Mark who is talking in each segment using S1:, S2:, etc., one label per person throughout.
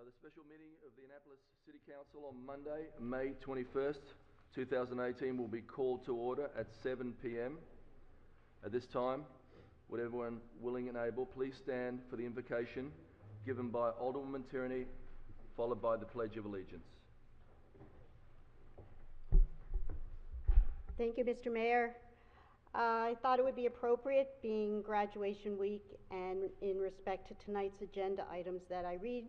S1: The special meeting of the Annapolis City Council on Monday, May 21st, 2018 will be called to order at 7 p.m. At this time, would everyone willing and able please stand for the invocation given by Alderwoman Tierney, followed by the Pledge of Allegiance.
S2: Thank you, Mr. Mayor. I thought it would be appropriate, being graduation week and in respect to tonight's agenda items, that I read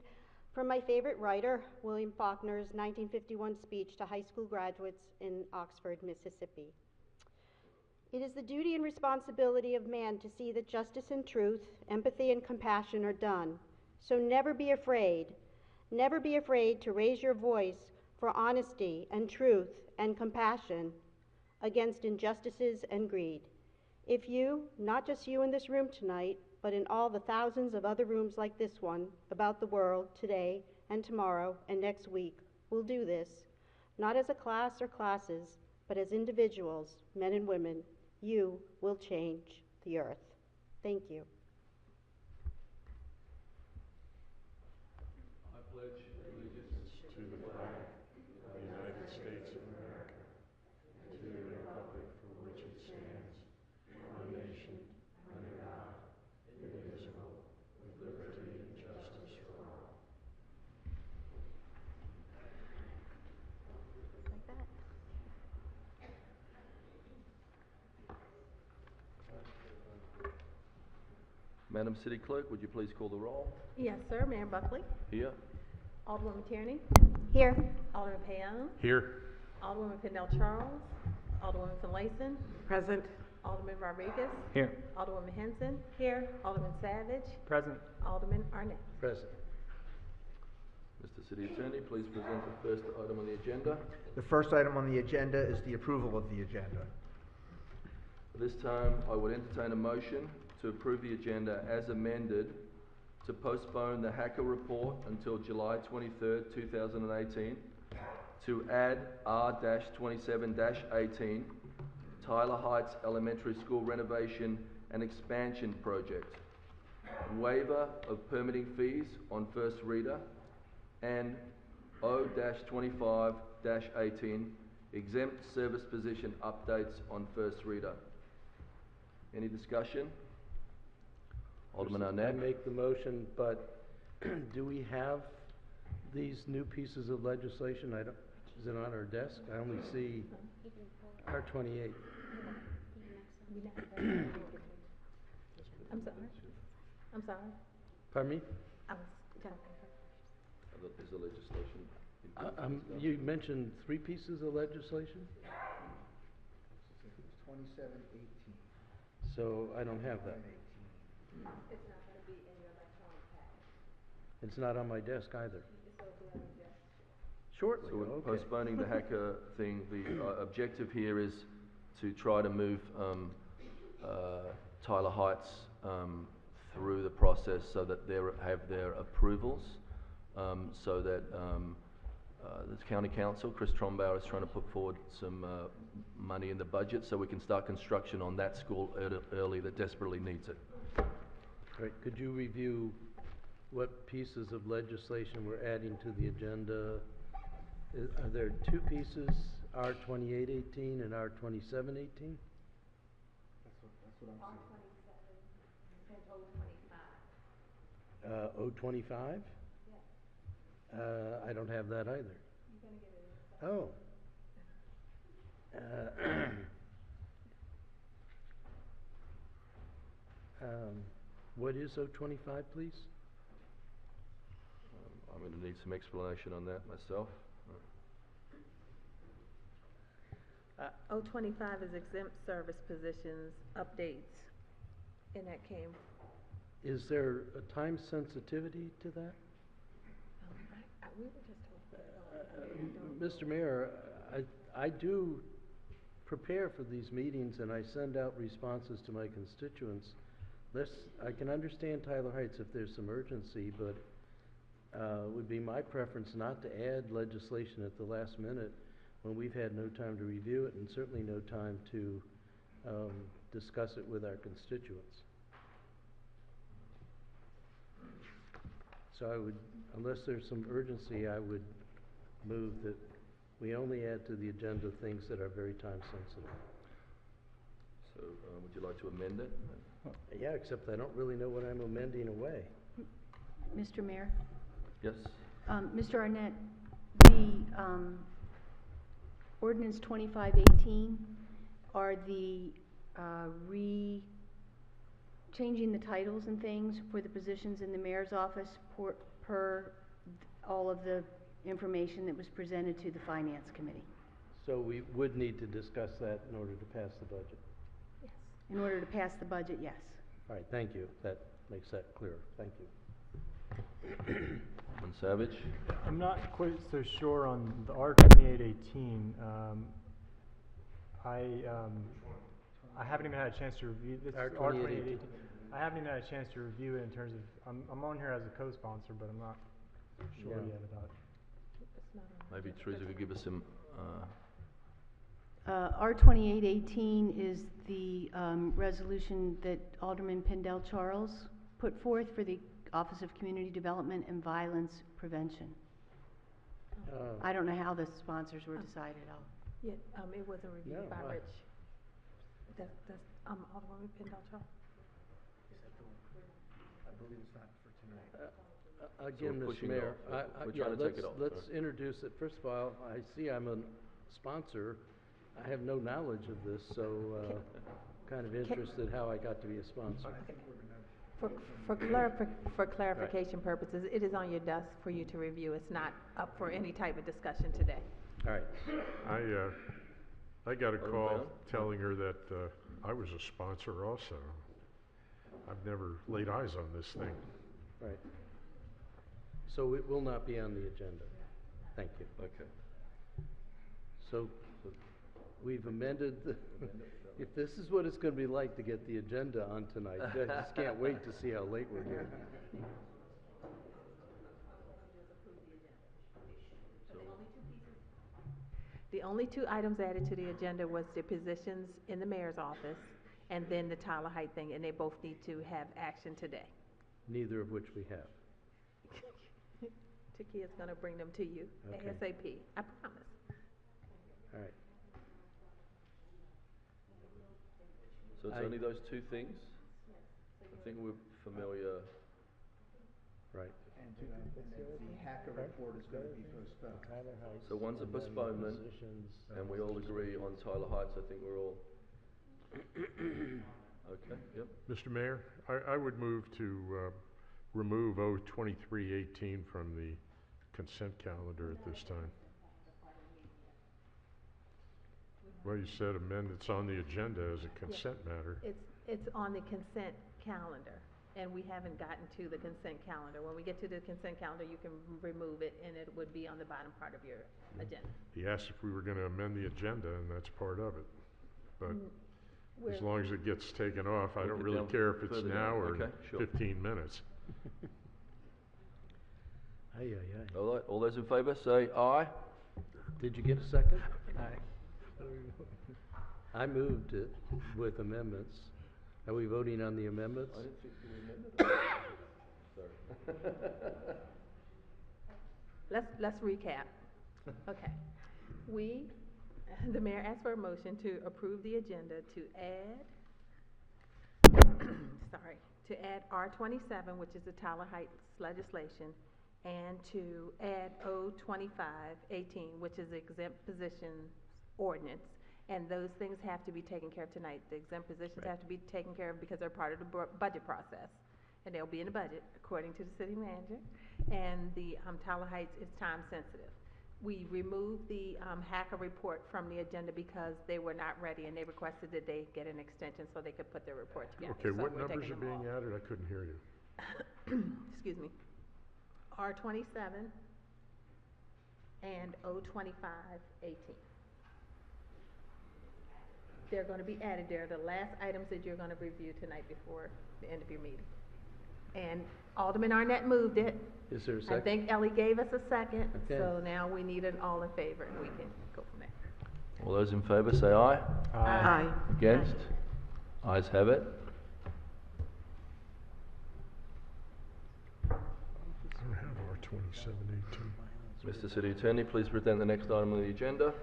S2: from my favorite writer, William Faulkner's 1951 speech to high school graduates in Oxford, Mississippi. It is the duty and responsibility of man to see that justice and truth, empathy and compassion are done. So never be afraid. Never be afraid to raise your voice for honesty and truth and compassion against injustices and greed. If you, not just you in this room tonight, but in all the thousands of other rooms like this one about the world today and tomorrow and next week, will do this, not as a class or classes, but as individuals, men and women, you will change the earth. Thank you.
S3: I pledge allegiance to the flag of the United States of America and to the republic for which it stands, one nation, under God, indivisible, with liberty and justice for all.
S2: Like that.
S1: Madam City Clerk, would you please call the roll?
S4: Yes, sir. Mayor Buckley.
S1: Here.
S4: Alderwoman Tierney.
S2: Here.
S4: Alderman Payan.
S3: Here.
S4: Alderwoman Pennell Charles. Alderwoman Finlayson.
S5: Present.
S4: Alderman Rodriguez.
S5: Here.
S4: Alderwoman Henson. Here. Alderman Savage.
S5: Present.
S4: Alderman Arnett.
S5: Present.
S1: Mr. City Attorney, please present the first item on the agenda.
S6: The first item on the agenda is the approval of the agenda.
S1: At this time, I would entertain a motion to approve the agenda as amended to postpone the hacker report until July 23rd, 2018, to add R-27-18, Tyler Heights Elementary School renovation and expansion project, waiver of permitting fees on first reader, and O-25-18, exempt service position updates on first reader. Any discussion? Alderman Arnett.
S5: I make the motion, but do we have these new pieces of legislation? Is it on our desk? I only see R-28.
S4: I'm sorry. I'm sorry.
S5: Pardon me?
S4: I was talking.
S1: I thought there's a legislation.
S5: You mentioned 3 pieces of legislation?
S6: It's 2718.
S5: So I don't have that.
S4: It's not going to be in your electronic package.
S5: It's not on my desk either.
S4: So it'll be on your desk.
S5: Shortly,
S1: So we're
S5: okay.
S1: postponing the hacker thing. The objective here is to try to move Tyler Heights through the process so that they have their approvals, so that the County Council, Chris Trombauer, is trying to put forward some money in the budget so we can start construction on that school early that desperately needs it.
S5: Right. Could you review what pieces of legislation we're adding to the agenda? Are there 2 pieces, R-2818 and R-2718?
S6: That's what I'm saying.
S4: And O-25.
S5: O-25?
S4: Yeah.
S5: I don't have that either.
S4: You're going to get it in a second.
S5: What is O-25, please?
S1: I'm going to need some explanation on that myself.
S4: O-25 is exempt service positions, updates, and that came.
S5: Is there a time sensitivity to that?
S4: We were just talking.
S5: Mr. Mayor, I do prepare for these meetings and I send out responses to my constituents. I can understand Tyler Heights if there's some urgency, but it would be my preference not to add legislation at the last minute when we've had no time to review it and certainly no time to discuss it with our constituents. So unless there's some urgency, I would move that we only add to the agenda things that are very time sensitive.
S1: So, would you like to amend it?
S5: Yeah, except I don't really know what I'm amending away.
S7: Mr. Mayor,
S1: Yes?
S7: Mr. Arnett, the ordinance 2518 are the changing the titles and things for the positions in the mayor's office per all of the information that was presented to the finance committee.
S5: So we would need to discuss that in order to pass the budget.
S7: Yes. In order to pass the budget, yes.
S5: All right, thank you. That makes that clear. Thank you.
S1: Councilman Savage?
S8: I'm not quite so sure on the R2818. I haven't even had a chance to review this
S5: R2818.
S8: I haven't even had a chance to review it in terms of, I'm on here as a co-sponsor, but I'm not sure
S5: Yeah.
S8: yet about it.
S1: Maybe Teresa could give us some,
S7: R2818 is the resolution that Alderman Pendel Charles put forth for the Office of Community Development and Violence Prevention. I don't know how the sponsors were decided.
S4: Yeah, it wasn't reviewed
S5: No,
S4: by
S5: I-
S4: Rich. That's, Alderman Pendleton.
S6: I believe it's not for tonight.
S5: Again,
S1: we're
S5: Mr.
S1: pushing it
S5: Mayor,
S1: off. We're trying to take it off,
S5: let's
S1: so.
S5: introduce it. First of all, I see I'm a sponsor. I have no knowledge of this, so kind of interested how I got to be a sponsor.
S4: For clarification purposes, it is on your desk for you to review. It's not up for any type of discussion today.
S5: All right.
S3: I got a
S1: Alderman
S3: call
S1: Brown?
S3: telling her that I was a sponsor also. I've never laid eyes on this thing.
S5: Right. So it will not be on the agenda. Thank you.
S1: okay.
S5: So we've amended, if this is what it's going to be like to get the agenda on tonight, I just can't wait to see how late we're getting.
S4: The only two items added to the agenda was the positions in the mayor's office and then the Tyler Height thing, and they both need to have action today.
S5: Neither of which we have.
S4: Taki is gonna bring them to you
S5: Okay.
S4: ASAP, I promise.
S5: All right.
S1: So it's
S5: I-
S1: only those two things? I think we're familiar.
S5: Right.
S6: And the hacker report is going to be postponed.
S1: So one's a postponement, and we all agree on Tyler Heights. I think we're all, okay, yep.
S3: Mr. Mayor, I would move to remove O2318 from the consent calendar at this time. Well, you said amend, it's on the agenda as a consent matter.
S4: It's on the consent calendar, and we haven't gotten to the consent calendar. When we get to the consent calendar, you can remove it, and it would be on the bottom part of your agenda.
S3: He asked if we were going to amend the agenda, and that's part of it. But as
S4: We're-
S3: long as it gets taken off, I
S1: We'll
S3: don't
S1: get
S3: really
S1: down
S3: care if it's
S1: further
S3: now
S1: down.
S3: or
S1: Okay, sure.
S3: 15 minutes.
S5: Ay, ay, ay.
S1: All right, all those in favour, say aye.
S5: Did you get a second? Aye. I moved it with amendments. Are we voting on the amendments?
S1: I didn't think we amended it. Sorry.
S4: Let's recap. Okay. The mayor asked for a motion to approve the agenda to add, to add R27, which is the Tyler Heights legislation, and to add O2518, which is exempt positions ordinance. And those things have to be taken care of tonight. The exempt positions have to be taken care of because they're part of the budget process. And they'll be in the budget, according to the city manager. And the Tyler Heights is time sensitive. We removed the hacker report from the agenda because they were not ready, and they requested that they get an extension so they could put their report together.
S3: Okay,
S4: So
S3: what
S4: we're
S3: numbers
S4: taking
S3: are
S4: them
S3: being
S4: off.
S3: added? I couldn't hear you.
S4: Excuse me. R27 and O2518. They're gonna be added. They're the last items that you're gonna review tonight before the end of your meeting. And Alderman Arnett moved it.
S5: Is there a
S4: I
S5: second?
S4: think Ellie gave us a second,
S5: Okay.
S4: so now we need an all in favor, and we can go from there.
S1: All those in favour, say aye.
S4: Aye.
S1: Against? Ayes have it.
S3: I don't have 2718.
S1: Mr. City Attorney, please present the next item on the agenda.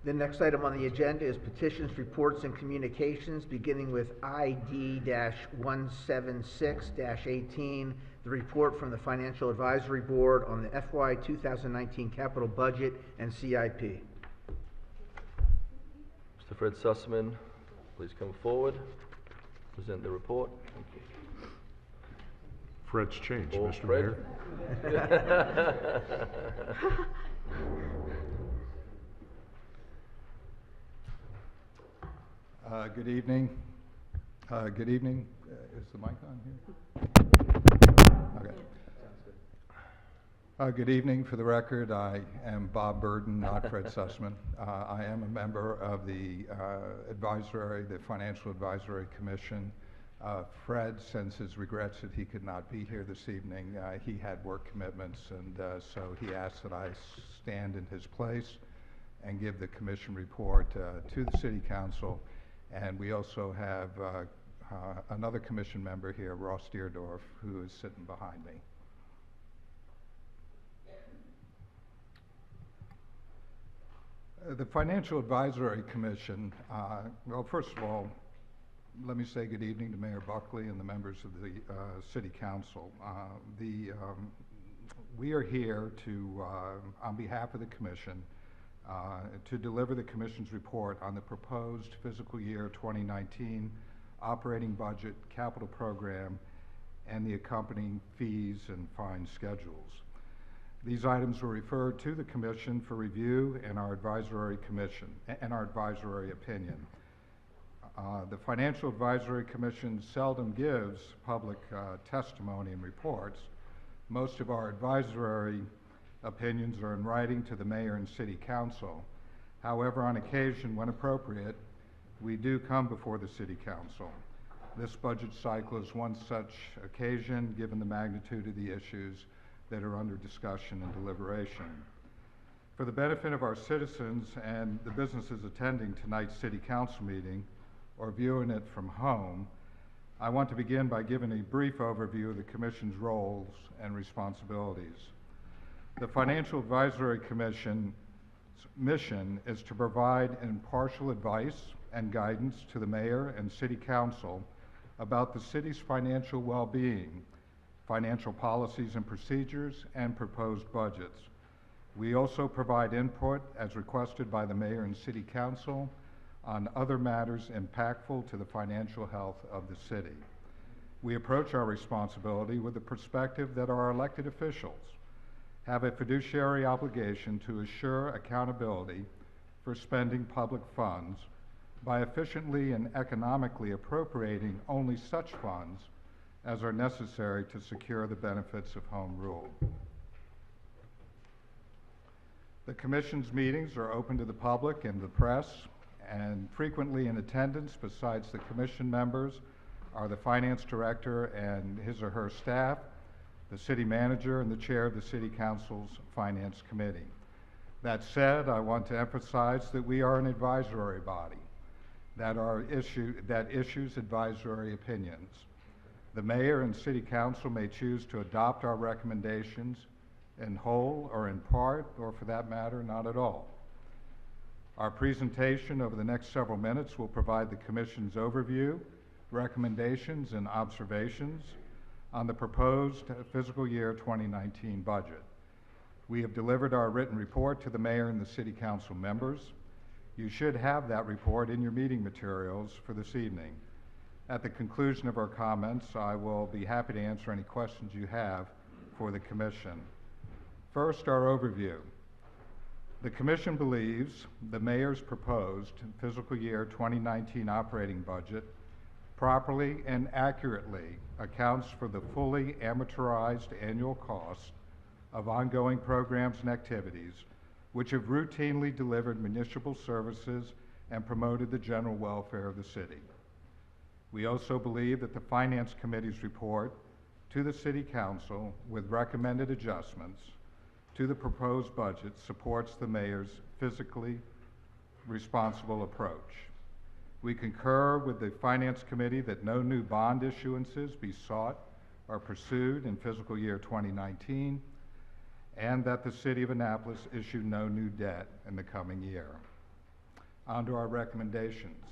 S6: The next item on the agenda is petitions, reports, and communications, beginning with ID-176-18, the report from the Financial Advisory Board on the FY 2019 capital budget and CIP.
S1: Mr. Fred Sussman, please come forward, present the report. Thank you.
S3: Fred's changed,
S1: Or
S3: Mr.
S1: Fred.
S3: Mayor.
S9: Good evening. Good evening. Is the mic on here? Okay. Good evening. For the record, I am Bob Burden, not Fred Sussman. I am a member of the Financial Advisory Commission. Fred sends his regrets that he could not be here this evening. He had work commitments, and so he asked that I stand in his place and give the commission report to the City Council. And we also have another commission member here, Ross Deerdorf, who is sitting behind me. The Financial Advisory Commission, well, first of all, let me say good evening to Mayor Buckley and the members of the City Council. We are here to, on behalf of the Commission, to deliver the Commission's report on the proposed fiscal year 2019 operating budget, capital program, and the accompanying fees and fine schedules. These items were referred to the Commission for review and our advisory opinion. The Financial Advisory Commission seldom gives public testimony and reports. Most of our advisory opinions are in writing to the Mayor and City Council. However, on occasion, when appropriate, we do come before the City Council. This budget cycle is one such occasion, given the magnitude of the issues that are under discussion and deliberation. For the benefit of our citizens and the businesses attending tonight's City Council meeting or viewing it from home, I want to begin by giving a brief overview of the Commission's roles and responsibilities. The Financial Advisory Commission's mission is to provide impartial advice and guidance to the Mayor and City Council about the city's financial well-being, financial policies and procedures, and proposed budgets. We also provide input, as requested by the Mayor and City Council, on other matters impactful to the financial health of the city. We approach our responsibility with the perspective that our elected officials have a fiduciary obligation to assure accountability for spending public funds by efficiently and economically appropriating only such funds as are necessary to secure the benefits of home rule. The Commission's meetings are open to the public and the press, and frequently in attendance besides the Commission members are the Finance Director and his or her staff, the City Manager, and the Chair of the City Council's Finance Committee. That said, I want to emphasize that we are an advisory body that issues advisory opinions. The Mayor and City Council may choose to adopt our recommendations in whole or in part, or for that matter, not at all. Our presentation over the next several minutes will provide the Commission's overview, recommendations, and observations on the proposed fiscal year 2019 budget. We have delivered our written report to the Mayor and the City Council members. You should have that report in your meeting materials for this evening. At the conclusion of our comments, I will be happy to answer any questions you have for the Commission. First, our overview. The Commission believes the Mayor's proposed fiscal year 2019 operating budget properly and accurately accounts for the fully amortized annual costs of ongoing programs and activities which have routinely delivered municipal services and promoted the general welfare of the city. We also believe that the Finance Committee's report to the City Council with recommended adjustments to the proposed budget supports the Mayor's fiscally responsible approach. We concur with the Finance Committee that no new bond issuances be sought or pursued in fiscal year 2019, and that the City of Annapolis issue no new debt in the coming year. On to our recommendations.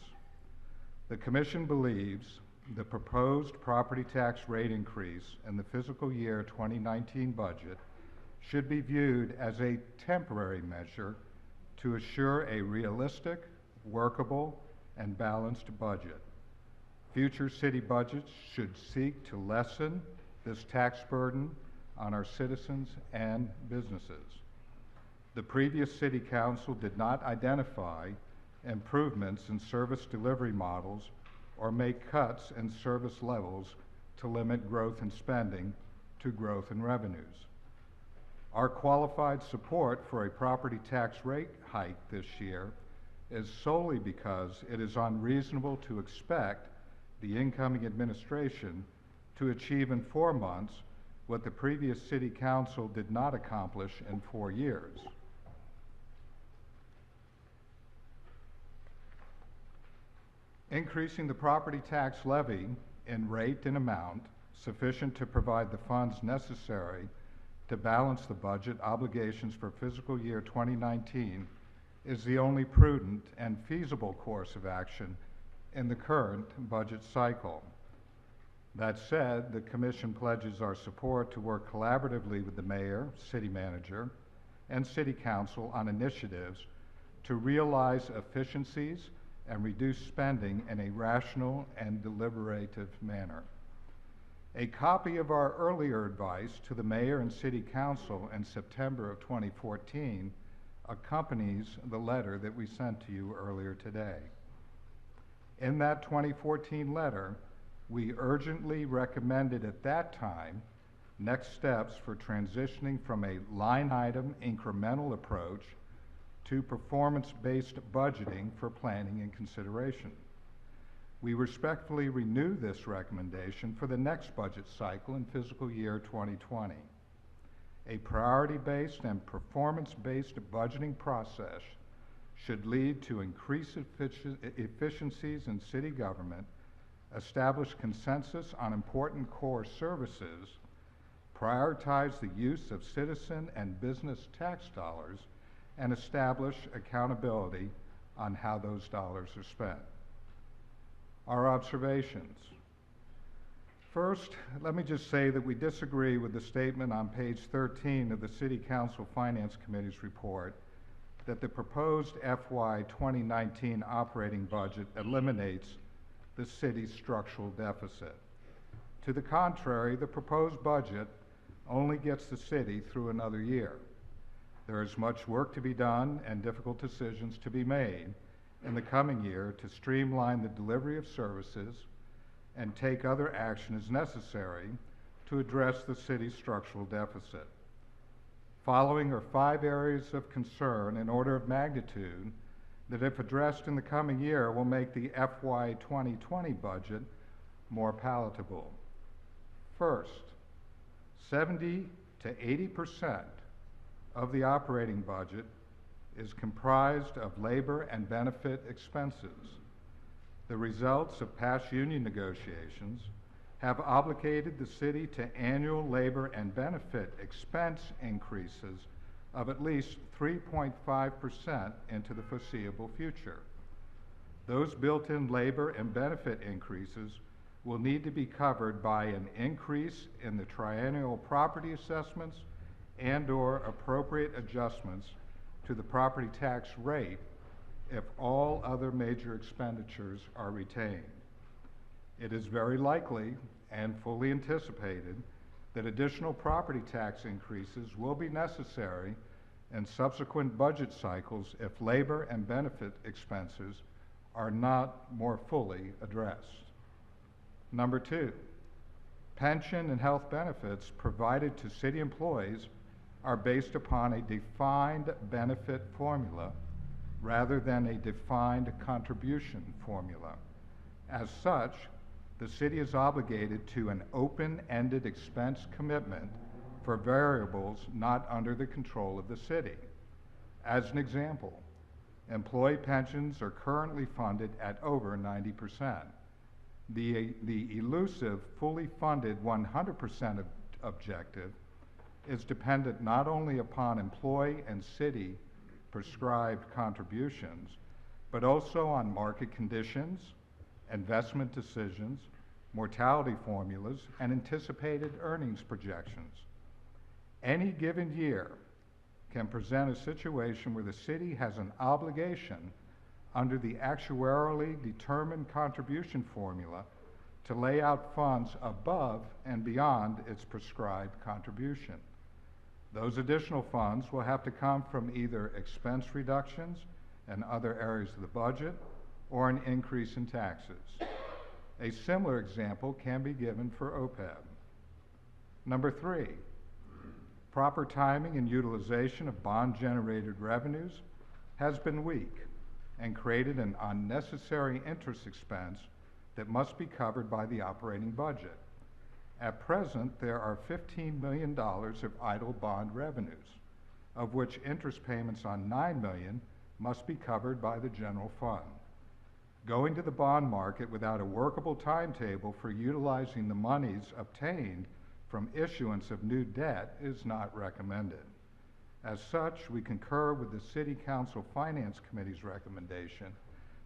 S9: The Commission believes the proposed property tax rate increase in the fiscal year 2019 budget should be viewed as a temporary measure to assure a realistic, workable, and balanced budget. Future city budgets should seek to lessen this tax burden on our citizens and businesses. The previous City Council did not identify improvements in service delivery models or make cuts in service levels to limit growth in spending to growth in revenues. Our qualified support for a property tax rate hike this year is solely because it is unreasonable to expect the incoming administration to achieve in 4 months what the previous City Council did not accomplish in 4 years. Increasing the property tax levy in rate and amount sufficient to provide the funds necessary to balance the budget obligations for fiscal year 2019 is the only prudent and feasible course of action in the current budget cycle. That said, the Commission pledges our support to work collaboratively with the Mayor, City Manager, and City Council on initiatives to realize efficiencies and reduce spending in a rational and deliberative manner. A copy of our earlier advice to the Mayor and City Council in September of 2014 accompanies the letter that we sent to you earlier today. In that 2014 letter, we urgently recommended at that time next steps for transitioning from a line item incremental approach to performance-based budgeting for planning and consideration. We respectfully renew this recommendation for the next budget cycle in fiscal year 2020. A priority-based and performance-based budgeting process should lead to increased efficiencies in city government, establish consensus on important core services, prioritize the use of citizen and business tax dollars, and establish accountability on how those dollars are spent. Our observations. First, let me just say that we disagree with the statement on page 13 of the City Council Finance Committee's report that the proposed FY 2019 operating budget eliminates the city's structural deficit. To the contrary, the proposed budget only gets the city through another year. There is much work to be done and difficult decisions to be made in the coming year to streamline the delivery of services and take other action as necessary to address the city's structural deficit. Following are 5 areas of concern in order of magnitude that, if addressed in the coming year, will make the FY 2020 budget more palatable. First, 70 to 80% of the operating budget is comprised of labor and benefit expenses. The results of past union negotiations have obligated the city to annual labor and benefit expense increases of at least 3.5% into the foreseeable future. Those built-in labor and benefit increases will need to be covered by an increase in the triennial property assessments and/or appropriate adjustments to the property tax rate if all other major expenditures are retained. It is very likely and fully anticipated that additional property tax increases will be necessary in subsequent budget cycles if labor and benefit expenses are not more fully addressed. Number 2, pension and health benefits provided to city employees are based upon a defined benefit formula rather than a defined contribution formula. As such, the city is obligated to an open-ended expense commitment for variables not under the control of the city. As an example, employee pensions are currently funded at over 90%. The elusive, fully funded 100% objective is dependent not only upon employee and city prescribed contributions, but also on market conditions, investment decisions, mortality formulas, and anticipated earnings projections. Any given year can present a situation where the city has an obligation under the actuarially determined contribution formula to lay out funds above and beyond its prescribed contribution. Those additional funds will have to come from either expense reductions in other areas of the budget or an increase in taxes. A similar example can be given for OPEB. Number 3, proper timing and utilization of bond-generated revenues has been weak and created an unnecessary interest expense that must be covered by the operating budget. At present, there are $15 million of idle bond revenues, of which interest payments on $9 million must be covered by the general fund. Going to the bond market without a workable timetable for utilizing the monies obtained from issuance of new debt is not recommended. As such, we concur with the City Council Finance Committee's recommendation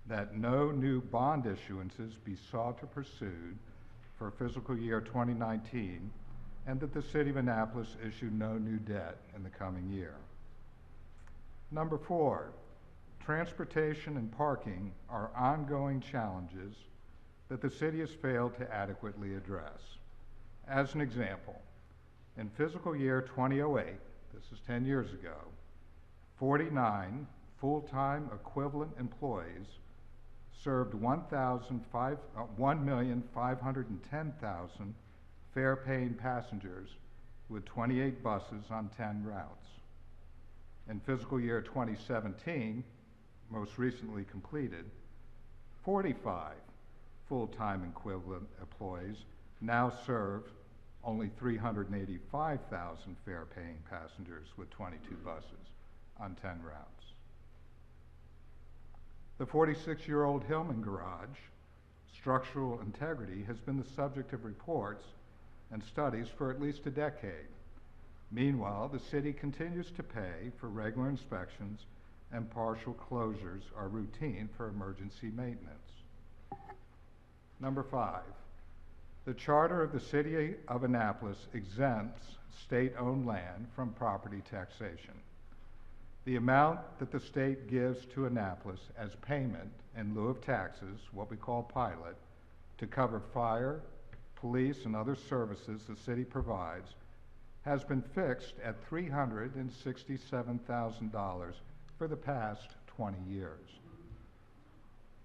S9: that no new bond issuances be sought or pursued for fiscal year 2019, and that the City of Annapolis issue no new debt in the coming year. Number 4, transportation and parking are ongoing challenges that the city has failed to adequately address. As an example, in fiscal year 2008, this is 10 years ago, 49 full-time equivalent employees served 1,510,000 fare-paying passengers with 28 buses on 10 routes. In fiscal year 2017, most recently completed, 45 full-time equivalent employees now serve only 385,000 fare-paying passengers with 22 buses on 10 routes. The 46-year-old Hillman Garage structural integrity has been the subject of reports and studies for at least a decade. Meanwhile, the city continues to pay for regular inspections, and partial closures are routine for emergency maintenance. Number 5, the charter of the City of Annapolis exempts state-owned land from property taxation. The amount that the state gives to Annapolis as payment in lieu of taxes, what we call pilot, to cover fire, police, and other services the city provides, has been fixed at $367,000 for the past 20 years.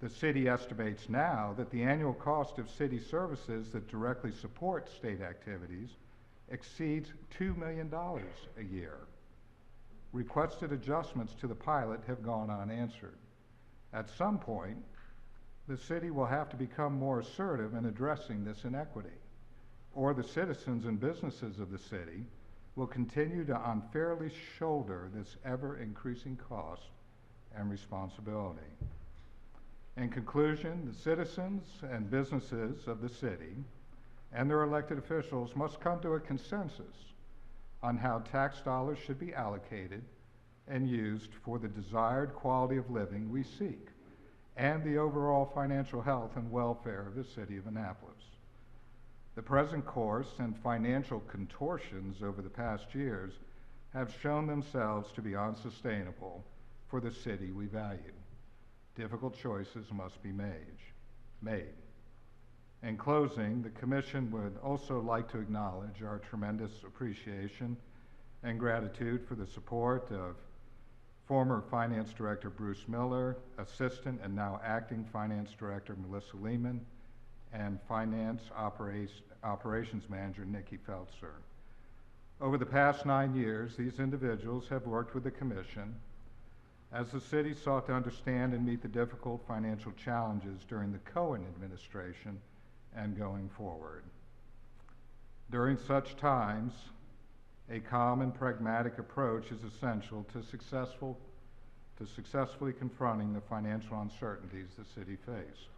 S9: The city estimates now that the annual cost of city services that directly support state activities exceeds $2 million a year. Requested adjustments to the pilot have gone unanswered. At some point, the city will have to become more assertive in addressing this inequity, or the citizens and businesses of the city will continue to unfairly shoulder this ever-increasing cost and responsibility. In conclusion, the citizens and businesses of the city and their elected officials must come to a consensus on how tax dollars should be allocated and used for the desired quality of living we seek and the overall financial health and welfare of the city of Annapolis. The present course and financial contortions over the past years have shown themselves to be unsustainable for the city we value. Difficult choices must be made. In closing, the Commission would also like to acknowledge our tremendous appreciation and gratitude for the support of former Finance Director Bruce Miller, Assistant and now Acting Finance Director Melissa Lehman, and Finance Operations Manager Nikki Feltzer. Over the past 9 years, these individuals have worked with the Commission as the city sought to understand and meet the difficult financial challenges during the Cohen administration and going forward. During such times, a calm and pragmatic approach is essential to successfully confronting the financial uncertainties the city faced.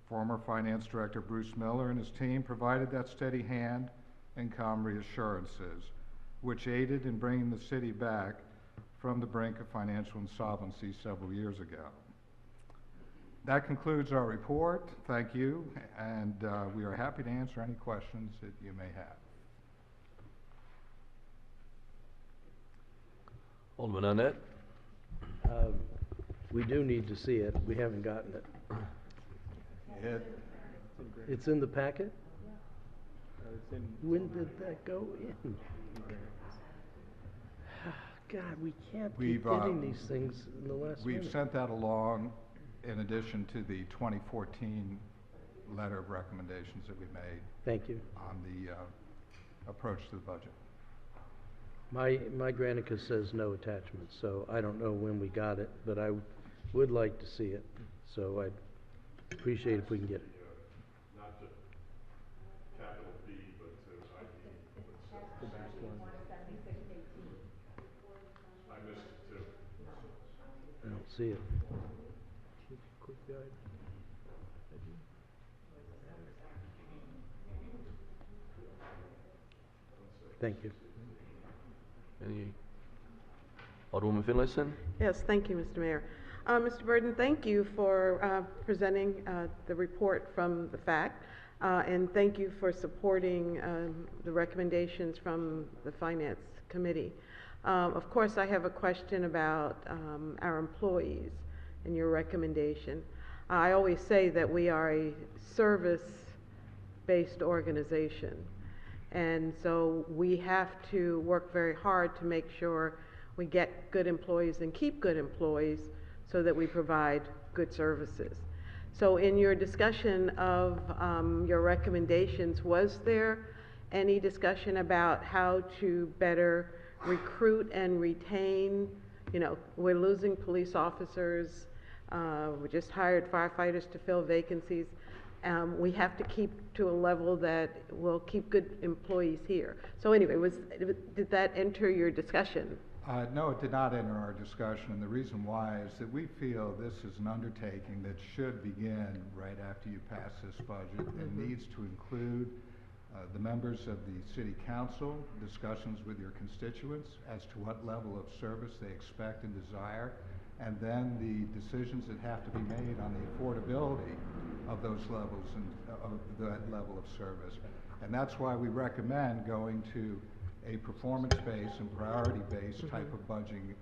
S9: Former Finance Director Bruce Miller and his team provided that steady hand and calm reassurances which aided in bringing the city back from the brink of financial insolvency several years ago. That concludes our report. Thank you, and we are happy to answer any questions that you may have.
S1: Alderman Arnett?
S5: We do need to see it. We haven't gotten it. It's in the packet? When did that go in? God, we can't keep getting these things in the last minute.
S9: We've sent that along in addition to the 2014 letter of recommendations that we made
S5: Thank you.
S9: on the approach to the budget.
S5: My Granicus says no attachment, so I don't know when we got it, but I would like to see it. So I'd appreciate if we can get it.
S3: Not to capital B, but to ID.
S8: The back one.
S3: I missed it too.
S5: I don't see it.
S8: Quick guide.
S5: Thank you.
S1: Any? Alderwoman Finlayson?
S10: Yes, thank you, Mr. Mayor. Mr. Burden, thank you for presenting the report from the FAC, and thank you for supporting the recommendations from the Finance Committee. Of course, I have a question about our employees and your recommendation. I always say that we are a service-based organization, and so we have to work very hard to make sure we get good employees and keep good employees so that we provide good services. So in your discussion of your recommendations, was there any discussion about how to better recruit and retain? You know, we're losing police officers. We just hired firefighters to fill vacancies. We have to keep to a level that will keep good employees here. So anyway, did that enter your discussion?
S9: No, it did not enter our discussion, and the reason why is that we feel this is an undertaking that should begin right after you pass this budget and needs to include the members of the City Council, discussions with your constituents as to what level of service they expect and desire, and then the decisions that have to be made on the affordability of those levels and of that level of service. And that's why we recommend going to a performance-based and priority-based type of budgeting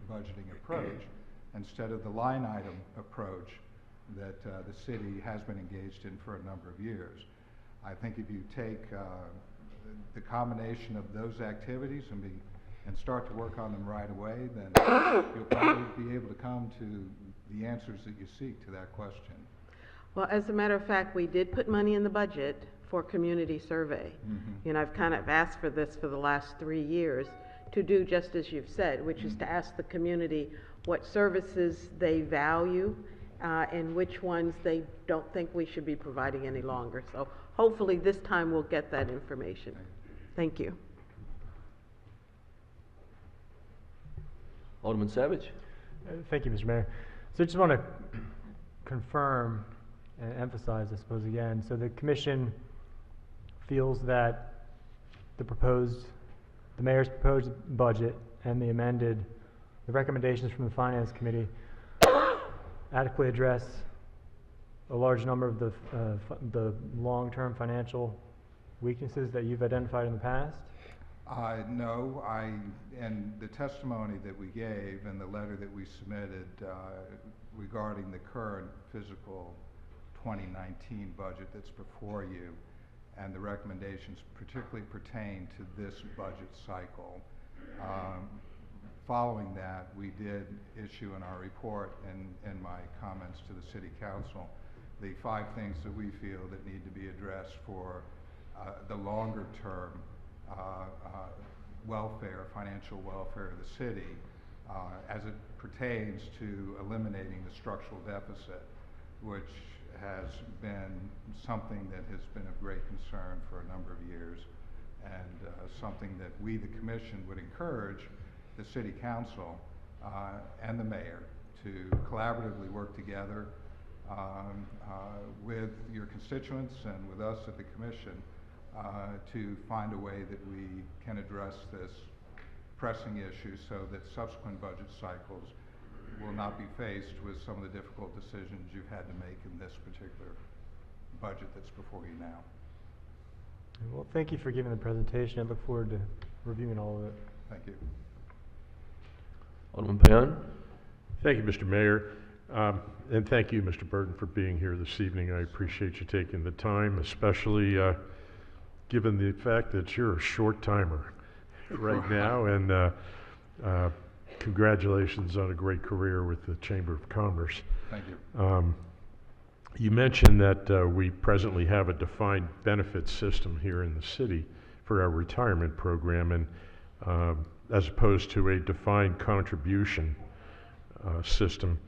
S9: approach instead of the line item approach that the city has been engaged in for a number of years. I think if you take the combination of those activities and start to work on them right away, then you'll probably be able to come to the answers that you seek to that question.
S10: Well, as a matter of fact, we did put money in the budget for community survey. You know, I've kind of asked for this for the last 3 years to do just as you've said, which is to ask the community what services they value and which ones they don't think we should be providing any longer. So hopefully this time we'll get that information. Thank you.
S1: Alderman Savage?
S8: Thank you, Mr. Mayor. So I just want to confirm and emphasize, I suppose, again. So the commission feels that the mayor's proposed budget and the recommendations from the Finance Committee adequately address a large number of the long-term financial weaknesses that you've identified in the past?
S9: No, and the testimony that we gave and the letter that we submitted regarding the current fiscal 2019 budget that's before you and the recommendations particularly pertain to this budget cycle. Following that, we did issue in our report and in my comments to the City Council the 5 things that we feel that need to be addressed for the longer term financial welfare of the city as it pertains to eliminating the structural deficit, which has been something that has been of great concern for a number of years, and something that we, the Commission, would encourage the City Council and the Mayor to collaboratively work together with your constituents and with us at the Commission to find a way that we can address this pressing issue so that subsequent budget cycles will not be faced with some of the difficult decisions you've had to make in this particular budget that's before you now.
S8: Well, thank you for giving the presentation. I look forward to reviewing all of it.
S9: Thank you.
S1: Alderman Payon.
S3: Thank you, Mr. Mayor. And thank you, Mr. Burton, for being here this evening. I appreciate you taking the time, especially given the fact that you're a short timer right now. And congratulations on a great career with the Chamber of Commerce.
S9: Thank you.
S3: You mentioned that we presently have a defined benefit system here in the city for our retirement program, and as opposed to a defined contribution system.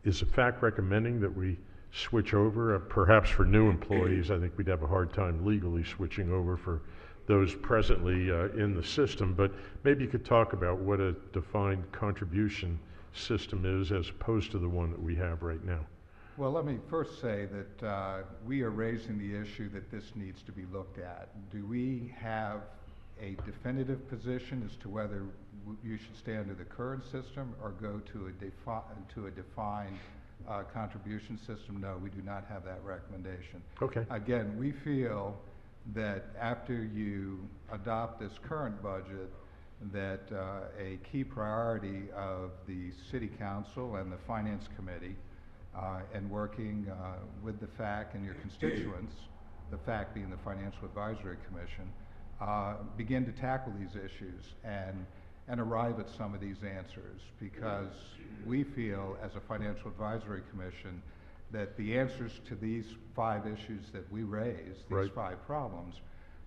S3: Is the FAC recommending that we switch over, perhaps for new employees? I think we'd have a hard time legally switching over for those presently in the system, but maybe you could talk about what a defined contribution system is as opposed to the one that we have right now.
S9: Well, let me first say that we are raising the issue that this needs to be looked at. Do we have a definitive position as to whether you should stay under the current system or go to a defined contribution system? No, we do not have that recommendation.
S3: Okay.
S9: Again, we feel that after you adopt this current budget, that a key priority of the City Council and the Finance Committee and working with the FAC and your constituents, the FAC being the Financial Advisory Commission, begin to tackle these issues and arrive at some of these answers, because we feel as a Financial Advisory Commission that the answers to these 5 issues that we raised, these 5 problems,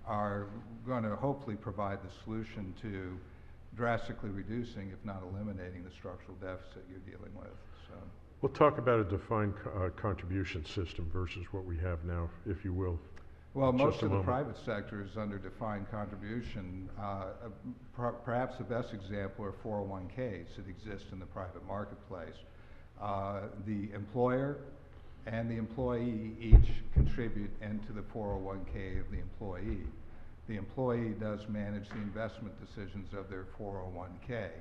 S9: are going to hopefully provide the solution to drastically reducing, if not eliminating, the structural deficit you're dealing with. So.
S3: We'll talk about a defined contribution system versus what we have now, if you will.
S9: Well, most of the private sector is under defined contribution. Perhaps the best example are 401ks that exist in the private marketplace. The employer and the employee each contribute into the 401k of the employee. The employee does manage the investment decisions of their 401k.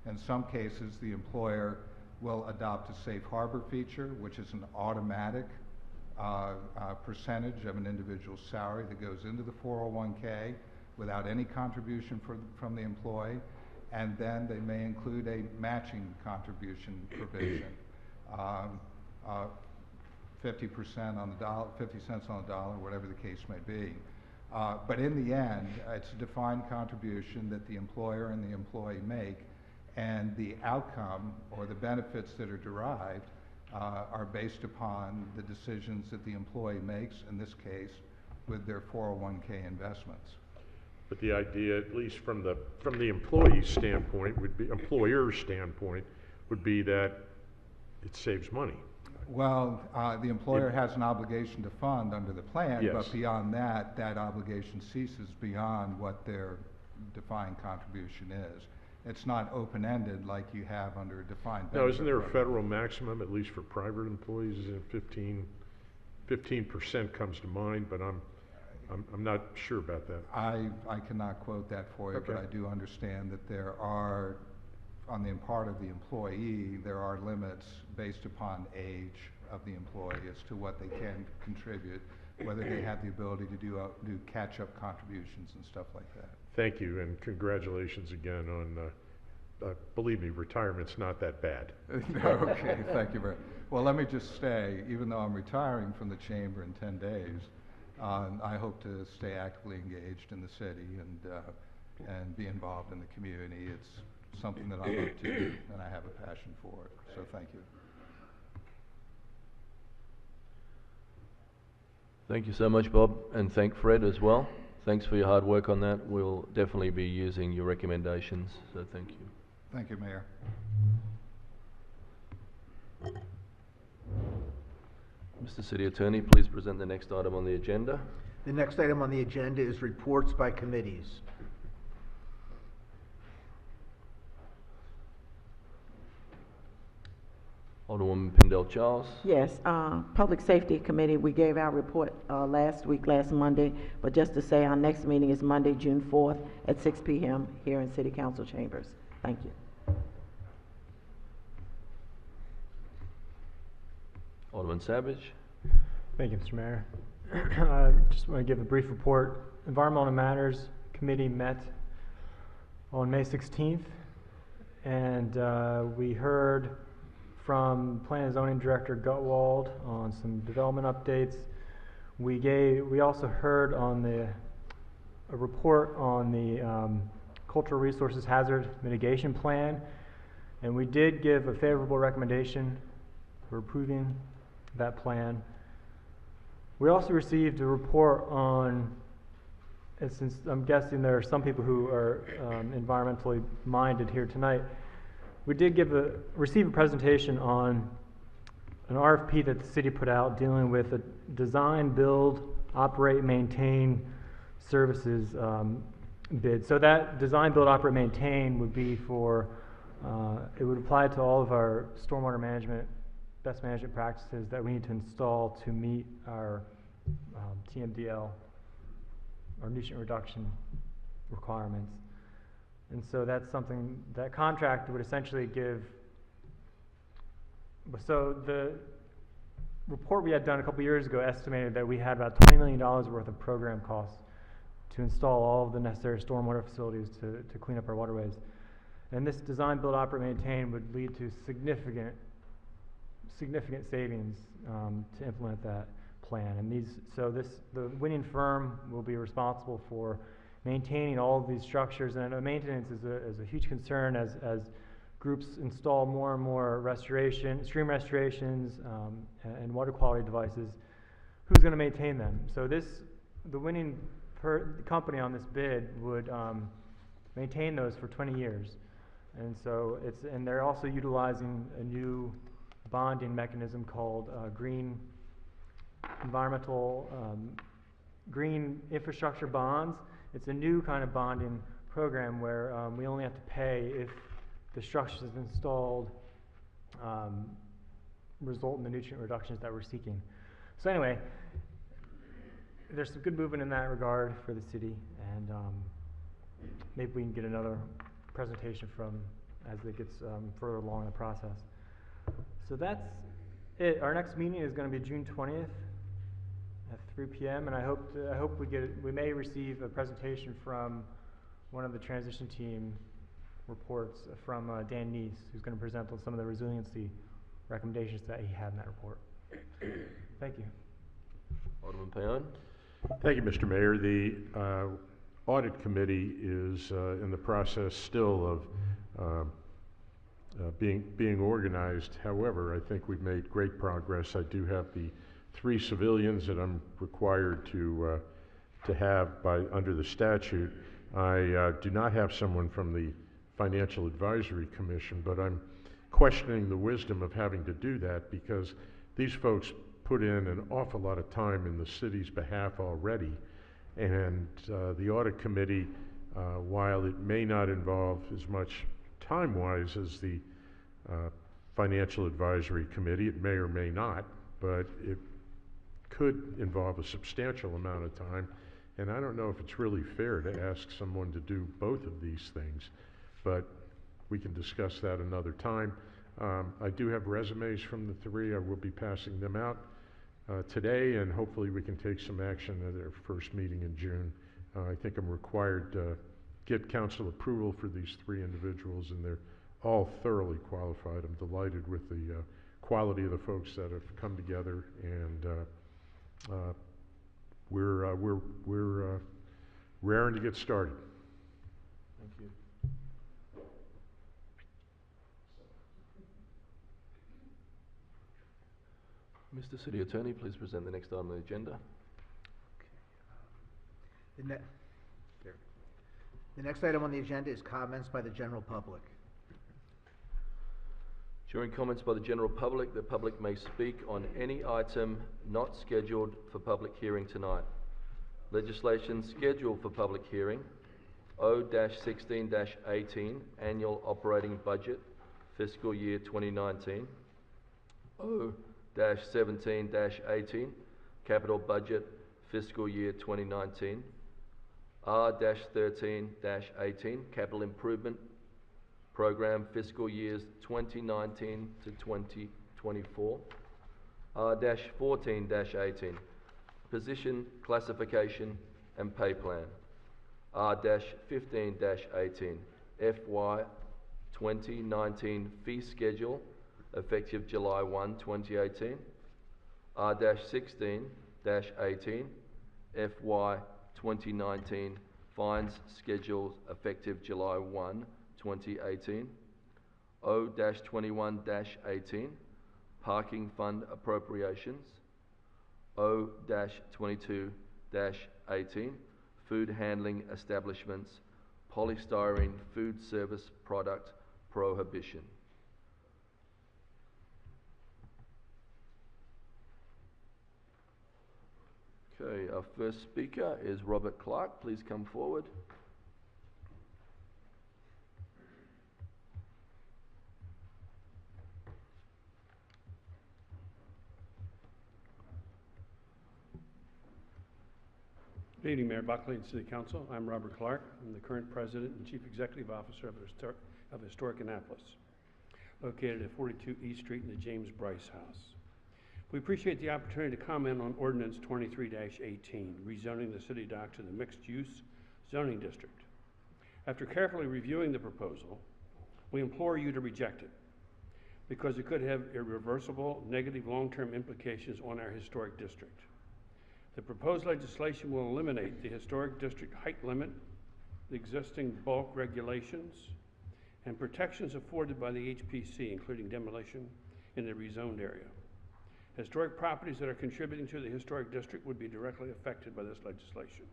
S9: In some cases, the employer will adopt a safe harbor feature, which is an automatic percentage of an individual's salary that goes into the 401k without any contribution from the employee, and then they may include a matching contribution provision, 50% on the dollar, 50 cents on the dollar, whatever the case may be. But in the end, it's a defined contribution that the employer and the employee make, and the outcome or the benefits that are derived are based upon the decisions that the employee makes, in this case, with their 401k investments.
S3: But the idea, at least from the employee's standpoint, employer's standpoint, would be that it saves money.
S9: Well, the employer has an obligation to fund under the plan,
S3: Yes.
S9: but beyond that, that obligation ceases beyond what their defined contribution is. It's not open-ended like you have under a defined benefit.
S3: Now, isn't there a
S9: program.
S3: federal maximum, at least for private employees? Is it 15% comes to mind, but I'm not sure about that.
S9: I cannot quote that for you,
S3: Okay.
S9: but I do understand that there are, on the part of the employee, there are limits based upon age of the employee as to what they can contribute, whether they have the ability to do catch-up contributions and stuff like that.
S3: Thank you, and congratulations again on, believe me, retirement's not that bad.
S9: Okay, thank you very much. Well, let me just say, even though I'm retiring from the chamber in 10 days, I hope to stay actively engaged in the city and be involved in the community. It's something that I love to do, and I have a passion for it. So thank you.
S1: Thank you so much, Bob, and thank Fred as well. Thanks for your hard work on that. We'll definitely be using your recommendations, so thank you.
S9: Thank you, Mayor.
S1: Mr. City Attorney, please present the next item on the agenda.
S6: The next item on the agenda is reports by committees.
S1: Alderwoman Pendel Charles.
S11: Yes, Public Safety Committee, we gave our report last Monday, but just to say, our next meeting is Monday, June 4th at 6 p.m. here in City Council chambers. Thank you.
S1: Alderman Savage.
S8: Thank you, Mr. Mayor. Just want to give a brief report. Environmental Matters Committee met on May 16th, and we heard from Planning and Zoning Director Gutwald on some development updates. We also heard on a report on the Cultural Resources Hazard Mitigation Plan, and we did give a favorable recommendation for approving that plan. We also received a report on, and since I'm guessing there are some people who are environmentally minded here tonight, we did receive a presentation on an RFP that the city put out dealing with a design, build, operate, maintain services bid. So that design, build, operate, maintain would be for, it would apply to all of our stormwater management, best management practices that we need to install to meet our TMDL, our nutrient reduction requirements. And so that's something, that contract would essentially give, so the report we had done a couple years ago estimated that we had about $20 million worth of program costs to install all of the necessary stormwater facilities to clean up our waterways. And this design, build, operate, maintain would lead to significant savings to implement that plan. And the winning firm will be responsible for maintaining all of these structures, and maintenance is a huge concern as groups install more and more stream restorations, and water quality devices. Who's going to maintain them? So the winning company on this bid would maintain those for 20 years, and so and they're also utilizing a new bonding mechanism called green infrastructure bonds. It's a new kind of bonding program where we only have to pay if the structures installed result in the nutrient reductions that we're seeking. So anyway, there's some good movement in that regard for the city, and maybe we can get another presentation as it gets further along in the process. So that's it. Our next meeting is going to be June 20th. At 3 p.m. and I hope we may receive a presentation from one of the transition team reports from Dan Neese, who's going to present on some of the resiliency recommendations that he had in that report. Thank you.
S1: Alderman Payon.
S3: Thank you, Mr. Mayor. The Audit Committee is in the process still of being organized. However, I think we've made great progress. I do have the 3 civilians that I'm required to have under the statute. I do not have someone from the Financial Advisory Commission, but I'm questioning the wisdom of having to do that because these folks put in an awful lot of time in the city's behalf already, and the Audit Committee, while it may not involve as much time-wise as the Financial Advisory Committee, it may or may not, but it could involve a substantial amount of time, and I don't know if it's really fair to ask someone to do both of these things, but we can discuss that another time. I do have resumes from the 3. I will be passing them out today, and hopefully we can take some action at our first meeting in June. I think I'm required to get council approval for these 3 individuals, and they're all thoroughly qualified. I'm delighted with the quality of the folks that have come together, and we're raring to get started.
S1: Thank you. Mr. City Attorney, please present the next item on the agenda.
S6: The next item on the agenda is comments by the general public.
S1: During comments by the general public, the public may speak on any item not scheduled for public hearing tonight. Legislation scheduled for public hearing, O-16-18, Annual Operating Budget, Fiscal Year 2019. O-17-18, Capital Budget Fiscal Year 2019. R-13-18, Capital Improvement Program Fiscal Years 2019 to 2024. R-14-18, Position Classification and Pay Plan. R-15-18, FY 2019 Fee Schedule, effective July 1, 2018. R-16-18, FY 2019 Fines Schedule, effective July 1, 2018. O-21-18, Parking Fund Appropriations. O-22-18, Food Handling Establishments, Polystyrene Food Service Product Prohibition. Okay, our first speaker is Robert Clark. Please come forward.
S12: Good evening, Mayor Buckley and City Council. I'm Robert Clark. I'm the current President and Chief Executive Officer of Historic Annapolis, located at 42 East Street in the James Bryce House. We appreciate the opportunity to comment on Ordinance 23-18, rezoning the city dock to the mixed-use zoning district. After carefully reviewing the proposal, we implore you to reject it because it could have irreversible negative long-term implications on our historic district. The proposed legislation will eliminate the historic district height limit, the existing bulk regulations, and protections afforded by the HPC, including demolition in the rezoned area. Historic properties that are contributing to the historic district would be directly affected by this legislation.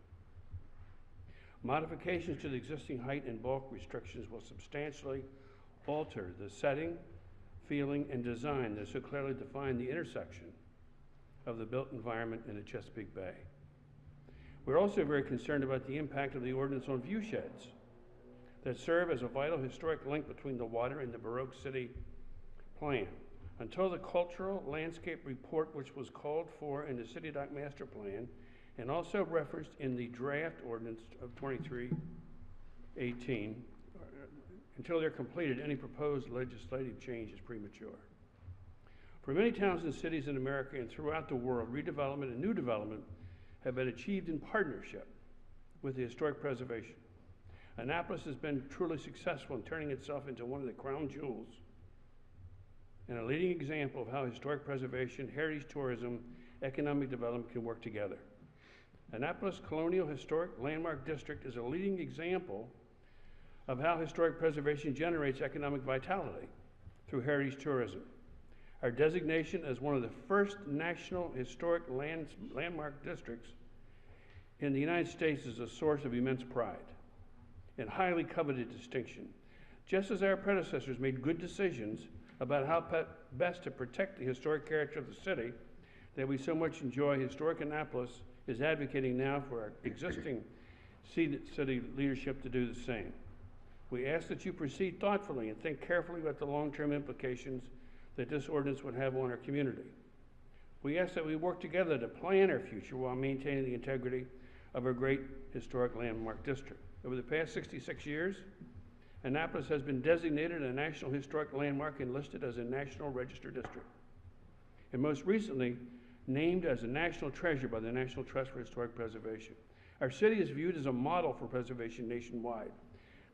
S12: Modifications to the existing height and bulk restrictions will substantially alter the setting, feeling, and design that so clearly define the intersection of the built environment in the Chesapeake Bay. We're also very concerned about the impact of the ordinance on view sheds that serve as a vital historic link between the water and the Baroque City plan. Until the cultural landscape report, which was called for in the City Dock Master Plan and also referenced in the draft ordinance of 23-18, until they're completed, any proposed legislative change is premature. For many towns and cities in America and throughout the world, redevelopment and new development have been achieved in partnership with the historic preservation. Annapolis has been truly successful in turning itself into one of the crown jewels and a leading example of how historic preservation, heritage tourism, economic development can work together. Annapolis Colonial Historic Landmark District is a leading example of how historic preservation generates economic vitality through heritage tourism. Our designation as one of the first national historic landmark districts in the United States is a source of immense pride and highly coveted distinction. Just as our predecessors made good decisions about how best to protect the historic character of the city that we so much enjoy, Historic Annapolis is advocating now for our existing city leadership to do the same. We ask that you proceed thoughtfully and think carefully about the long-term implications that this ordinance would have on our community. We ask that we work together to plan our future while maintaining the integrity of our great historic landmark district. Over the past 66 years, Annapolis has been designated a National Historic Landmark and listed as a National Register District, and most recently named as a National Treasure by the National Trust for Historic Preservation. Our city is viewed as a model for preservation nationwide.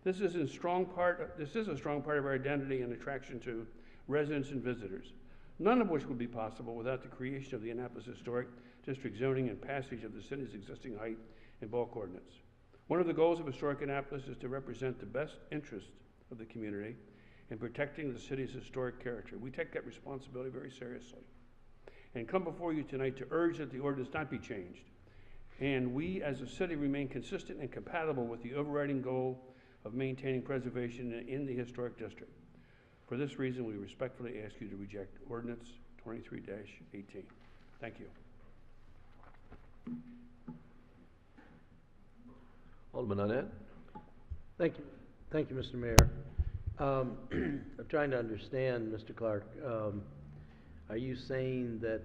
S12: This is a strong part of our identity and attraction to residents and visitors, none of which would be possible without the creation of the Annapolis Historic District zoning and passage of the city's existing height and bulk ordinance. One of the goals of Historic Annapolis is to represent the best interests of the community in protecting the city's historic character. We take that responsibility very seriously and come before you tonight to urge that the ordinance not be changed, and we as a city remain consistent and compatible with the overriding goal of maintaining preservation in the historic district. For this reason, we respectfully ask you to reject Ordinance 23-18. Thank you.
S1: Alderman Arnett.
S5: Thank you. Thank you, Mr. Mayor. I'm trying to understand, Mr. Clark. are you saying that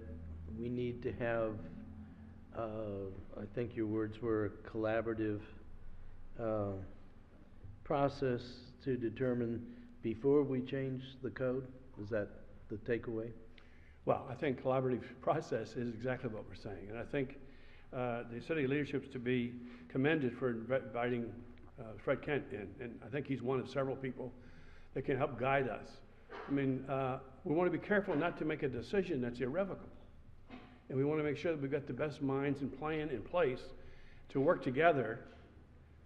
S5: we need to have, I think your words were a collaborative process to determine before we change the code? Is that the takeaway?
S12: Well, I think collaborative process is exactly what we're saying, and I think the city leadership's to be commended for inviting Fred Kent in, and I think he's one of several people that can help guide us. I mean, we want to be careful not to make a decision that's irrevocable, and we want to make sure that we've got the best minds and plan in place to work together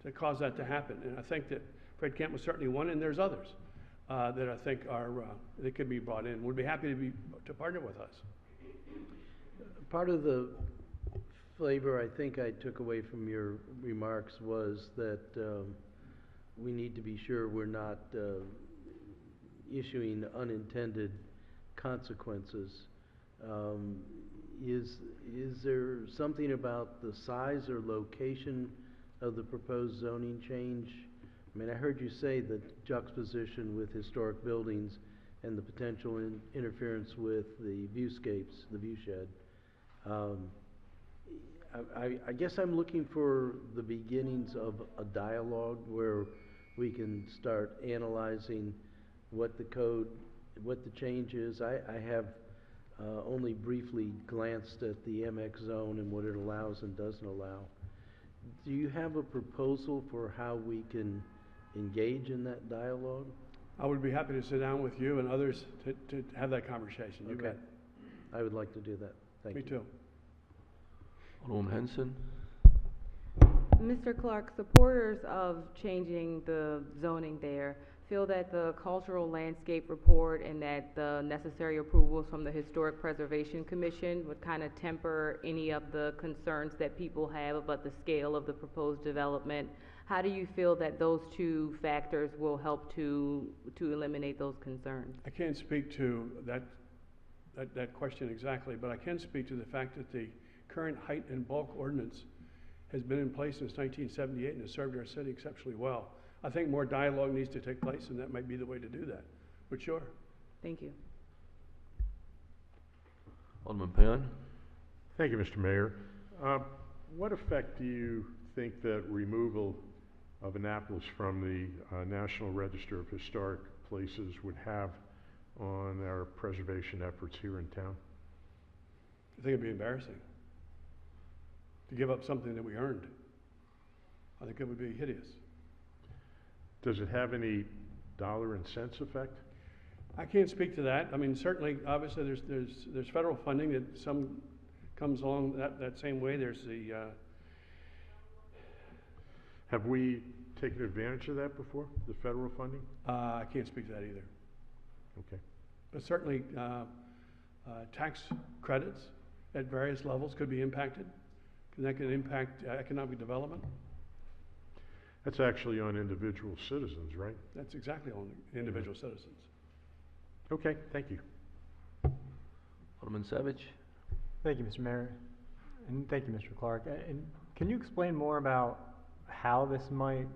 S12: to cause that to happen. And I think that Fred Kent was certainly one, and there's others that I think are that could be brought in. Would be happy to partner with us.
S5: Part of the flavor I think I took away from your remarks was that we need to be sure we're not issuing unintended consequences. Is there something about the size or location of the proposed zoning change? I mean, I heard you say the juxtaposition with historic buildings and the potential interference with the viewscapes, the view shed. I guess I'm looking for the beginnings of a dialogue where we can start analyzing what the code, what the change is. I have only briefly glanced at the MX zone and what it allows and doesn't allow. Do you have a proposal for how we can engage in that dialogue?
S12: I would be happy to sit down with you and others to have that conversation. You bet.
S5: I would like to do that. Thank you.
S12: Me too.
S1: Alderwoman Henson.
S13: Mr. Clark, supporters of changing the zoning there feel that the cultural landscape report and that the necessary approvals from the Historic Preservation Commission would kind of temper any of the concerns that people have about the scale of the proposed development. How do you feel that those two factors will help to eliminate those concerns?
S12: I can't speak to that question exactly, but I can speak to the fact that the current height and bulk ordinance has been in place since 1978 and has served our city exceptionally well. I think more dialogue needs to take place, and that might be the way to do that. But sure.
S13: Thank you.
S1: Alderman Payon.
S3: Thank you, Mr. Mayor. What effect do you think that removal of Annapolis from the National Register of Historic Places would have on our preservation efforts here in town?
S12: I think it'd be embarrassing to give up something that we earned. I think it would be hideous.
S3: Does it have any dollar and cents effect?
S12: I can't speak to that. I mean, certainly, obviously, there's federal funding that some comes along that same way. There's the
S3: Have we taken advantage of that before, the federal funding?
S12: I can't speak to that either.
S3: Okay.
S12: But certainly, tax credits at various levels could be impacted. And that could impact economic development.
S3: That's actually on individual citizens, right?
S12: That's exactly on individual citizens.
S3: Okay, thank you.
S1: Alderman Savage.
S8: Thank you, Mr. Mayor, and thank you, Mr. Clark. And can you explain more about how this might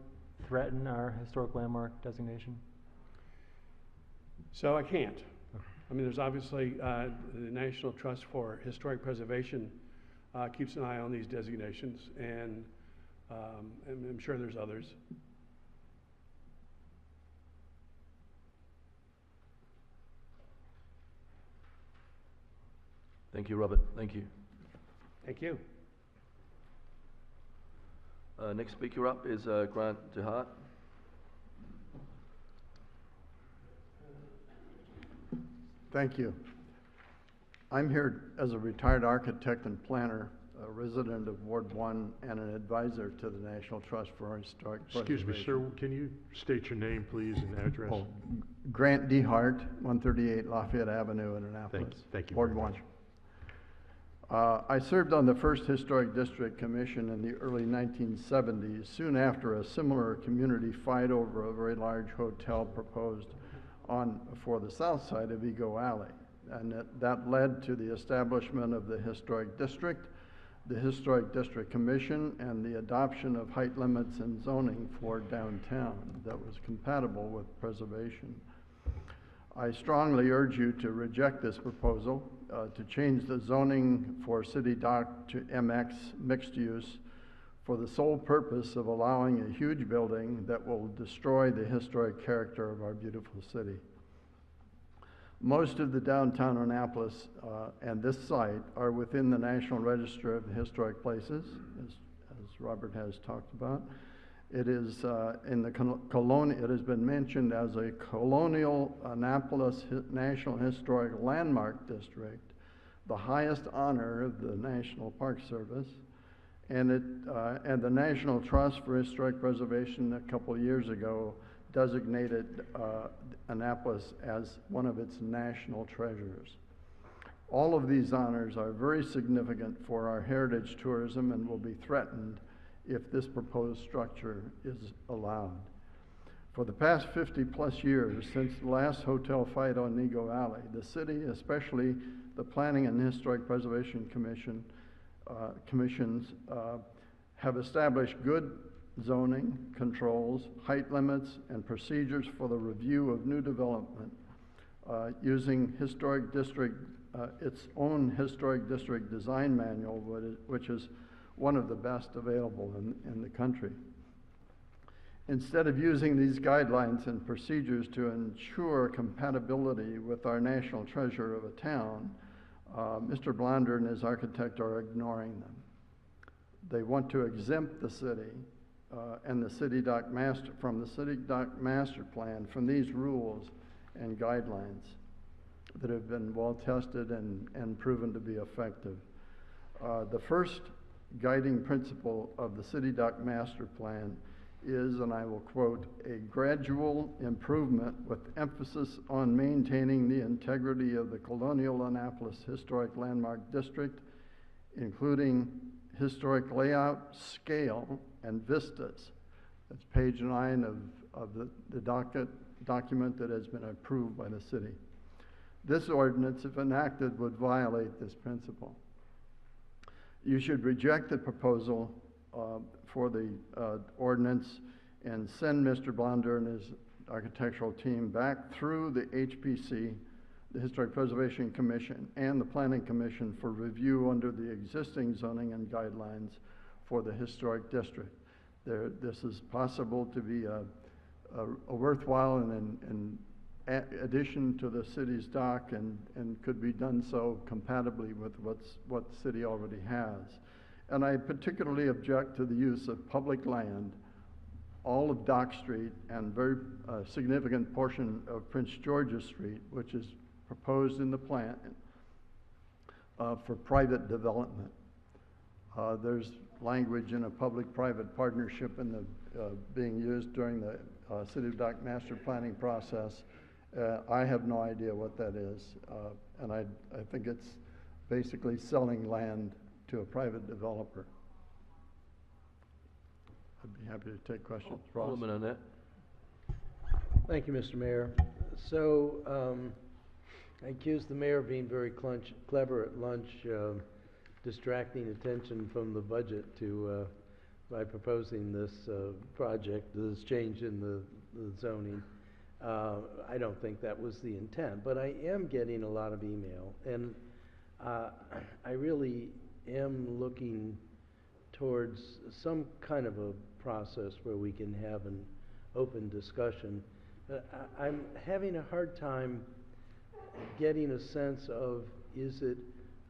S8: threaten our historic landmark designation?
S12: So I can't. I mean, there's obviously the National Trust for Historic Preservation keeps an eye on these designations, and I'm sure there's others.
S1: Thank you, Robert. Thank you.
S12: Thank you.
S1: Next speaker up is Grant DeHart.
S14: Thank you. I'm here as a retired architect and planner, a resident of Ward 1, and an advisor to the National Trust for Historic
S3: Excuse me, sir, can you state your name, please, and address?
S14: Oh, Grant DeHart, 138 Lafayette Avenue in Annapolis.
S3: Thank you
S14: Ward
S3: very
S14: 1.
S3: much.
S14: I served on the first Historic District Commission in the early 1970s, soon after a similar community fight over a very large hotel proposed for the south side of Ego Alley. And that led to the establishment of the Historic District, the Historic District Commission, and the adoption of height limits and zoning for downtown that was compatible with preservation. I strongly urge you to reject this proposal to change the zoning for City Dock to MX mixed use for the sole purpose of allowing a huge building that will destroy the historic character of our beautiful city. Most of the downtown Annapolis and this site are within the National Register of Historic Places, as Robert has talked about. It is in the it has been mentioned as a colonial Annapolis National Historic Landmark District, the highest honor of the National Park Service, and the National Trust for Historic Preservation a couple of years ago designated Annapolis as one of its national treasures. All of these honors are very significant for our heritage tourism and will be threatened if this proposed structure is allowed. For the past 50+ years, since the last hotel fight on Nego Alley, the city, especially the Planning and Historic Preservation commissions, have established good zoning controls, height limits, and procedures for the review of new development using historic district, its own historic district design manual, which is one of the best available in the country. Instead of using these guidelines and procedures to ensure compatibility with our national treasure of a town, Mr. Blonder and his architect are ignoring them. They want to exempt the city and the City Dock Master from the City Dock Master Plan from these rules and guidelines that have been well tested and proven to be effective. The first guiding principle of the City Dock Master Plan is, and I will quote, a gradual improvement with emphasis on maintaining the integrity of the colonial Annapolis Historic Landmark District, including historic layout, scale, and vistas. That's page 9 of the document that has been approved by the city. This ordinance, if enacted, would violate this principle. You should reject the proposal for the ordinance and send Mr. Blonder and his architectural team back through the HPC, the Historic Preservation Commission, and the Planning Commission for review under the existing zoning and guidelines for the historic district. This is possible to be a worthwhile and addition to the city's dock and could be done so compatibly with what the city already has. And I particularly object to the use of public land, all of Dock Street and very significant portion of Prince George's Street, which is proposed in the plan for private development. There's language in a public-private partnership in the being used during the City of Dock master planning process. I have no idea what that is, and I think it's basically selling land to a private developer. I'd be happy to take questions. Ross?
S1: Alderman Annette.
S5: Thank you, Mr. Mayor. So, I accuse the mayor of being very clever at lunch, distracting attention from the budget by proposing this project, this change in the zoning. I don't think that was the intent, but I am getting a lot of email, and I really am looking towards some kind of a process where we can have an open discussion. I'm having a hard time getting a sense of, is it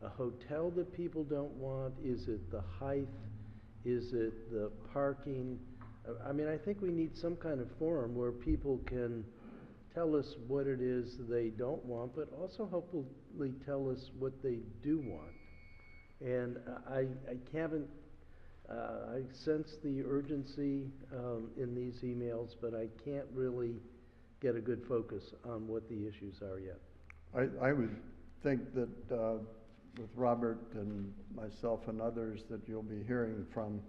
S5: a hotel that people don't want? Is it the height? Is it the parking? I mean, I think we need some kind of forum where people can tell us what it is they don't want, but also hopefully tell us what they do want. And I sense the urgency in these emails, but I can't really get a good focus on what the issues are yet.
S14: I would think that with Robert and myself and others that you'll be hearing from,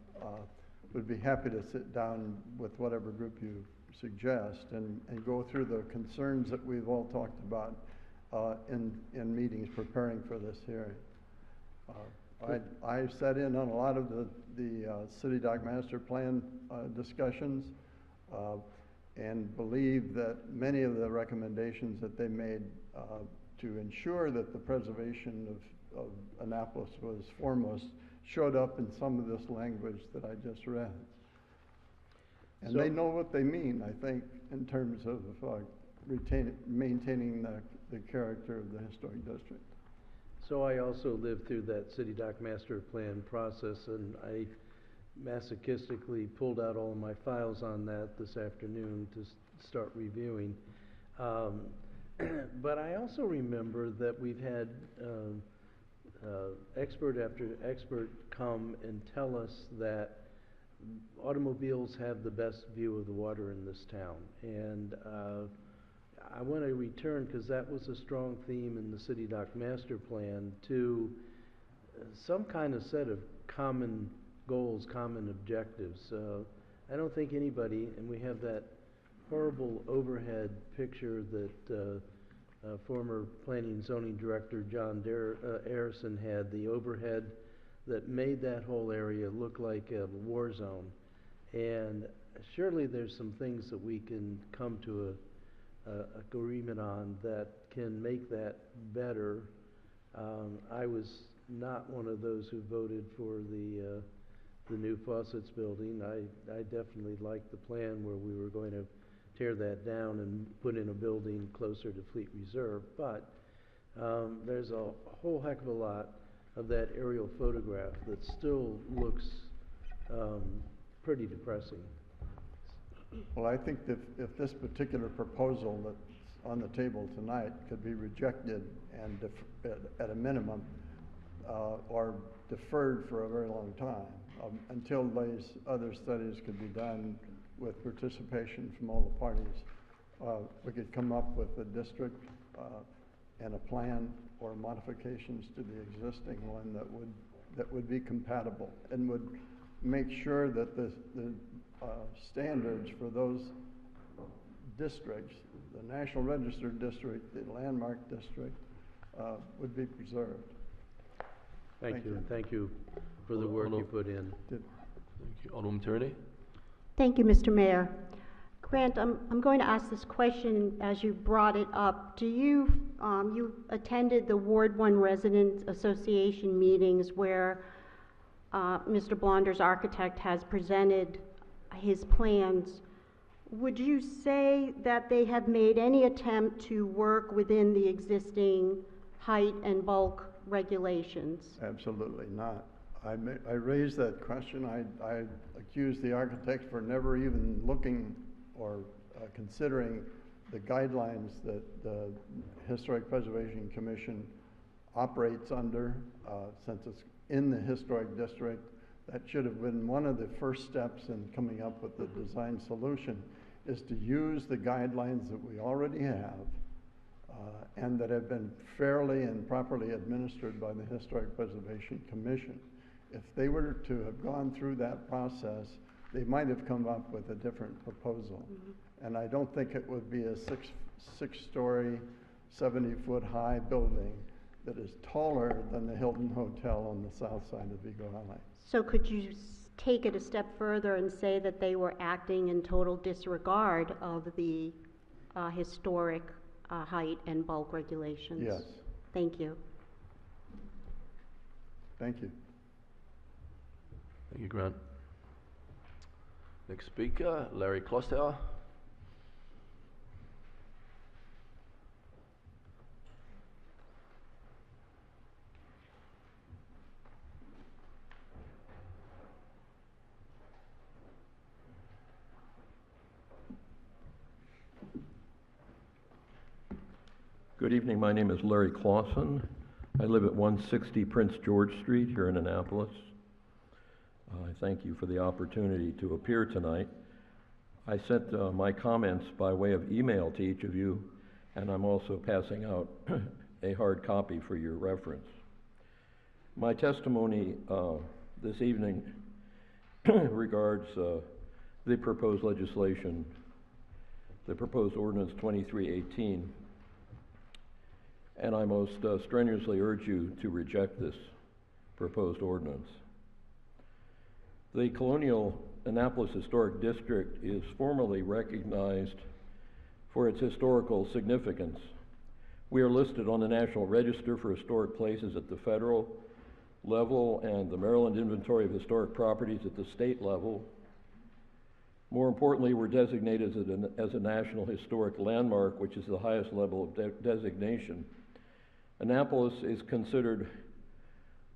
S14: would be happy to sit down with whatever group you suggest and go through the concerns that we've all talked about in meetings preparing for this hearing. I sat in on a lot of the City Dock Master Plan discussions. and believe that many of the recommendations that they made to ensure that the preservation of Annapolis was foremost showed up in some of this language that I just read. And they know what they mean, I think, in terms of maintaining the character of the historic district.
S5: So I also lived through that city dock master plan process, and I masochistically pulled out all of my files on that this afternoon to start reviewing. But I also remember that we've had expert after expert come and tell us that automobiles have the best view of the water in this town. And I want to return, because that was a strong theme in the city dock master plan, to some kind of set of common goals, common objectives. I don't think anybody, and we have that horrible overhead picture that former planning and zoning director John Arison had, the overhead that made that whole area look like a war zone. And surely there's some things that we can come to a agreement on that can make that better. I was not one of those who voted for the new faucets building. I definitely liked the plan where we were going to tear that down and put in a building closer to Fleet Reserve. But there's a whole heck of a lot of that aerial photograph that still looks pretty depressing.
S14: Well, I think that if this particular proposal that's on the table tonight could be rejected and at a minimum or deferred for a very long time until these other studies could be done with participation from all the parties, we could come up with a district and a plan or modifications to the existing one that would be compatible and would make sure that the standards for those districts, the National Register district, the landmark district, would be preserved.
S5: Thank you, and thank you for the work you put in.
S1: Thank you. Alderwoman Tierney?
S2: Thank you, Mr. Mayor. Grant, I'm going to ask this question as you brought it up. Do you, you attended the Ward 1 Residents Association meetings where Mr. Blonder's architect has presented his plans. Would you say that they have made any attempt to work within the existing height and bulk regulations?
S14: Absolutely not. I raised that question. I accused the architect for never even looking or considering the guidelines that the Historic Preservation Commission operates under, since it's in the historic district. That should have been one of the first steps in coming up with the design solution, is to use the guidelines that we already have and that have been fairly and properly administered by the Historic Preservation Commission. If they were to have gone through that process, they might have come up with a different proposal. And I don't think it would be a six-story, 70-foot high building that is taller than the Hilton Hotel on the south side of Vigo Valley.
S2: So could you take it a step further and say that they were acting in total disregard of the historic height and bulk regulations?
S14: Yes.
S2: Thank you.
S14: Thank you.
S1: Thank you, Grant. Next speaker, Larry Klostower.
S15: Good evening. My name is Larry Clausen. I live at 160 Prince George Street here in Annapolis. I thank you for the opportunity to appear tonight. I sent my comments by way of email to each of you, and I'm also passing out a hard copy for your reference. My testimony this evening regards the proposed legislation, the proposed ordinance 2318, and I most strenuously urge you to reject this proposed ordinance. The colonial Annapolis Historic District is formally recognized for its historical significance. We are listed on the National Register for Historic Places at the federal level and the Maryland Inventory of Historic Properties at the state level. More importantly, we're designated as a National Historic Landmark, which is the highest level of designation. Annapolis is considered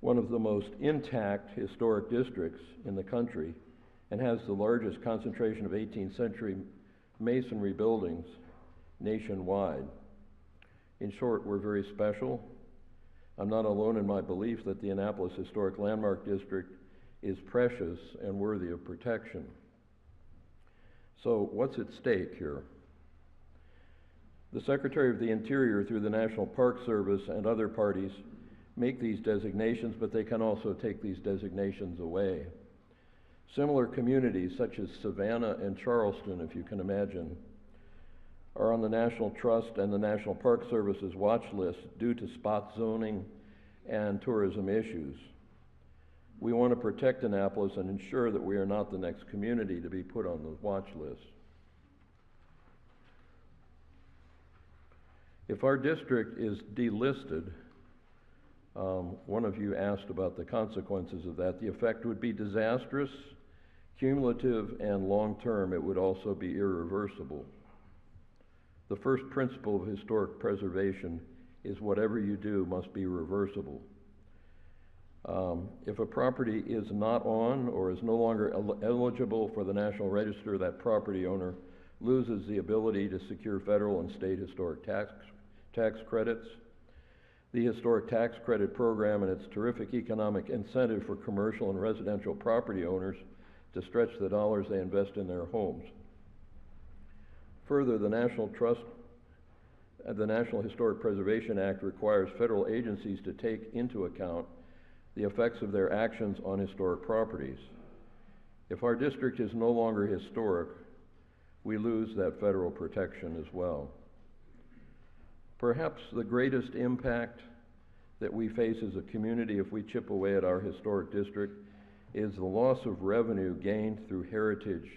S15: one of the most intact historic districts in the country and has the largest concentration of 18th century masonry buildings nationwide. In short, we're very special. I'm not alone in my belief that the Annapolis Historic Landmark District is precious and worthy of protection. So what's at stake here? The Secretary of the Interior, through the National Park Service and other parties, make these designations, but they can also take these designations away. Similar communities, such as Savannah and Charleston, if you can imagine, are on the National Trust and the National Park Service's watch list due to spot zoning and tourism issues. We want to protect Annapolis and ensure that we are not the next community to be put on the watch list. If our district is delisted, one of you asked about the consequences of that. The effect would be disastrous, cumulative, and long-term. It would also be irreversible. The first principle of historic preservation is whatever you do must be reversible. If a property is not on or is no longer eligible for the National Register, that property owner loses the ability to secure federal and state historic tax credits. The Historic Tax Credit Program and its terrific economic incentive for commercial and residential property owners to stretch the dollars they invest in their homes. Further, the National Historic Preservation Act requires federal agencies to take into account the effects of their actions on historic properties. If our district is no longer historic, we lose that federal protection as well. Perhaps the greatest impact that we face as a community if we chip away at our historic district is the loss of revenue gained through heritage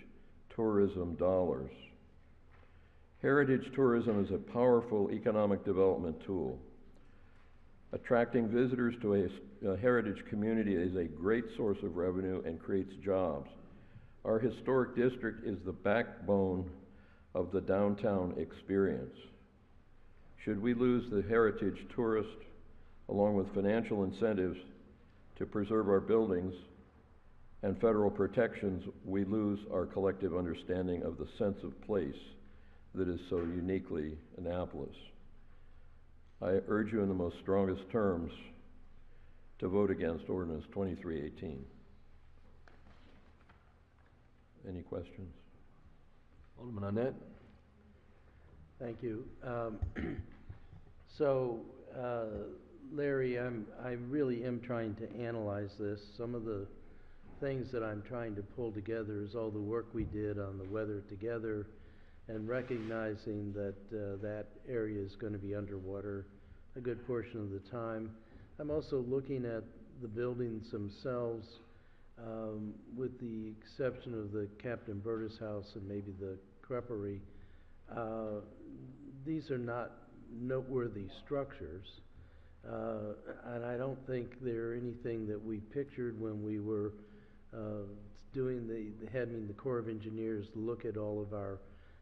S15: tourism dollars. Heritage tourism is a powerful economic development tool. Attracting visitors to a heritage community is a great source of revenue and creates jobs. Our historic district is the backbone of the downtown experience. Should we lose the heritage tourist, along with financial incentives to preserve our buildings and federal protections, we lose our collective understanding of the sense of place that is so uniquely Annapolis. I urge you in the most strongest terms to vote against Ordinance 2318. Any questions?
S1: Alderman Arnett.
S5: Thank you. Larry, I really am trying to analyze this. Some of the things that I'm trying to pull together is all the work we did on the Weather Together and recognizing that that area is going to be underwater a good portion of the time. I'm also looking at the buildings themselves, with the exception of the Captain Burtis House and maybe the creperie. These are not noteworthy structures, and I don't think they're anything that we pictured when we were having the Corps of Engineers look at all of our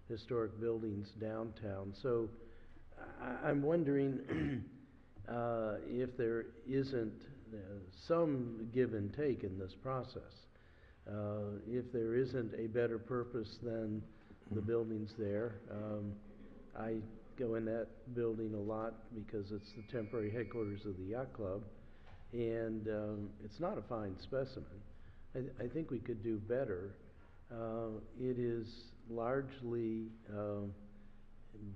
S5: historic buildings downtown. So I'm wondering if there isn't some give and take in this process. If there isn't a better purpose than the buildings there. I go in that building a lot because it's the temporary headquarters of the yacht club, and it's not a fine specimen. I think we could do better. It is largely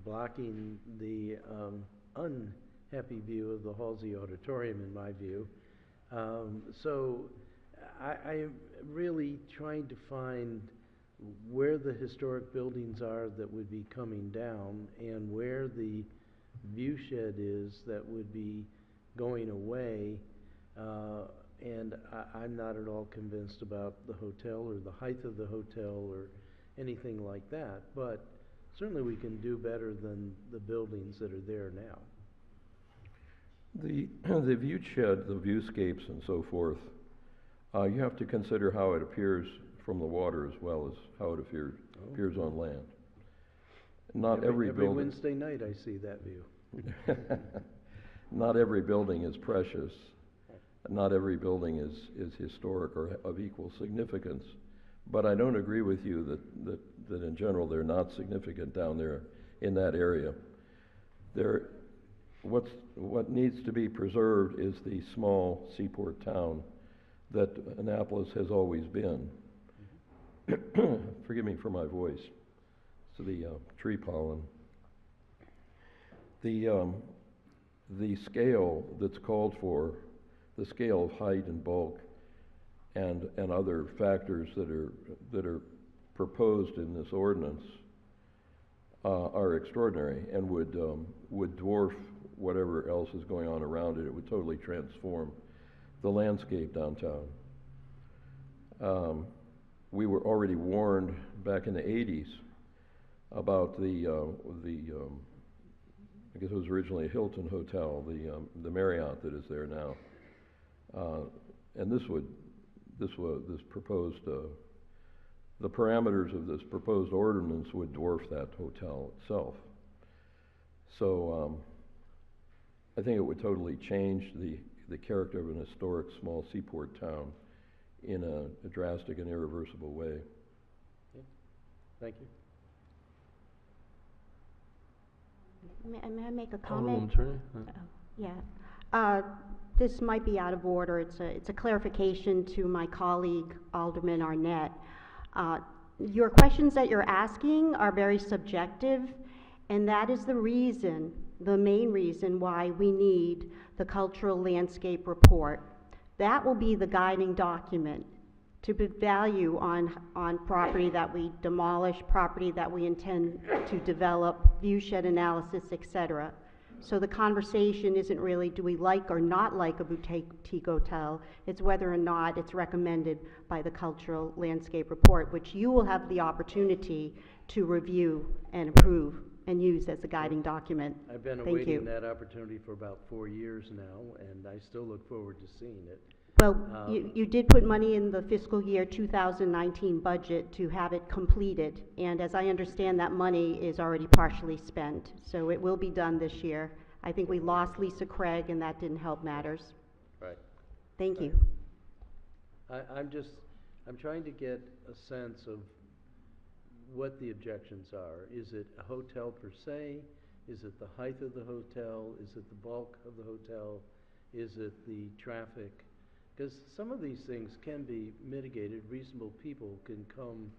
S5: blocking the unhappy view of the Halsey Auditorium, in my view. So I'm really trying to find where the historic buildings are that would be coming down and where the view shed is that would be going away, And I'm not at all convinced about the hotel or the height of the hotel or anything like that, but certainly we can do better than the buildings that are there now.
S15: The view shed, the viewscapes and so forth, you have to consider how it appears from the water as well as how it appears on land. Not every building.
S5: Every Wednesday night I see that view.
S15: Not every building is precious. Not every building is historic or of equal significance. But I don't agree with you that in general they're not significant down there in that area. What needs to be preserved is the small seaport town that Annapolis has always been. Forgive me for my voice. So the tree pollen. The scale that's called for, the scale of height and bulk, and other factors that are proposed in this ordinance are extraordinary and would dwarf whatever else is going on around it. It would totally transform the landscape downtown. We were already warned back in the 80s about I guess it was originally a Hilton hotel, the Marriott that is there now, and this proposed the parameters of this proposed ordinance would dwarf that hotel itself. So I think it would totally change the character of an historic small seaport town in a drastic and irreversible way.
S5: Okay. Thank you.
S2: May I make a comment?
S5: Turner?
S2: Yeah. This might be out of order. It's a clarification to my colleague, Alderman Arnett. Your questions that you're asking are very subjective, and that is the main reason why we need the cultural landscape report. That will be the guiding document to put value on property that we demolish, property that we intend to develop, viewshed analysis, etc. So the conversation isn't really do we like or not like a boutique hotel, it's whether or not it's recommended by the cultural landscape report, which you will have the opportunity to review and approve and use as a guiding document.
S5: I've been awaiting that opportunity for about 4 years now, and I still look forward to seeing it.
S2: Well, you did put money in the fiscal year 2019 budget to have it completed, and as I understand, that money is already partially spent, so it will be done this year. I think we lost Lisa Craig, and that didn't help matters.
S5: Right.
S2: Thank you.
S5: I'm trying to get a sense of what the objections are. Is it a hotel per se? Is it the height of the hotel? Is it the bulk of the hotel? Is it the traffic? Because some of these things can be mitigated. Reasonable people can come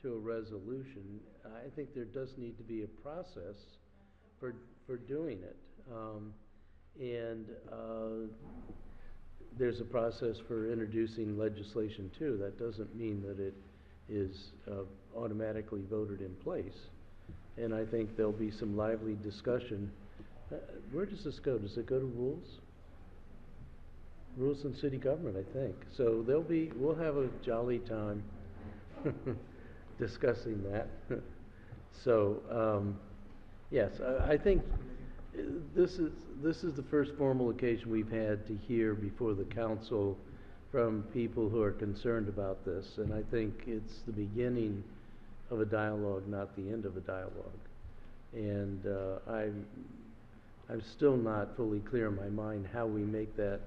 S5: to a resolution. I think there does need to be a process for doing it. There's a process for introducing legislation too. That doesn't mean that it is automatically voted in place. And I think there'll be some lively discussion. Where does this go? Does it go to rules? Rules and city government, I think. So we'll have a jolly time discussing that. So, yes, I think this is the first formal occasion we've had to hear before the council from people who are concerned about this, and I think it's the beginning of a dialogue, not the end of a dialogue. And I'm still not fully clear in my mind how we make that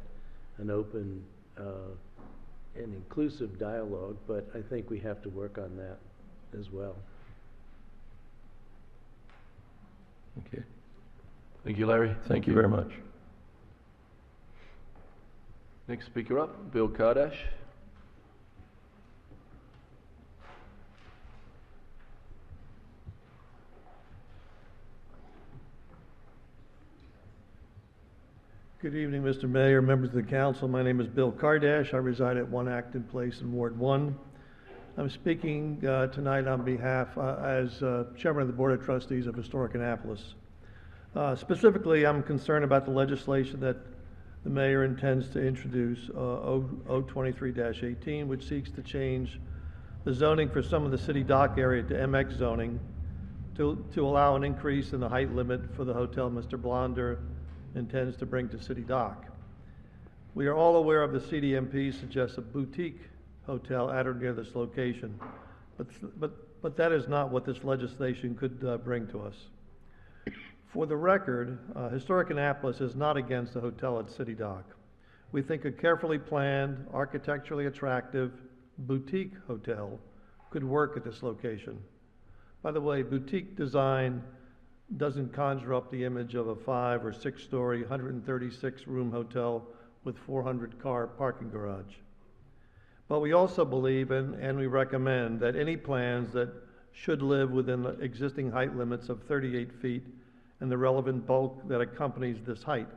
S5: an open and inclusive dialogue, but I think we have to work on that as well.
S15: Okay.
S1: Thank you, Larry.
S15: Thank you very much.
S1: Next speaker up, Bill Kardash.
S16: Good evening, Mr. Mayor, members of the council. My name is Bill Kardash. I reside at 1 Acton Place in Ward 1. I'm speaking tonight on behalf as chairman of the Board of Trustees of Historic Annapolis. Specifically, I'm concerned about the legislation that the mayor intends to introduce O23-18, which seeks to change the zoning for some of the city dock area to MX zoning to allow an increase in the height limit for the hotel Mr. Blonder intends to bring to city dock. We are all aware of the CDMP suggests a boutique hotel at or near this location, but that is not what this legislation could bring to us. For the record, Historic Annapolis is not against a hotel at City Dock. We think a carefully planned, architecturally attractive boutique hotel could work at this location. By the way, boutique design doesn't conjure up the image of a 5 or 6 story, 136 room hotel with 400 car parking garage. But we also believe and we recommend that any plans that should live within the existing height limits of 38 feet and the relevant bulk that accompanies this height,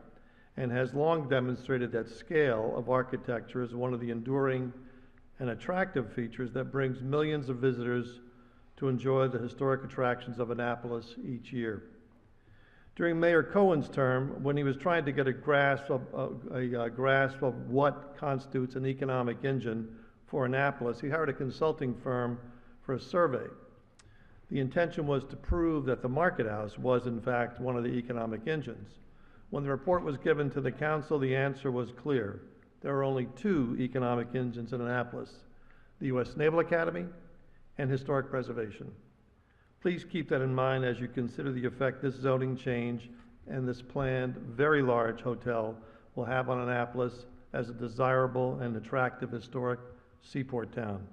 S16: and has long demonstrated that scale of architecture is one of the enduring and attractive features that brings millions of visitors to enjoy the historic attractions of Annapolis each year. During Mayor Cohen's term, when he was trying to get a grasp of what constitutes an economic engine for Annapolis, he hired a consulting firm for a survey. The intention was to prove that the Market House was, in fact, one of the economic engines. When the report was given to the council, the answer was clear. There are only 2 economic engines in Annapolis, the U.S. Naval Academy and historic preservation. Please keep that in mind as you consider the effect this zoning change and this planned very large hotel will have on Annapolis as a desirable and attractive historic seaport town.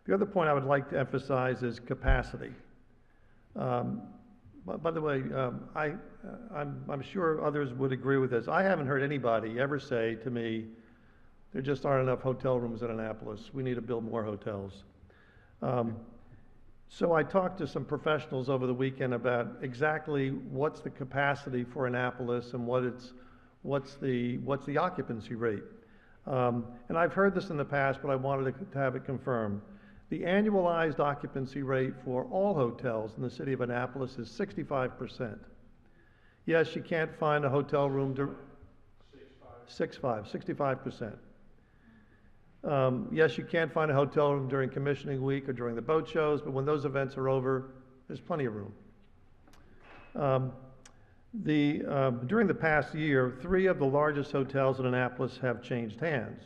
S16: The other point I would like to emphasize is capacity. By the way, I'm sure others would agree with this. I haven't heard anybody ever say to me, there just aren't enough hotel rooms in Annapolis. We need to build more hotels. So I talked to some professionals over the weekend about exactly what's the capacity for Annapolis and what's the occupancy rate. And I've heard this in the past, but I wanted to have it confirmed. The annualized occupancy rate for all hotels in the city of Annapolis is 65%. Yes, you can't find a hotel room to 65%. Yes, you can't find a hotel room during commissioning week or during the boat shows, but when those events are over, there's plenty of room. During the past year, 3 of the largest hotels in Annapolis have changed hands.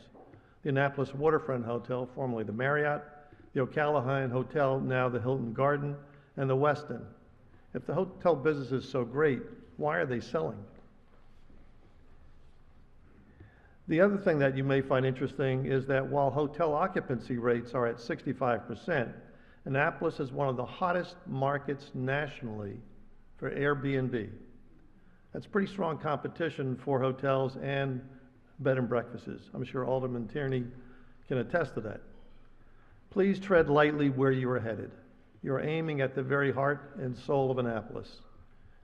S16: The Annapolis Waterfront Hotel, formerly the Marriott, the O'Callahan Hotel, now the Hilton Garden, and the Westin. If the hotel business is so great, why are they selling? The other thing that you may find interesting is that while hotel occupancy rates are at 65%, Annapolis is one of the hottest markets nationally for Airbnb. That's pretty strong competition for hotels and bed and breakfasts. I'm sure Alderman Tierney can attest to that. Please tread lightly where you are headed. You are aiming at the very heart and soul of Annapolis.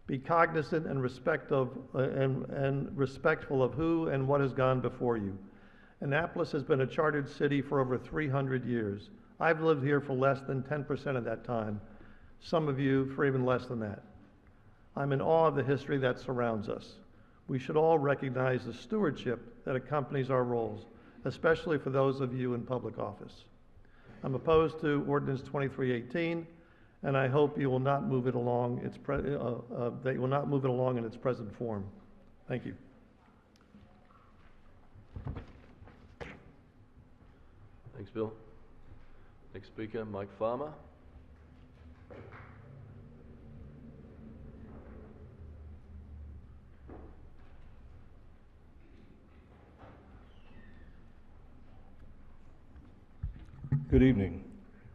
S16: Be cognizant and respectful of who and what has gone before you. Annapolis has been a chartered city for over 300 years. I've lived here for less than 10% of that time, some of you for even less than that. I'm in awe of the history that surrounds us. We should all recognize the stewardship that accompanies our roles, especially for those of you in public office. I'm opposed to Ordinance 2318, and I hope you will not move it along in its present form. Thank you.
S1: Thanks, Bill. Next speaker, Mike Farmer.
S17: Good evening.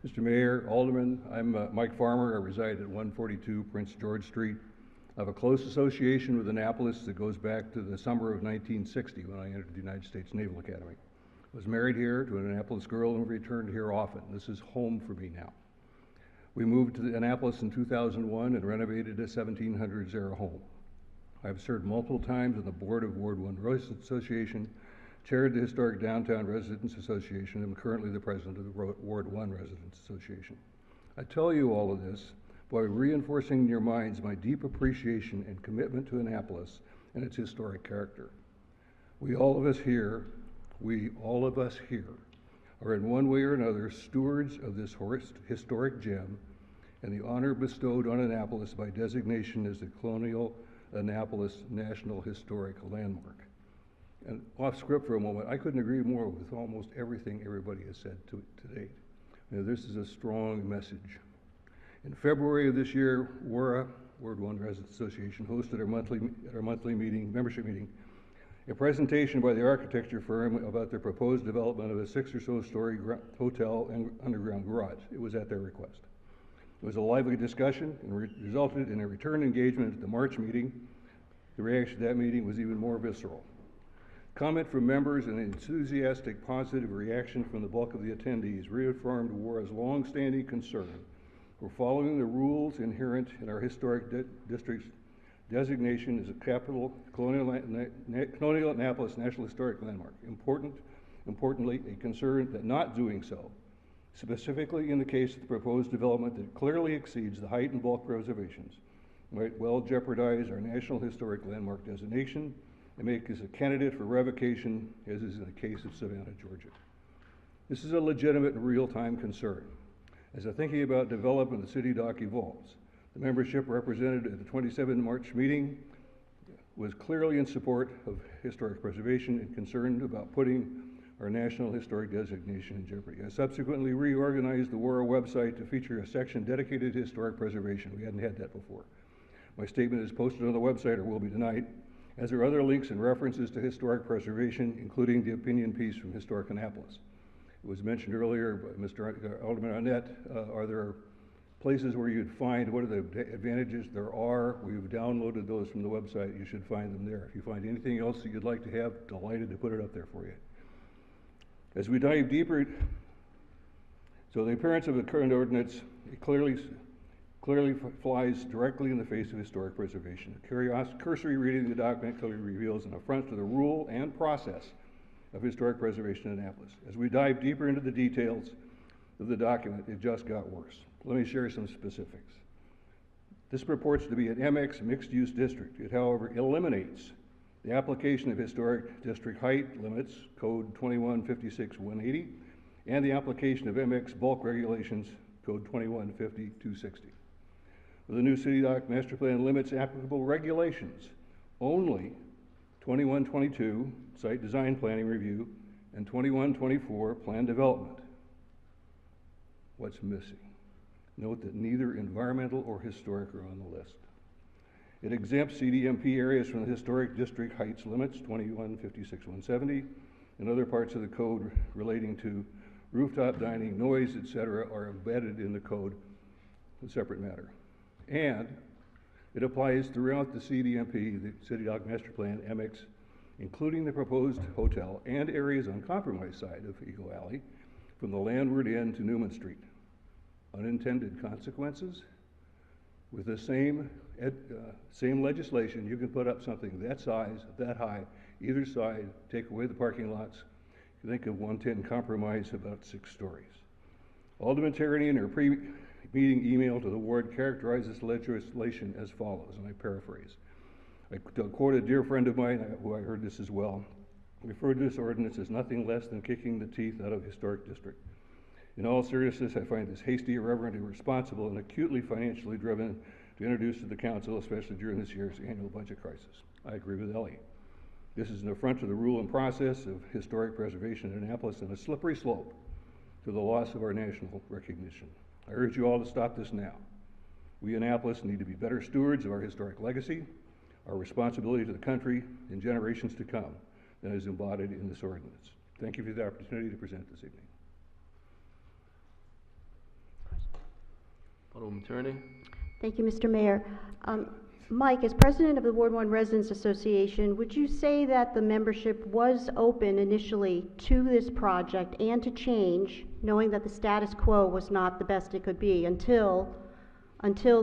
S17: Mr. Mayor, Alderman, I'm Mike Farmer. I reside at 142 Prince George Street. I have a close association with Annapolis that goes back to the summer of 1960 when I entered the United States Naval Academy. I was married here to an Annapolis girl and returned here often. This is home for me now. We moved to Annapolis in 2001 and renovated a 1700s-era home. I've served multiple times on the board of Ward 1 Residents Association, chaired the Historic Downtown Residents Association, and I'm currently the president of the Ward 1 Residents Association. I tell you all of this by reinforcing in your minds my deep appreciation and commitment to Annapolis and its historic character. We all of us here are in one way or another stewards of this historic gem and the honor bestowed on Annapolis by designation as the Colonial Annapolis National Historic Landmark. And off script for a moment, I couldn't agree more with almost everything everybody has said to date. You know, this is a strong message. In February of this year, WARA, Ward 1 Residents Association, hosted our monthly membership meeting, a presentation by the architecture firm about their proposed development of a 6 or so story hotel and underground garage. It was at their request. It was a lively discussion and resulted in a return engagement at the March meeting. The reaction to that meeting was even more visceral. Comment from members and enthusiastic positive reaction from the bulk of the attendees reaffirmed WARA's long-standing concern for following the rules inherent in our historic district's designation as a capital Colonial Annapolis National Historic Landmark. Importantly, a concern that not doing so, specifically in the case of the proposed development that clearly exceeds the height and bulk reservations, might well jeopardize our National Historic Landmark designation and make us a candidate for revocation, as is in the case of Savannah, Georgia. This is a legitimate and real-time concern. As the thinking about development of the city dock evolves, the membership represented at the 27 March meeting was clearly in support of historic preservation and concerned about putting our National Historic designation in jeopardy. I subsequently reorganized the WARA website to feature a section dedicated to historic preservation. We hadn't had that before. My statement is posted on the website, or will be tonight, as are other links and references to historic preservation, including the opinion piece from Historic Annapolis. It was mentioned earlier by Mr. Alderman Arnett, are there places where you'd find what are the advantages? There are. We've downloaded those from the website. You should find them there. If you find anything else that you'd like to have, delighted to put it up there for you. As we dive deeper, so the appearance of the current ordinance, it clearly flies directly in the face of historic preservation. A cursory reading of the document clearly reveals an affront to the rule and process of historic preservation in Annapolis. As we dive deeper into the details of the document, it just got worse. Let me share some specifics. This purports to be an MX mixed-use district. It, however, eliminates the application of historic district height limits, Code 2156-180, and the application of MX bulk regulations, Code 2150-260. The new city dock master plan limits applicable regulations only 2122 site design planning review and 2124 plan development. What's missing? Note that neither environmental or historic are on the list. It exempts CDMP areas from the historic district heights limits, 2156-170, and other parts of the code relating to rooftop dining, noise, etc., are embedded in the code, a separate matter. And it applies throughout the CDMP, the City Dock Master Plan, MX, including the proposed hotel and areas on compromised side of Eagle Alley, from the landward end to Newman Street. Unintended consequences? With the same legislation, you can put up something that size, that high, either side, take away the parking lots. Think of 110 compromise, about 6 stories. Alderman Tierney, in her pre-meeting email to the ward, characterizes legislation as follows, and I paraphrase. I quote a dear friend of mine, who I heard this as well, referred to this ordinance as nothing less than kicking the teeth out of historic district. In all seriousness, I find this hasty, irreverent, irresponsible, and acutely financially driven to introduce to the council, especially during this year's annual budget crisis. I agree with Ellie. This is an affront to the rule and process of historic preservation in Annapolis and a slippery slope to the loss of our national recognition. I urge you all to stop this now. We in Annapolis need to be better stewards of our historic legacy, our responsibility to the country and generations to come than is embodied in this ordinance. Thank you for the opportunity to present this evening.
S1: Alderman Tierney.
S2: Thank you, Mr. Mayor. Mike, as president of the Ward 1 Residents Association, would you say that the membership was open initially to this project and to change, knowing that the status quo was not the best it could be until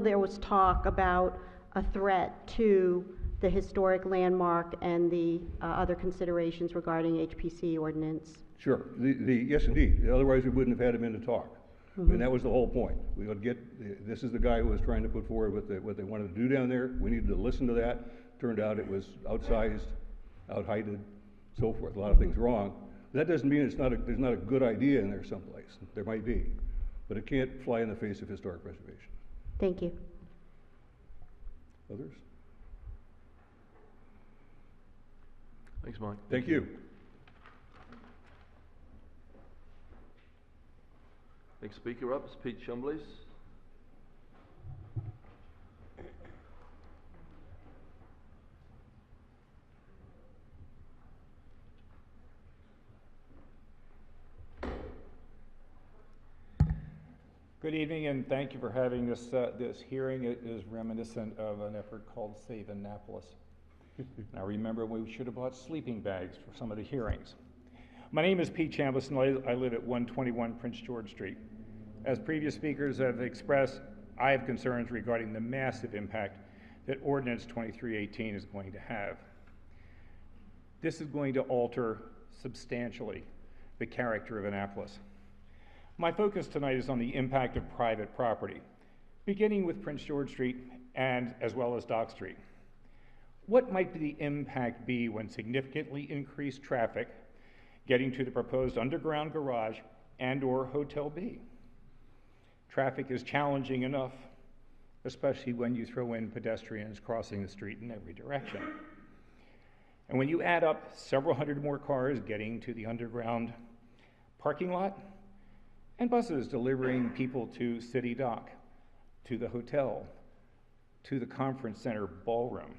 S2: there was talk about a threat to the historic landmark and the other considerations regarding HPC ordinance?
S17: Sure. Yes, indeed. Otherwise, we wouldn't have had him in to talk. And that was the whole point. We would get, this is the guy who was trying to put forward what they wanted to do down there. We needed to listen to that. Turned out it was outsized, out-heighted, so forth, a lot of things wrong. That doesn't mean there's not a good idea in there someplace. There might be, but it can't fly in the face of historic preservation.
S2: Thank you.
S17: Others?
S1: Thanks, Mike.
S17: Thank you.
S1: Next speaker up is Pete Shumblies.
S18: Good evening, and thank you for having this hearing. It is reminiscent of an effort called Save Annapolis. Now remember, we should have bought sleeping bags for some of the hearings. My name is Pete Chambliss, and I live at 121 Prince George Street. As previous speakers have expressed, I have concerns regarding the massive impact that Ordinance 2318 is going to have. This is going to alter substantially the character of Annapolis. My focus tonight is on the impact of private property, beginning with Prince George Street and as well as Dock Street. What might the impact be when significantly increased traffic getting to the proposed underground garage and/or Hotel B? Traffic is challenging enough, especially when you throw in pedestrians crossing the street in every direction. And when you add up several hundred more cars getting to the underground parking lot, and buses delivering people to City Dock, to the hotel, to the conference center ballroom,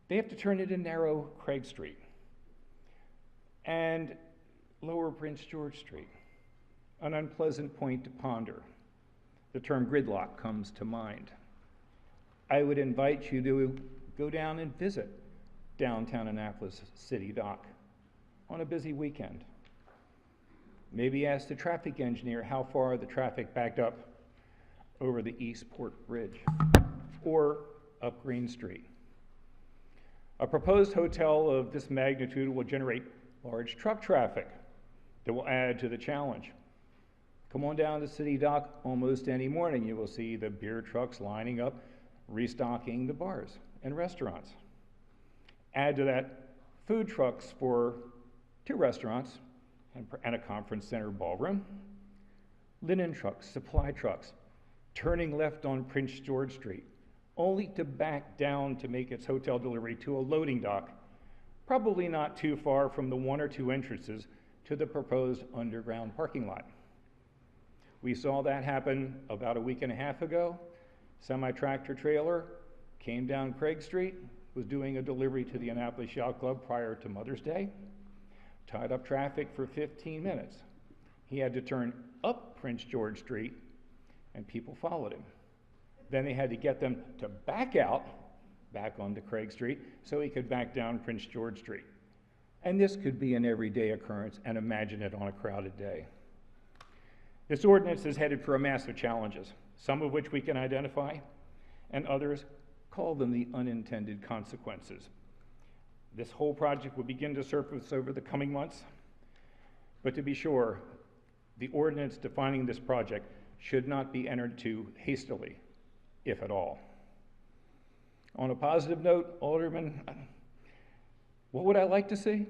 S18: they have to turn into narrow Craig Street and lower Prince George Street, an unpleasant point to ponder. The term gridlock comes to mind. I would invite you to go down and visit downtown Annapolis City Dock on a busy weekend. Maybe ask the traffic engineer how far the traffic backed up over the Eastport Bridge or up Green Street. A proposed hotel of this magnitude will generate large truck traffic that will add to the challenge. Come on down to City Dock almost any morning. You will see the beer trucks lining up, restocking the bars and restaurants. Add to that food trucks for 2 restaurants and a conference center ballroom, linen trucks, supply trucks, turning left on Prince George Street, only to back down to make its hotel delivery to a loading dock, probably not too far from the 1 or 2 entrances to the proposed underground parking lot. We saw that happen about a week and a half ago. Semi-tractor trailer came down Craig Street, was doing a delivery to the Annapolis Yacht Club prior to Mother's Day, tied up traffic for 15 minutes. He had to turn up Prince George Street, and people followed him. Then they had to get them to back out, back onto Craig Street, so he could back down Prince George Street. And this could be an everyday occurrence, and imagine it on a crowded day. This ordinance is headed for a massive challenges, some of which we can identify, and others call them the unintended consequences. This whole project will begin to surface over the coming months, but to be sure, the ordinance defining this project should not be entered into hastily, if at all. On a positive note, Alderman, what would I like to see?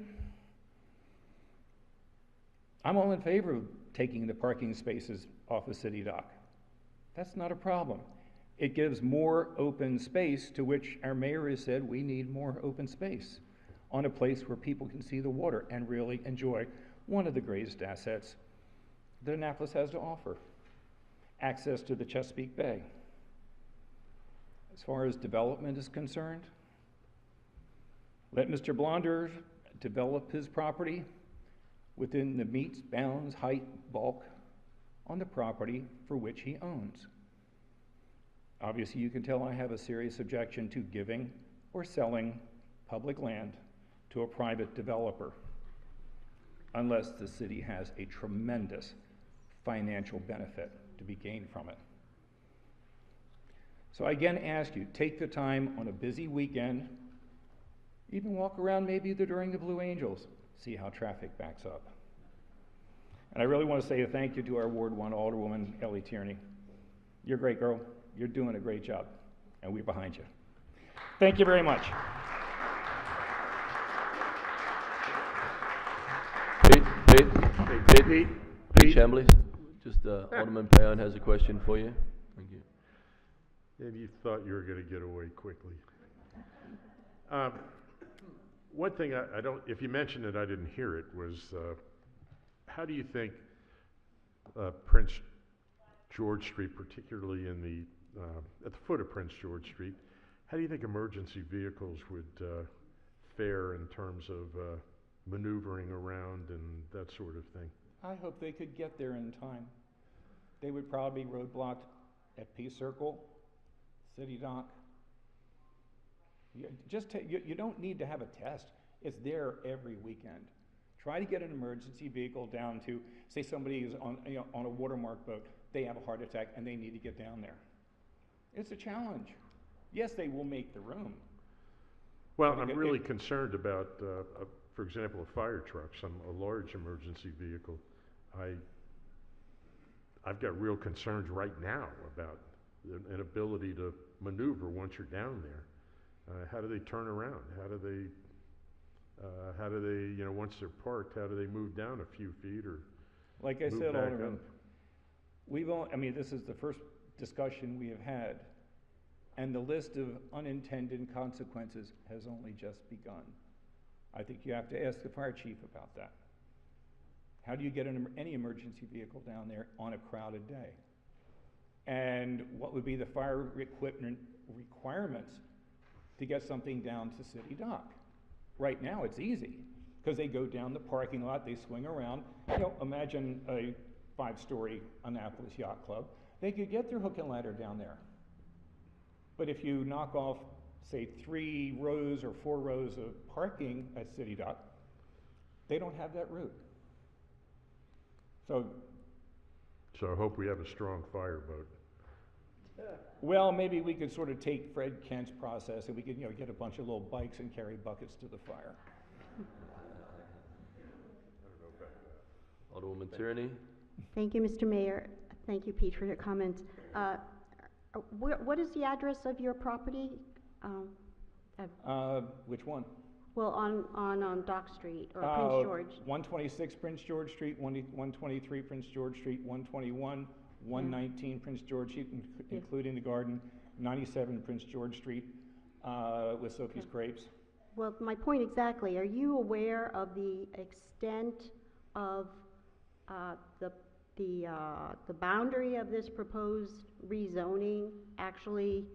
S18: I'm all in favor of taking the parking spaces off of City Dock. That's not a problem. It gives more open space, to which our mayor has said we need more open space on a place where people can see the water and really enjoy one of the greatest assets that Annapolis has to offer, access to the Chesapeake Bay. As far as development is concerned, let Mr. Blonder develop his property within the meets, bounds, height, bulk on the property for which he owns. Obviously, you can tell I have a serious objection to giving or selling public land to a private developer unless the city has a tremendous financial benefit to be gained from it. So I again ask you, take the time on a busy weekend, even walk around maybe during the Blue Angels, see how traffic backs up. And I really want to say a thank you to our Ward 1 Alderwoman, Ellie Tierney. You're a great girl. You're doing a great job, and we're behind you. Thank you very much.
S1: Pete? Pete?
S3: Pete?
S1: Pete Chambliss? Just, Alderman Payon has a question for you. Thank you.
S3: Maybe you thought you were going to get away quickly. One thing I don't, if you mentioned it, I didn't hear it, was how do you think Prince George Street, particularly in the, at the foot of Prince George Street, how do you think emergency vehicles would fare in terms of maneuvering around and that sort of thing?
S18: I hope they could get there in time. They would probably be roadblocked at Peace Circle, City Dock. You don't need to have a test. It's there every weekend. Try to get an emergency vehicle down to, say somebody is on, on a watermark boat, they have a heart attack and they need to get down there. It's a challenge. Yes, they will make the room.
S3: Well, I'm really concerned about, for example, a fire truck, a large emergency vehicle. I've got real concerns right now about an ability to maneuver once you're down there. How do they turn around? How do they, once they're parked, how do they move down a few feet or
S18: like I
S3: move
S18: said,
S3: back
S18: Alderman,
S3: up?
S18: this is the first discussion we have had, and the list of unintended consequences has only just begun. I think you have to ask the fire chief about that. How do you get any emergency vehicle down there on a crowded day? And what would be the fire equipment requirements to get something down to City Dock? Right now it's easy because they go down the parking lot, they swing around. Imagine a 5-story Annapolis Yacht Club. They could get their hook and ladder down there. But if you knock off, say, 3 rows or 4 rows of parking at City Dock, they don't have that route. So
S3: I hope we have a strong fireboat.
S18: well, maybe we could sort of take Fred Kent's process and we could, get a bunch of little bikes and carry buckets to the fire.
S1: Alderwoman Tierney?
S2: Thank you, Mr. Mayor. Thank you, Pete, for your comments. What is the address of your property?
S18: Which one?
S2: Well, on Dock Street or Prince George.
S18: 126 Prince George Street, 123 Prince George Street, 121, 119 Prince George Street, including the garden, 97 Prince George Street with Sophie's Crepes.
S2: Well, my point exactly. Are you aware of the extent of the boundary of this proposed rezoning actually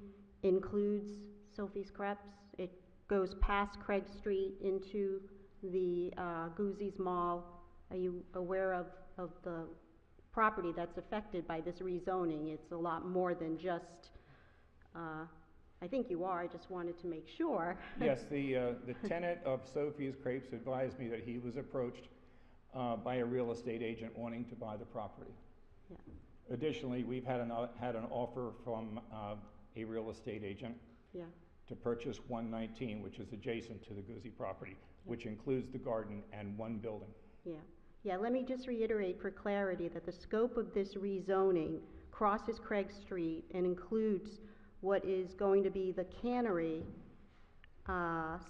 S2: includes Sophie's Crepes? It goes past Craig Street into the Goosey's Mall. Are you aware of the property that's affected by this rezoning? It's a lot more than just, I think you are, I just wanted to make sure.
S18: Yes, the tenant of Sophie's Crepes advised me that he was approached by a real estate agent wanting to buy the property.
S2: Yeah.
S18: Additionally, we've had an offer from a real estate agent to purchase 119, which is adjacent to the Goosey property, which includes the garden and 1 building.
S2: Yeah, let me just reiterate for clarity that the scope of this rezoning crosses Craig Street and includes what is going to be the cannery,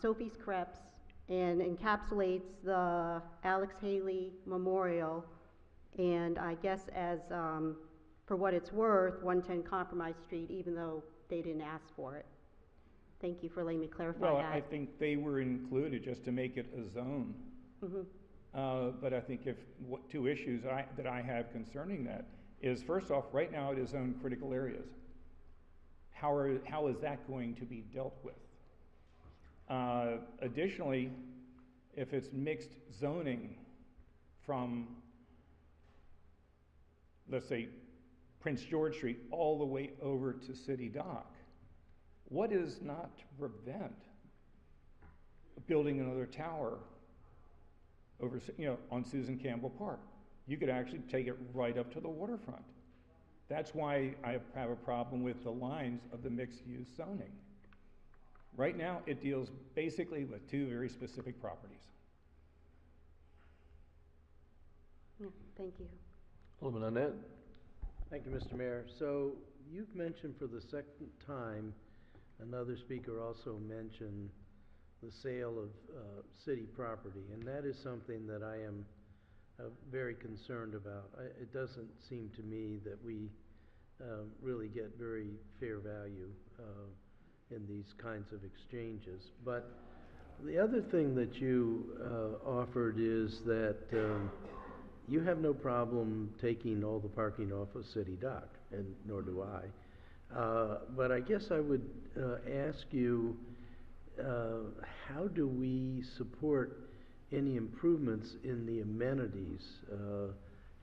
S2: Sophie's Crepes, and encapsulates the Alex Haley Memorial, and I guess as, for what it's worth, 110 Compromise Street, even though they didn't ask for it. Thank you for letting me clarify that.
S18: Well, I think they were included just to make it a zone. But I think two issues that I have concerning that is, first off, right now it is zoned critical areas. How is that going to be dealt with? Additionally, if it's mixed zoning from, let's say, Prince George Street all the way over to City Dock, what is not to prevent building another tower over, on Susan Campbell Park? You could actually take it right up to the waterfront. That's why I have a problem with the lines of the mixed-use zoning. Right now, it deals basically with 2 very specific properties.
S2: Yeah, thank you.
S1: Alderman Arnett?
S5: Thank you, Mr. Mayor. So you've mentioned for the second time, another speaker also mentioned the sale of city property, and that is something that I am very concerned about. It doesn't seem to me that we really get very fair value in these kinds of exchanges. But the other thing that you offered is that you have no problem taking all the parking off of City Dock, and nor do I. But I guess I would ask you, how do we support any improvements in the amenities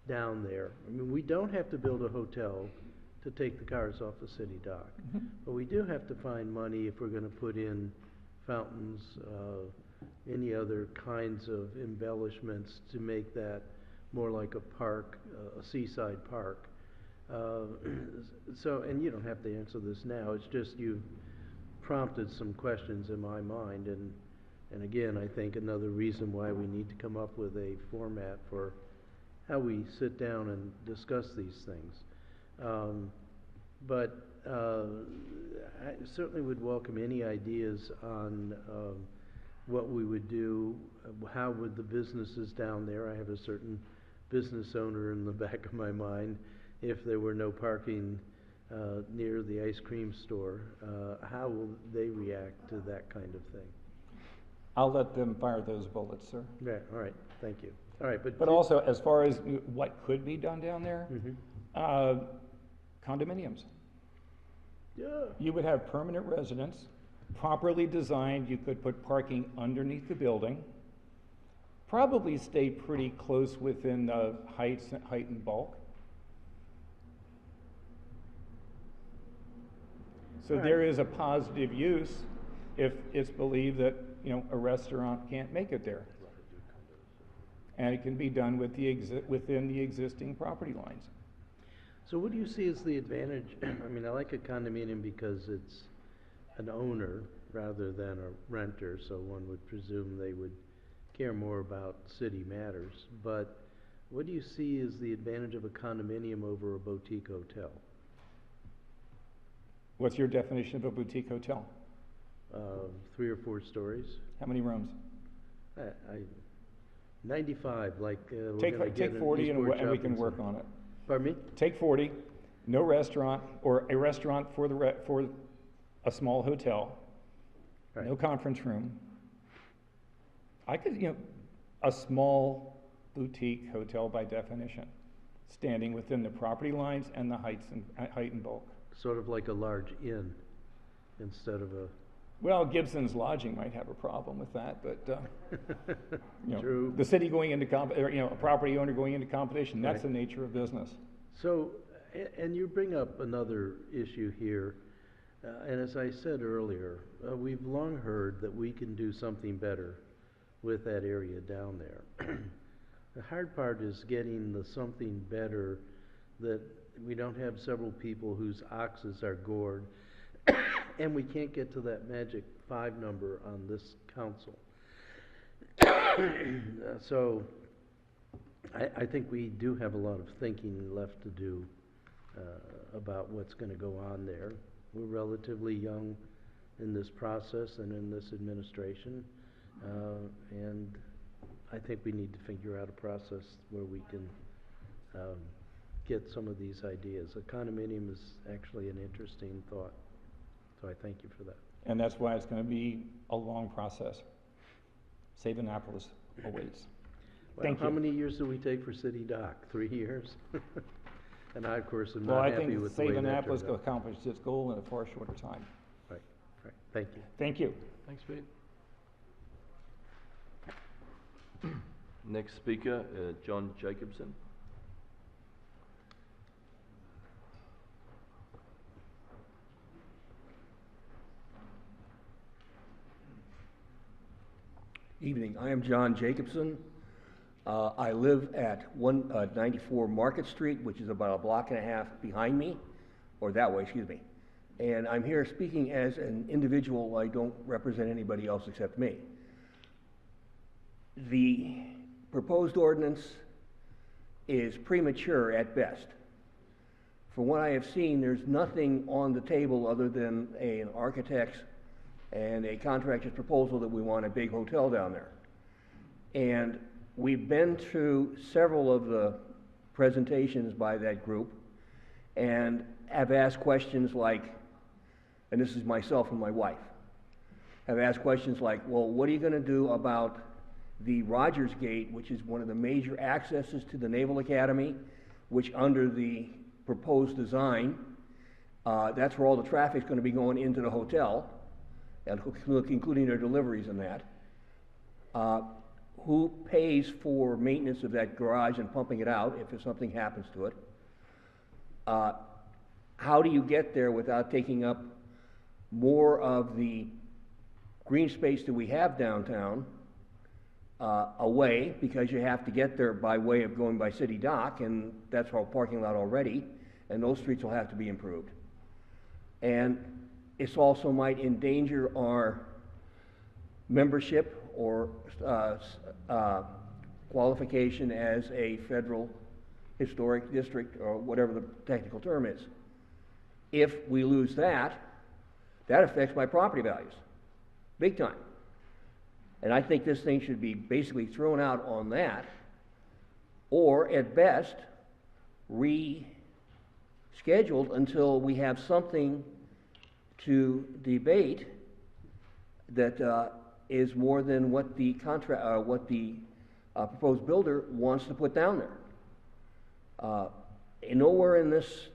S5: down there? I mean, we don't have to build a hotel to take the cars off the City Dock, but we do have to find money if we're going to put in fountains, any other kinds of embellishments to make that more like a park, a seaside park. So, and you don't have to answer this now, it's just you've prompted some questions in my mind, and again, I think another reason why we need to come up with a format for how we sit down and discuss these things. But I certainly would welcome any ideas on what we would do, how would the businesses down there, I have a certain business owner in the back of my mind, if there were no parking near the ice cream store, how will they react to that kind of thing?
S18: I'll let them fire those bullets, sir.
S5: Yeah, all right, thank you. All right,
S18: But also, as far as what could be done down there, condominiums.
S5: Yeah.
S18: You would have permanent residents, properly designed, you could put parking underneath the building, probably stay pretty close within the height and bulk. So there is a positive use if it's believed that, you know, a restaurant can't make it there. And it can be done with within the existing property lines.
S5: So what do you see as the advantage? I mean, I like a condominium because it's an owner rather than a renter, so one would presume they would care more about city matters. But what do you see as the advantage of a condominium over a boutique hotel?
S18: What's your definition of a boutique hotel?
S5: 3 or 4 stories.
S18: How many rooms?
S5: 95, like
S18: take 40 and we can work on it.
S5: Pardon me?
S18: Take 40, no restaurant, or a restaurant for a small hotel,
S5: right.
S18: No conference room. I could, you know, a small boutique hotel by definition, standing within the property lines and the height and bulk.
S5: Sort of like a large inn instead of a...
S18: Well, Gibson's Lodging might have a problem with that, but you know,
S5: True.
S18: The city going into a property owner going into competition, that's the nature of business.
S5: So, and you bring up another issue here, and as I said earlier, we've long heard that we can do something better with that area down there. The hard part is getting the something better that we don't have several people whose oxes are gored and we can't get to that magic 5 number on this council. So I think we do have a lot of thinking left to do about what's going to go on there. We're relatively young in this process and in this administration, and I think we need to figure out a process where we can get some of these ideas. A condominium is actually an interesting thought, so I thank you for that.
S18: And that's why it's going to be a long process. Save Annapolis awaits.
S5: Well,
S18: Thank you.
S5: How many years do we take for City Dock? 3 years? And I, of course, am
S18: Well,
S5: not
S18: I
S5: happy
S18: think
S5: with the way
S18: Save
S5: that
S18: Annapolis
S5: turned out.
S18: accomplished its goal in a far shorter time.
S5: Right, right. Thank you.
S18: Thank you.
S1: Thanks, Pete. Next speaker, John Jacobson.
S19: Evening. I am John Jacobson. I live at 194 Market Street, which is about a block and a half behind me, or that way, excuse me. And I'm here speaking as an individual. I don't represent anybody else except me. The proposed ordinance is premature at best. From what I have seen, there's nothing on the table other than an architect's and a contractor's proposal that we want a big hotel down there. And we've been through several of the presentations by that group and have asked questions like, and this is myself and my wife, have asked questions like, well, what are you going to do about the Rogers Gate, which is one of the major accesses to the Naval Academy, which under the proposed design, that's where all the traffic's going to be going into the hotel, and including their deliveries and that. Who pays for maintenance of that garage and pumping it out if something happens to it? How do you get there without taking up more of the green space that we have downtown away, because you have to get there by way of going by City Dock, and that's our parking lot already, and those streets will have to be improved. And it also might endanger our membership or qualification as a federal historic district, or whatever the technical term is. If we lose that, that affects my property values, big time. And I think this thing should be basically thrown out on that, or at best, rescheduled until we have something to debate that is more than what the proposed builder wants to put down there. Nowhere in this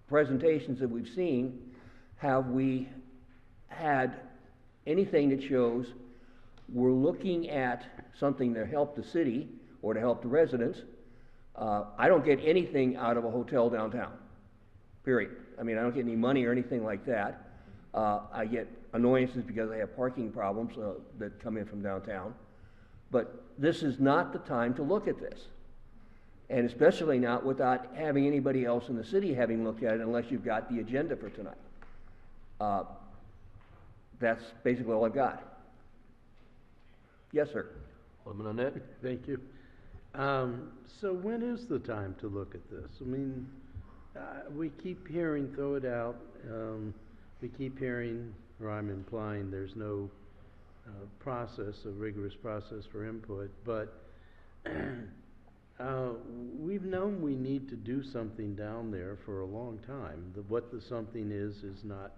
S19: presentations that we've seen have we had anything that shows we're looking at something to help the city or to help the residents. I don't get anything out of a hotel downtown, period. I mean, I don't get any money or anything like that. I get annoyances because I have parking problems that come in from downtown. But this is not the time to look at this. And especially not without having anybody else in the city having looked at it, unless you've got the agenda for tonight. That's basically all I've got. Yes, sir.
S1: Alderman Arnett.
S5: Thank you. So when is the time to look at this? I mean, we keep hearing, throw it out. We keep hearing, or I'm implying, there's no process, a rigorous process for input, but we've known we need to do something down there for a long time. What the something is not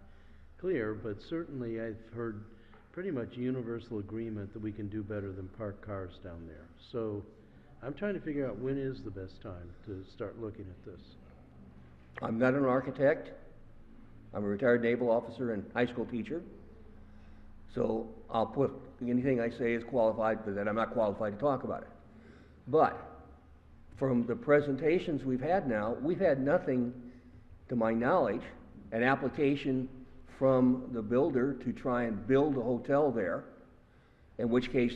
S5: clear, but certainly I've heard pretty much universal agreement that we can do better than park cars down there. So I'm trying to figure out when is the best time to start looking at this.
S19: I'm not an architect. I'm a retired naval officer and high school teacher. So I'll put anything I say is qualified, but that I'm not qualified to talk about it. But from the presentations we've had now, we've had nothing, to my knowledge, an application from the builder to try and build a hotel there, in which case,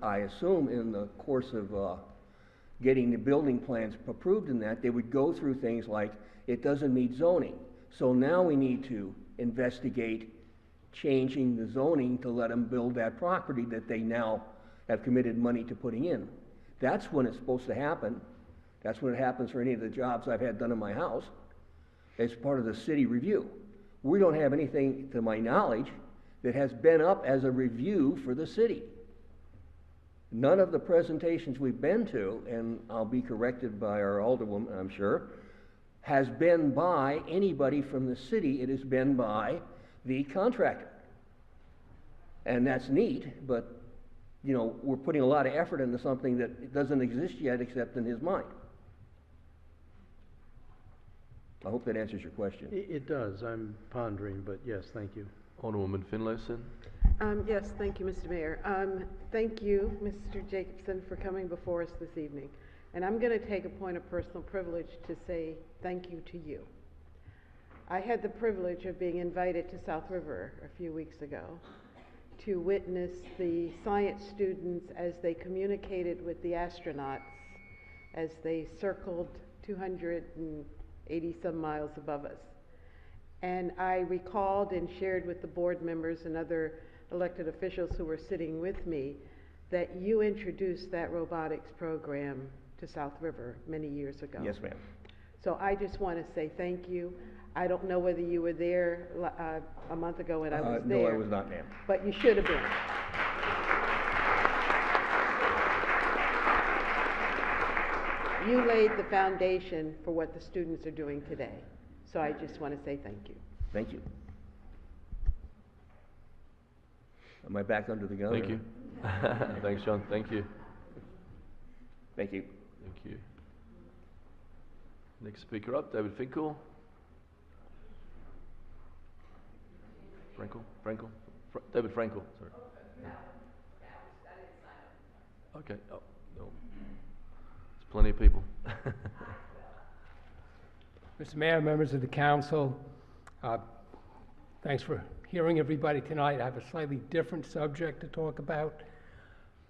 S19: I assume in the course of getting the building plans approved in that, they would go through things like, it doesn't meet zoning. So now we need to investigate changing the zoning to let them build that property that they now have committed money to putting in. That's when it's supposed to happen. That's when it happens for any of the jobs I've had done in my house. It's part of the city review. We don't have anything, to my knowledge, that has been up as a review for the city. None of the presentations we've been to, and I'll be corrected by our alderwoman, I'm sure, has been by anybody from the city. It has been by the contractor. And that's neat, but you know, we're putting a lot of effort into something that doesn't exist yet except in his mind. I hope that answers your question.
S5: It does. I'm pondering, but yes, thank you.
S1: Alderwoman Finlayson.
S10: Yes, thank you, Mr. Mayor. Thank you, Mr. Jacobson, for coming before us this evening. And I'm going to take a point of personal privilege to say thank you to you. I had the privilege of being invited to South River a few weeks ago to witness the science students as they communicated with the astronauts as they circled 280 some miles above us. And I recalled and shared with the board members and other elected officials who were sitting with me that you introduced that robotics program to South River many years ago.
S19: Yes, ma'am.
S10: So I just want to say thank you. I don't know whether you were there a month ago when I was there.
S19: No, I was not, ma'am.
S10: But you should have been. you laid the foundation for what the students are doing today. So I just want to say thank you.
S19: Thank you. Am I back under the gun?
S1: Thank
S19: or-
S1: you. Thanks, John. Thank you.
S19: Thank you.
S1: Thank you. Next speaker up, David Finkel. David Frankel, sorry. Okay, oh, no. There's plenty of people.
S20: Mr. Mayor, members of the council, thanks for hearing everybody tonight. I have a slightly different subject to talk about.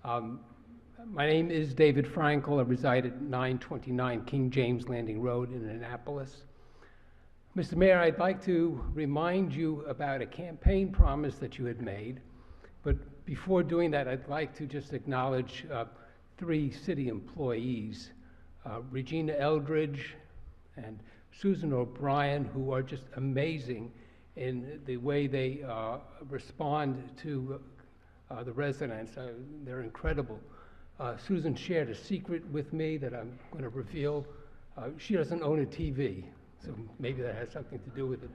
S20: My name is David Frankel. I reside at 929 King James Landing Road in Annapolis. Mr. Mayor, I'd like to remind you about a campaign promise that you had made, but before doing that, I'd like to just acknowledge 3 city employees, Regina Eldridge and Susan O'Brien, who are just amazing in the way they respond to the residents. They're incredible. Susan shared a secret with me that I'm going to reveal. She doesn't own a TV, so maybe that has something to do with it.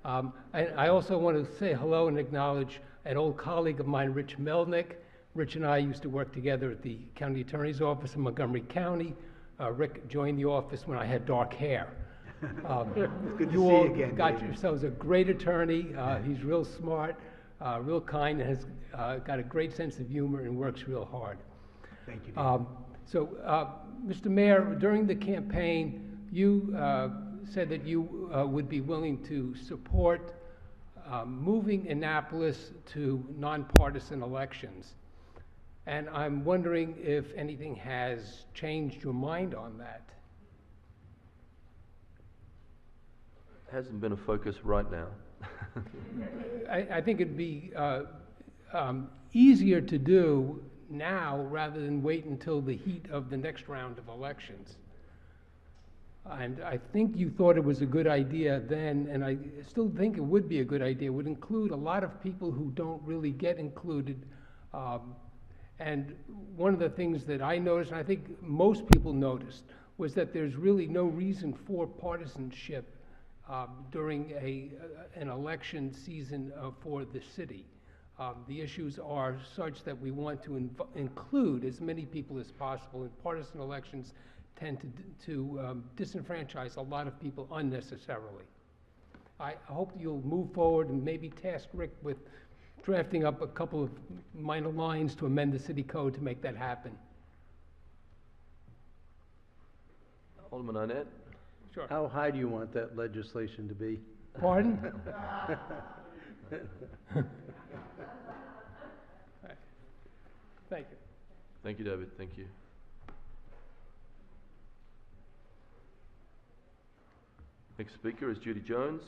S20: And I also want to say hello and acknowledge an old colleague of mine, Rich Melnick. Rich and I used to work together at the county attorney's office in Montgomery County. Rick joined the office when I had dark hair.
S6: Good to
S20: You
S6: see
S20: all
S6: you again,
S20: got
S6: David.
S20: yourselves a great attorney. He's real smart, real kind, and has got a great sense of humor and works real hard.
S6: Thank you, David.
S20: Mr. Mayor, during the campaign, you said that you would be willing to support moving Annapolis to nonpartisan elections. And I'm wondering if anything has changed your mind on that.
S1: Hasn't been a focus right now.
S20: I think it'd be easier to do now rather than wait until the heat of the next round of elections. And I think you thought it was a good idea then, and I still think it would be a good idea. It would include a lot of people who don't really get included. And one of the things that I noticed, and I think most people noticed, was that there's really no reason for partisanship during an election season for the city. The issues are such that we want to include as many people as possible, and partisan elections tend to disenfranchise a lot of people unnecessarily. I hope you'll move forward and maybe task Rick with drafting up a couple of minor lines to amend the city code to make that happen.
S1: Alderman Arnett?
S20: Sure.
S5: How high do you want that legislation to be?
S20: Pardon? Thank you.
S1: Thank you, David. Thank you. Next speaker is Judy Jones.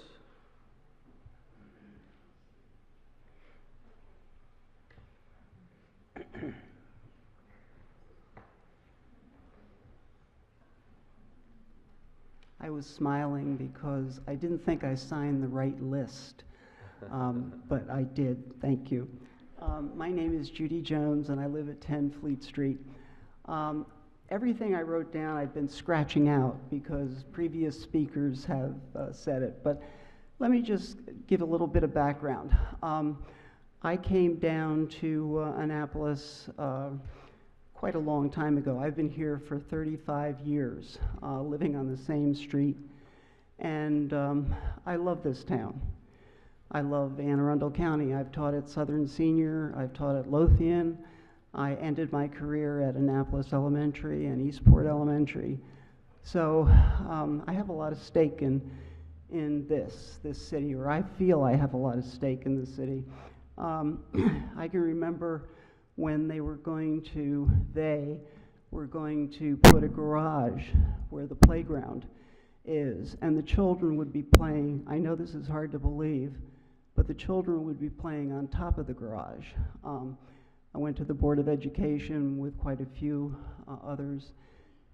S21: I was smiling because I didn't think I signed the right list, but I did, thank you. My name is Judy Jones and I live at 10 Fleet Street. Everything I wrote down I've been scratching out because previous speakers have said it, but let me just give a little bit of background. I came down to Annapolis quite a long time ago. I've been here for 35 years, living on the same street, and I love this town. I love Anne Arundel County. I've taught at Southern Senior, I've taught at Lothian. I ended my career at Annapolis Elementary and Eastport Elementary. So I have a lot of stake in this city, or I feel I have a lot of stake in the city. I can remember when they were going to put a garage where the playground is, and the children would be playing. I know this is hard to believe, but the children would be playing on top of the garage. I went to the Board of Education with quite a few others,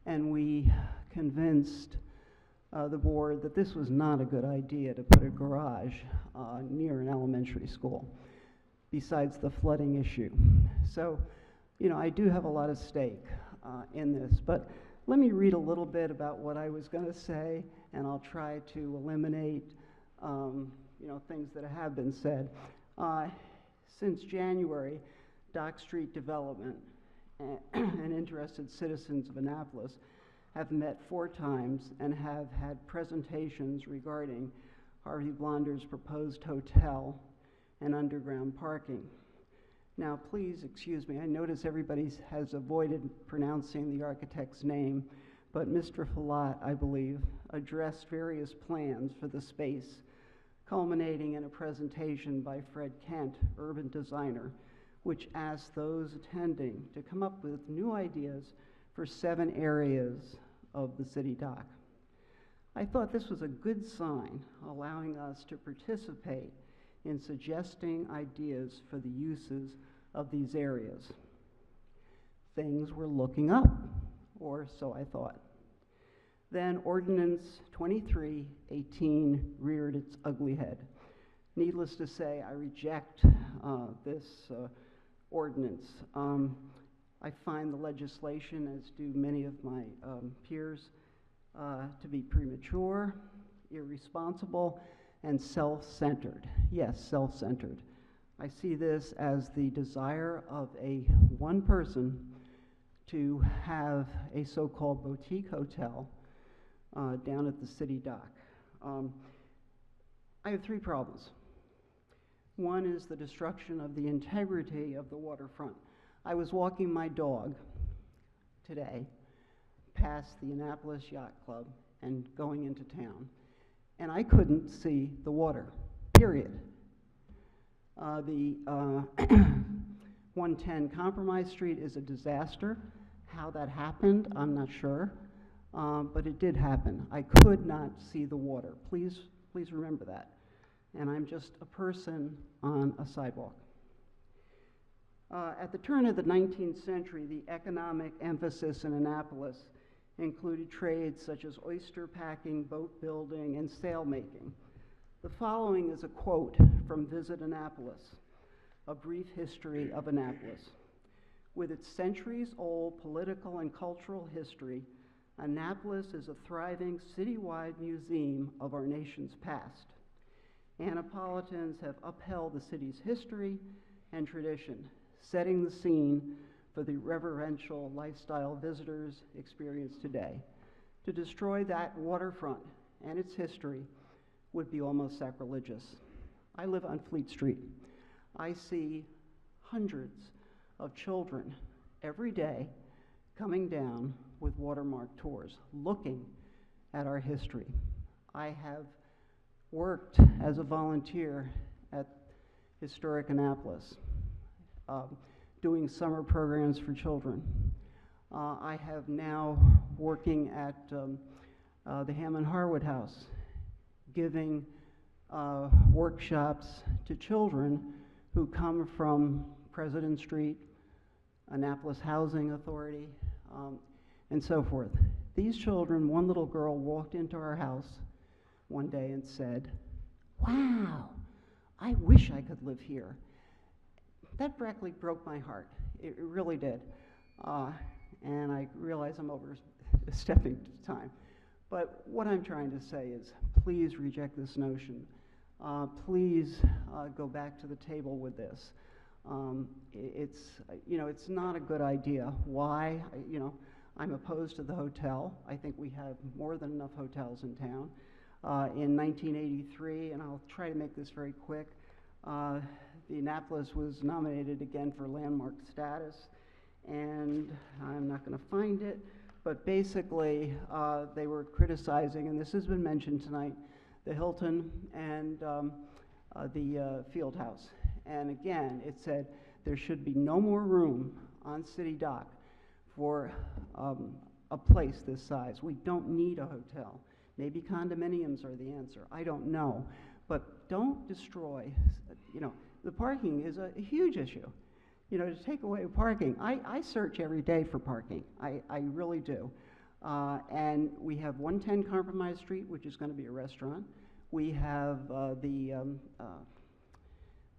S21: and we convinced the board that this was not a good idea to put a garage near an elementary school, besides the flooding issue. So, you know, I do have a lot of stake in this, but let me read a little bit about what I was going to say, and I'll try to eliminate things that have been said. Since January, Dock Street Development and interested citizens of Annapolis have met 4 times and have had presentations regarding Harvey Blonder's proposed hotel and underground parking. Now, please excuse me, I notice everybody has avoided pronouncing the architect's name, but Mr. Falat, I believe, addressed various plans for the space, culminating in a presentation by Fred Kent, urban designer, which asked those attending to come up with new ideas for 7 areas of the city dock. I thought this was a good sign, allowing us to participate in suggesting ideas for the uses of these areas. Things were looking up, or so I thought. Then Ordinance 2318 reared its ugly head. Needless to say, I reject this ordinance. I find the legislation, as do many of my peers, to be premature, irresponsible, and self-centered. Yes, self-centered. I see this as the desire of one person to have a so-called boutique hotel down at the city dock. I have 3 problems. One is the destruction of the integrity of the waterfront. I was walking my dog today past the Annapolis Yacht Club and going into town, and I couldn't see the water, period. The 110 Compromise Street is a disaster. How that happened, I'm not sure, but it did happen. I could not see the water. Please remember that. And I'm just a person on a sidewalk. At the turn of the 19th century, the economic emphasis in Annapolis included trades such as oyster packing, boat building, and sail making. The following is a quote from Visit Annapolis, A Brief History of Annapolis. With its centuries-old political and cultural history, Annapolis is a thriving citywide museum of our nation's past. Annapolitans have upheld the city's history and tradition, setting the scene for the reverential lifestyle visitors experience today. To destroy that waterfront and its history would be almost sacrilegious. I live on Fleet Street. I see hundreds of children every day coming down with watermark tours, looking at our history. I have worked as a volunteer at Historic Annapolis, doing summer programs for children. I have now working at the Hammond Harwood House, giving workshops to children who come from President Street, Annapolis Housing Authority, and so forth. These children, one little girl walked into our house one day and said, "Wow, I wish I could live here." That practically broke my heart. It really did. And I realize I'm overstepping time. But what I'm trying to say is, please reject this notion. Please go back to the table with this. It's not a good idea. Why? I'm opposed to the hotel. I think we have more than enough hotels in town. In 1983, and I'll try to make this very quick, the Annapolis was nominated again for landmark status, and I'm not going to find it, but basically they were criticizing, and this has been mentioned tonight, the Hilton and the Field House. And again, it said there should be no more room on City Dock for a place this size. We don't need a hotel. Maybe condominiums are the answer. I don't know. But don't destroy, the parking is a huge issue. To take away parking, I search every day for parking. I really do. And we have 110 Compromise Street, which is going to be a restaurant. We have the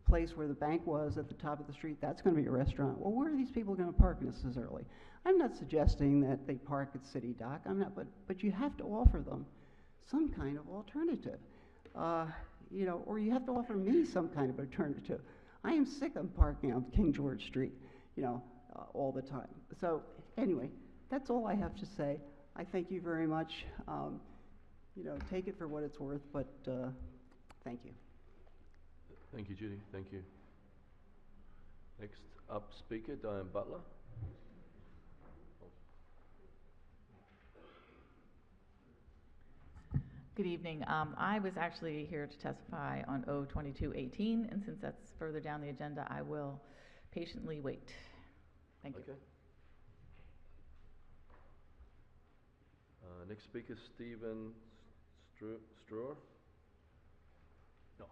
S21: place where the bank was at the top of the street, that's going to be a restaurant. Well, where are these people going to park necessarily? I'm not suggesting that they park at City Dock. I'm not, but you have to offer them some kind of alternative. You know, or you have to offer me some kind of alternative. I am sick of parking on King George Street, you know, all the time. So anyway, that's all I have to say. I thank you very much. You know, take it for what it's worth, but thank you.
S1: Thank you, Judy. Thank you. Next up speaker, Diane Butler.
S7: Good evening. I was actually here to testify on O2218, and since that's further down the agenda, I will patiently wait. Thank you.
S1: Okay. Next speaker, Stephen Struer.
S22: No.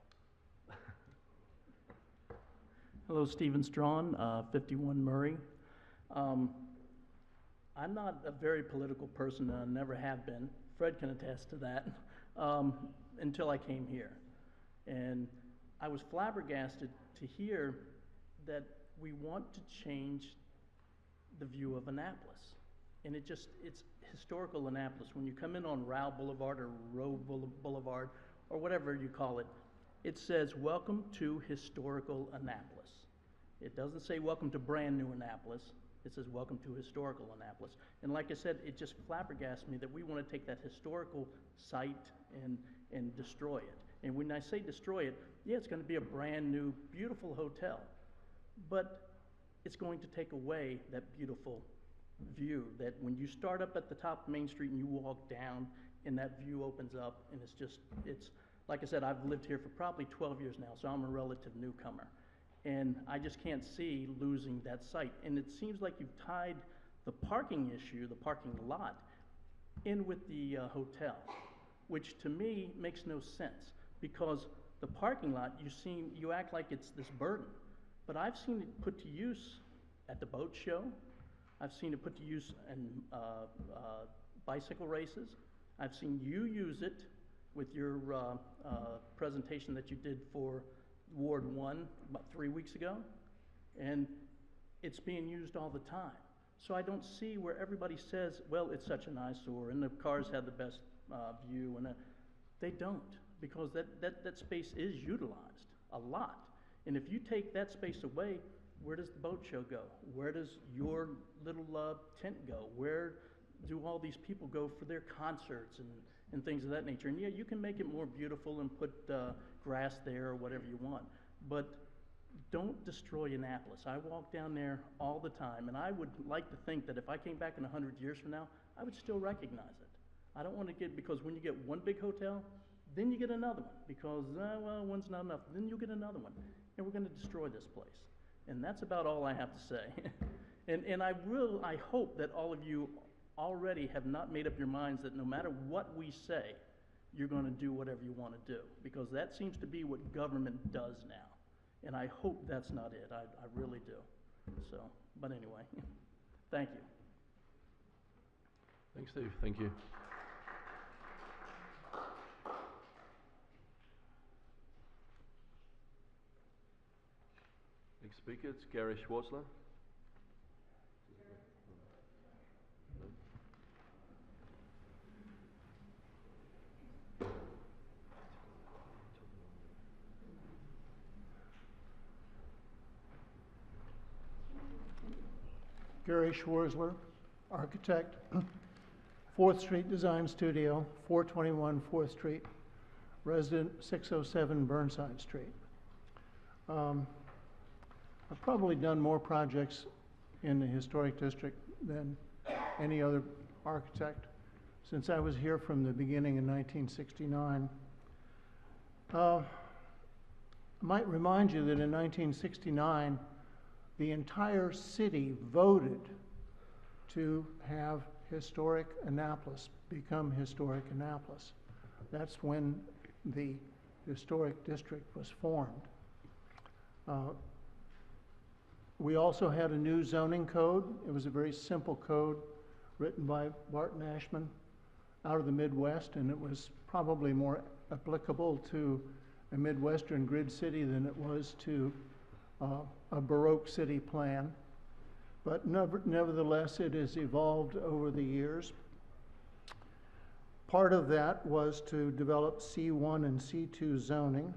S22: Hello, Stephen Strawn, 51 Murray. I'm not a very political person, and I never have been. Fred can attest to that, until I came here. And I was flabbergasted to hear that we want to change the view of Annapolis. And it's historical Annapolis. When you come in on Rao Boulevard or Roe Boulevard, or whatever you call it, it says, "Welcome to historical Annapolis." It doesn't say, "Welcome to brand new Annapolis." It says, "Welcome to historical Annapolis." And like I said, it just flabbergasts me that we want to take that historical site and destroy it. And when I say destroy it, yeah, it's going to be a brand new, beautiful hotel. But it's going to take away that beautiful view that when you start up at the top of Main Street and you walk down and that view opens up, and it's like I said, I've lived here for probably 12 years now, so I'm a relative newcomer. And I just can't see losing that site. And it seems like you've tied the parking issue, the parking lot, in with the hotel, which to me makes no sense, because the parking lot, you act like it's this burden. But I've seen it put to use at the boat show. I've seen it put to use in bicycle races. I've seen you use it with your presentation that you did for Ward 1 about 3 weeks ago, and it's being used all the time. So I don't see where everybody says, well, it's such an eyesore and the cars have the best view, and they don't, because that space is utilized a lot. And if you take that space away, where does the boat show go? Where does your little tent go? Where do all these people go for their concerts and things of that nature? And yeah, you can make it more beautiful and put grass there or whatever you want, but don't destroy Annapolis. I walk down there all the time, and I would like to think that if I came back in 100 years from now, I would still recognize it. I don't want to because when you get one big hotel, then you get another one, because, well, one's not enough, then you get another one, and we're going to destroy this place. And that's about all I have to say. and I hope that all of you already have not made up your minds that no matter what we say, you're going to do whatever you want to do, because that seems to be what government does now. And I hope that's not it. I really do. So, but anyway, thank you.
S1: Thanks, Steve. Thank you. Next speaker, it's Gary Schwartzler.
S16: Gary Schwarzler, architect, 4th Street Design Studio, 421 4th Street, resident 607 Burnside Street. I've probably done more projects in the historic district than any other architect since I was here from the beginning in 1969. I might remind you that in 1969, the entire city voted to have historic Annapolis become historic Annapolis. That's when the historic district was formed. We also had a new zoning code. It was a very simple code written by Barton Ashman out of the Midwest, and it was probably more applicable to
S4: a Midwestern grid city than it was to a Baroque city plan. But nevertheless, it has evolved over the years. Part of that was to develop C1 and C2 zoning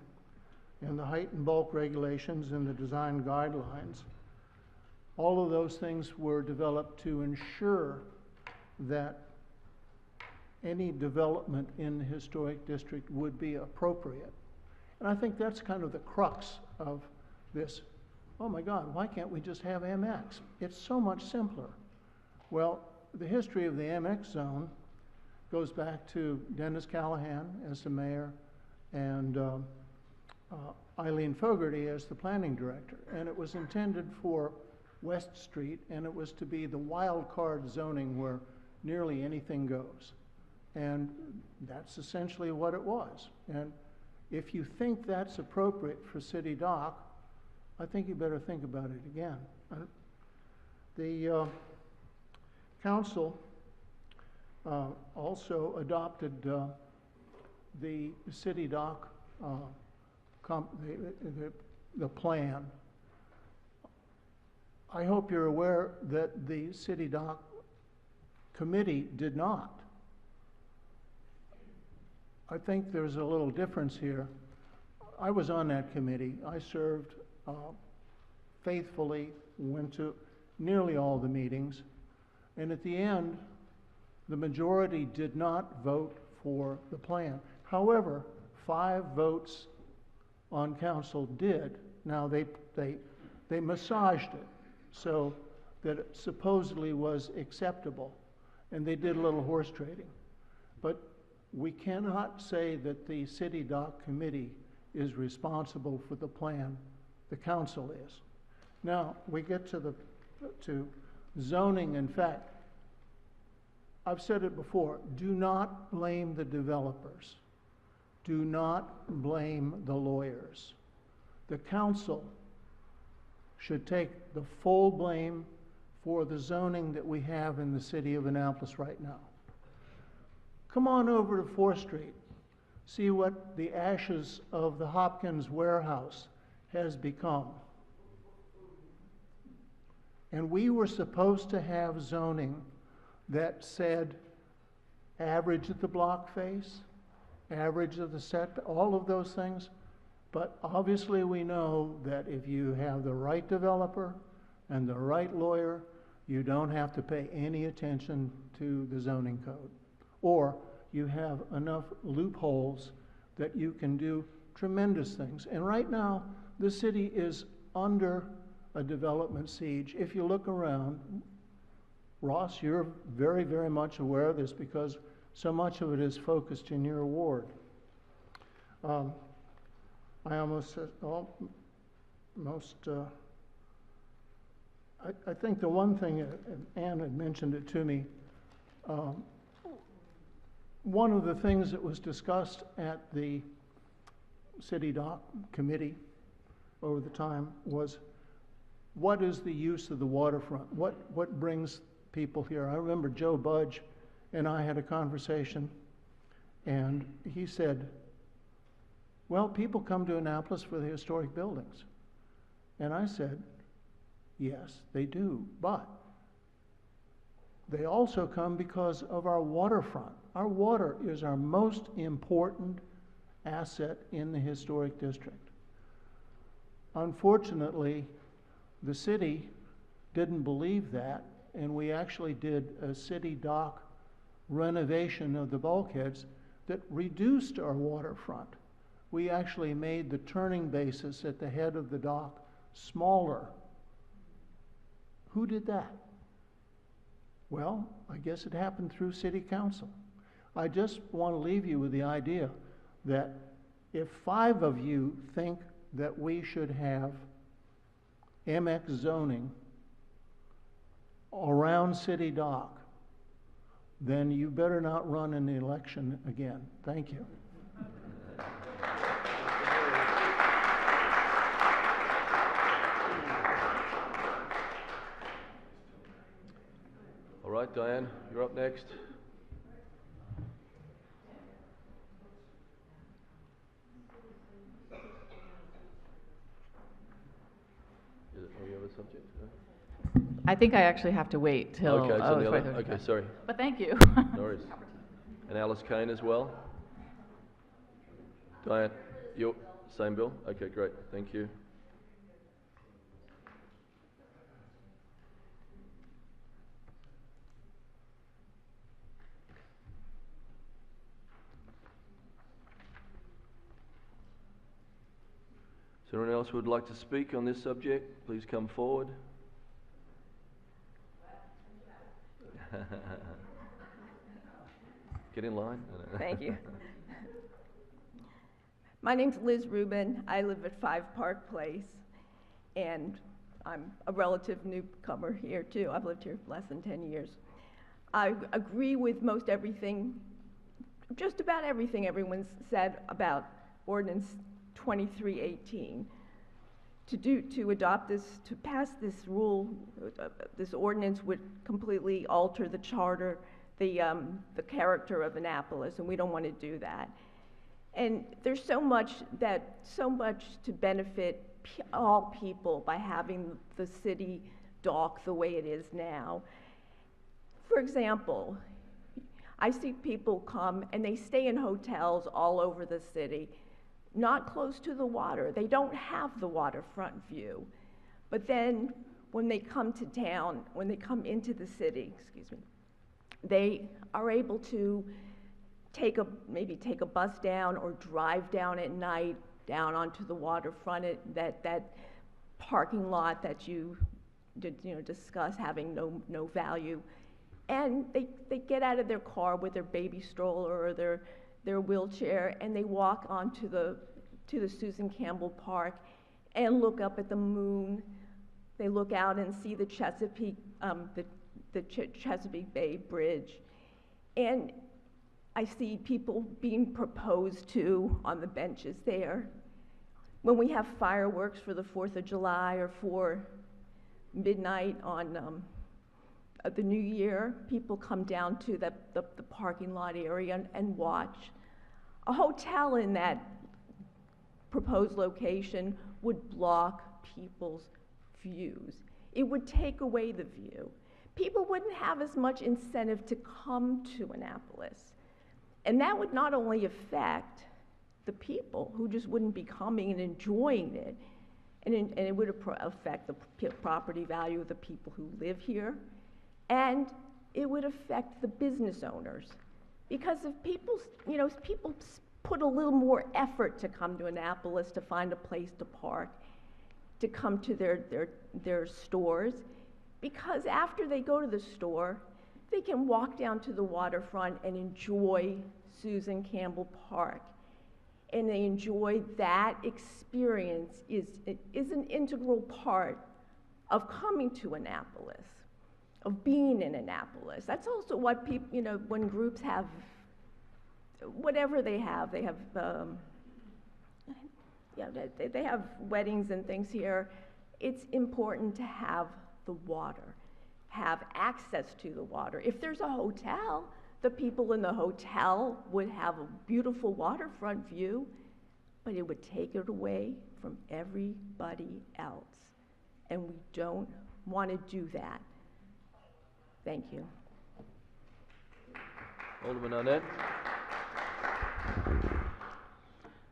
S4: and the height and bulk regulations and the design guidelines. All of those things were developed to ensure that any development in the historic district would be appropriate. And I think that's kind of the crux of this. Oh my God, why can't we just have MX? It's so much simpler. Well, the history of the MX zone goes back to Dennis Callahan as the mayor and Eileen Fogarty as the planning director. And it was intended for West Street, and it was to be the wild card zoning where nearly anything goes. And that's essentially what it was. And if you think that's appropriate for City Dock, I think you better think about it again. The council also adopted the City Dock, the plan. I hope you're aware that the City Dock committee did not. I think there's a little difference here. I was on that committee. I served faithfully, went to nearly all the meetings, and at the end, the majority did not vote for the plan. However, 5 votes on council did. Now they massaged it so that it supposedly was acceptable, and they did a little horse trading. But we cannot say that the City Dock Committee is responsible for the plan. The council is. Now, we get to zoning. In fact, I've said it before, do not blame the developers. Do not blame the lawyers. The council should take the full blame for the zoning that we have in the city of Annapolis right now. Come on over to 4th Street. See what the ashes of the Hopkins warehouse has become. And we were supposed to have zoning that said average of the block face, average of the set, all of those things. But obviously we know that if you have the right developer and the right lawyer, you don't have to pay any attention to the zoning code. Or you have enough loopholes that you can do tremendous things. And right now, the city is under a development siege. If you look around, Ross, you're very, very much aware of this because so much of it is focused in your ward. I almost said, I think the one thing, Ann had mentioned it to me, one of the things that was discussed at the City Dock Committee over the time was what is the use of the waterfront? What brings people here? I remember Joe Budge and I had a conversation, and he said, well, people come to Annapolis for the historic buildings. And I said, yes, they do, but they also come because of our waterfront. Our water is our most important asset in the historic district. Unfortunately, the city didn't believe that, and we actually did a city dock renovation of the bulkheads that reduced our waterfront. We actually made the turning basis at the head of the dock smaller. Who did that? Well, I guess it happened through City Council. I just want to leave you with the idea that if 5 of you think that we should have MX zoning around City Dock, then you better not run in the election again. Thank you.
S1: All right, Diane, you're up next.
S7: I think I actually have to wait till,
S1: Okay, it's on the other,
S7: 2035.
S1: okay, sorry.
S7: But thank you.
S1: No worries. And Alice Kane as well? Diane, you same bill? Okay, great, thank you. Is there anyone else who would like to speak on this subject? Please come forward. Get in line.
S9: Thank you. My name's Liz Rubin. I live at 5 Park Place, and I'm a relative newcomer here too. I've lived here less than 10 years. I agree with most everything, just about everything everyone's said about Ordinance 2318. To adopt this, to pass this rule, this ordinance would completely alter the charter, the character of Annapolis, and we don't want to do that. And there's so much to benefit all people by having the city dock the way it is now. For example, I see people come and they stay in hotels all over the city, not close to the water. They don't have the waterfront view. But then when they come to town, when they come into the city, excuse me, they are able to maybe take a bus down or drive down at night down onto the waterfront, that parking lot that you discuss having no value. And they get out of their car with their baby stroller or their wheelchair, and they walk onto the Susan Campbell Park and look up at the moon. They look out and see the Chesapeake Bay Bridge. And I see people being proposed to on the benches there. When we have fireworks for the 4th of July or for midnight on the New Year, people come down to the parking lot area and watch. A hotel in that proposed location would block people's views. It would take away the view. People wouldn't have as much incentive to come to Annapolis. And that would not only affect the people who just wouldn't be coming and enjoying it, and it would affect the property value of the people who live here, and it would affect the business owners. Because if people put a little more effort to come to Annapolis to find a place to park, to come to their stores, because after they go to the store, they can walk down to the waterfront and enjoy Susan Campbell Park. And they enjoy that experience is an integral part of coming to Annapolis, of being in Annapolis. That's also what people, when groups have, whatever they have they have weddings and things here. It's important to have the water, have access to the water. If there's a hotel, the people in the hotel would have a beautiful waterfront view, but it would take it away from everybody else. And we don't want to do that. Thank you.
S1: Alderman Arnett.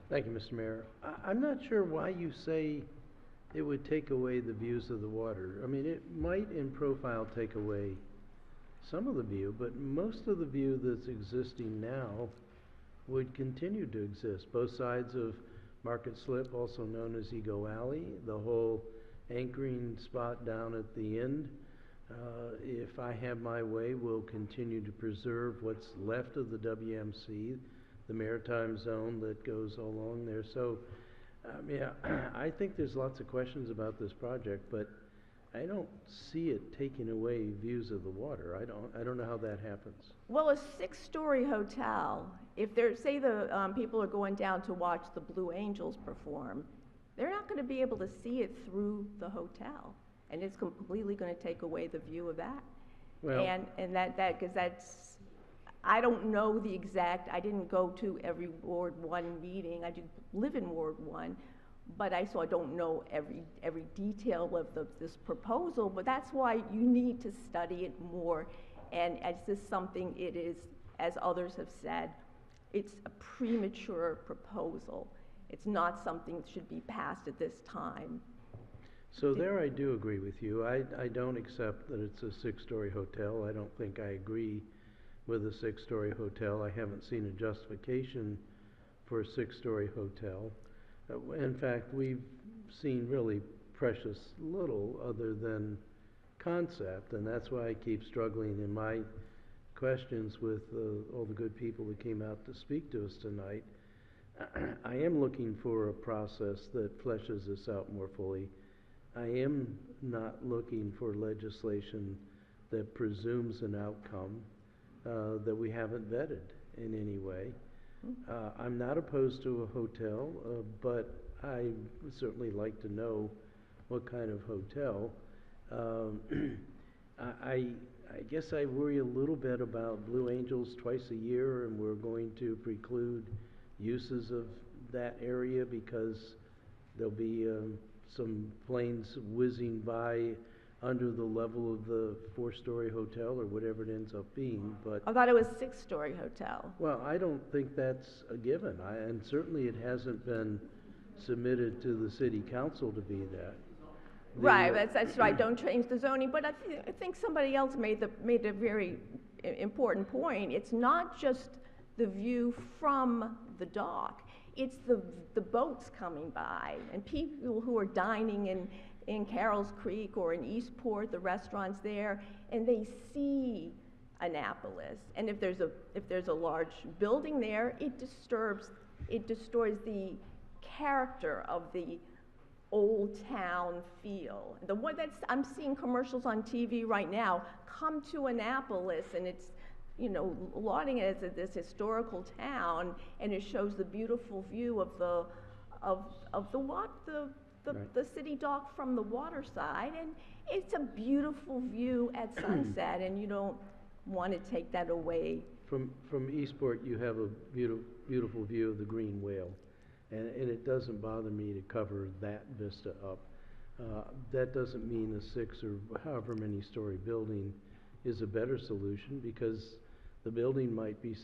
S5: Thank you, Mr. Mayor. I'm not sure why you say it would take away the views of the water. I mean, it might in profile take away some of the view, but most of the view that's existing now would continue to exist. Both sides of Market Slip, also known as Ego Alley, the whole anchoring spot down at the end. If I have my way, we'll continue to preserve what's left of the WMC, the maritime zone that goes along there. So, I think there's lots of questions about this project, but I don't see it taking away views of the water. I don't know how that happens.
S9: Well, a 6-story hotel, if say the people are going down to watch the Blue Angels perform, they're not going to be able to see it through the hotel, and it's completely going to take away the view of that. Well, and because that's, I don't know the exact. I didn't go to every Ward 1 meeting. I did live in Ward 1. but I don't know every detail of this proposal, but that's why you need to study it more. And it's just something it is, as others have said, it's a premature proposal. It's not something that should be passed at this time.
S5: So there I do agree with you. I don't accept that it's a six-story hotel. I don't think I agree with a six-story hotel. I haven't seen a justification for a six-story hotel. In fact, we've seen really precious little other than concept, and that's why I keep struggling in my questions with all the good people that came out to speak to us tonight. I am looking for a process that fleshes this out more fully. I am not looking for legislation that presumes an outcome that we haven't vetted in any way. I'm not opposed to a hotel, but I would certainly like to know what kind of hotel. I guess I worry a little bit about Blue Angels twice a year, and we're going to preclude uses of that area because there'll be some planes whizzing by under the level of the four-story hotel or whatever it ends up being, but...
S9: I thought it was six-story hotel.
S5: Well, I don't think that's a given, and certainly it hasn't been submitted to the city council to be that.
S9: Right, that's right, don't change the zoning, but I think somebody else made a very important point. It's not just the view from the dock, it's the boats coming by, and people who are dining in Carroll's Creek or in Eastport, the restaurants there, and they see Annapolis. And if there's a large building there, it destroys the character of the old town feel. The one I'm seeing commercials on TV right now, come to Annapolis, and it's, you know, lauding it as this historical town, and it shows the beautiful view of the city dock from the water side, and it's a beautiful view at sunset, and you don't want to take that away.
S5: From Eastport, you have a beautiful view of the green whale, and it doesn't bother me to cover that vista up. That doesn't mean a six or however many story building is a better solution, because the building might be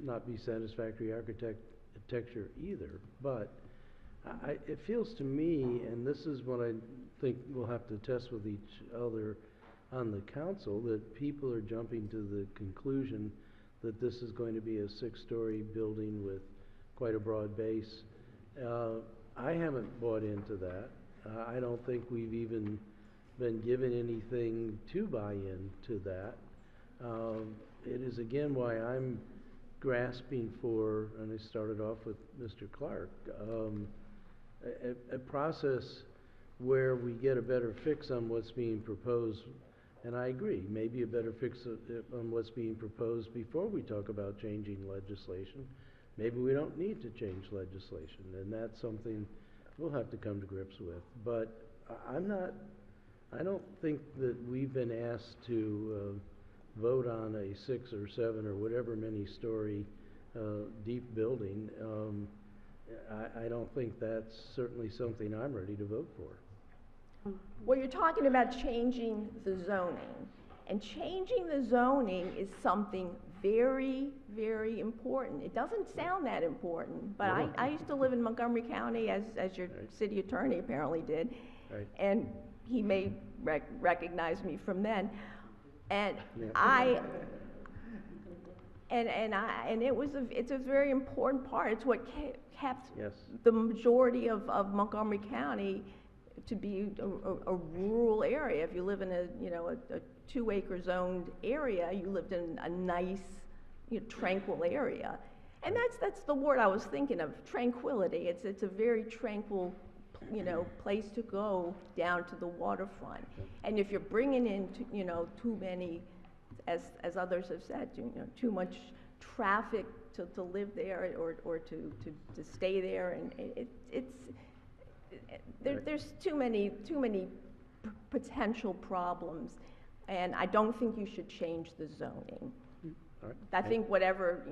S5: not be satisfactory architecture either, but it feels to me, and this is what I think we'll have to test with each other on the council, that people are jumping to the conclusion that this is going to be a six-story building with quite a broad base. I haven't bought into that. I don't think we've even been given anything to buy into that. It is again why I'm grasping for, and I started off with Mr. Clark, a process where we get a better fix on what's being proposed. And I agree, maybe a better fix on what's being proposed before we talk about changing legislation. Maybe we don't need to change legislation, and that's something we'll have to come to grips with. But I don't think that we've been asked to vote on a 6 or 7 or whatever many story deep building. I don't think that's certainly something I'm ready to vote for.
S9: Well, you're talking about changing the zoning, and changing the zoning is something very, very important. It doesn't sound that important, but I used to live in Montgomery County, as your city attorney apparently did, and he may recognize me from then. And it's a very important part. It's what kept the majority of Montgomery County to be a rural area. If you live in a 2-acre zoned area, you lived in a nice, tranquil area. And that's the word I was thinking of, tranquility. It's a very tranquil, place to go down to the waterfront. And if you're bringing in, too many, as others have said, too much traffic to live there or to stay there, and there's too many potential problems, and I don't think you should change the zoning. I think whatever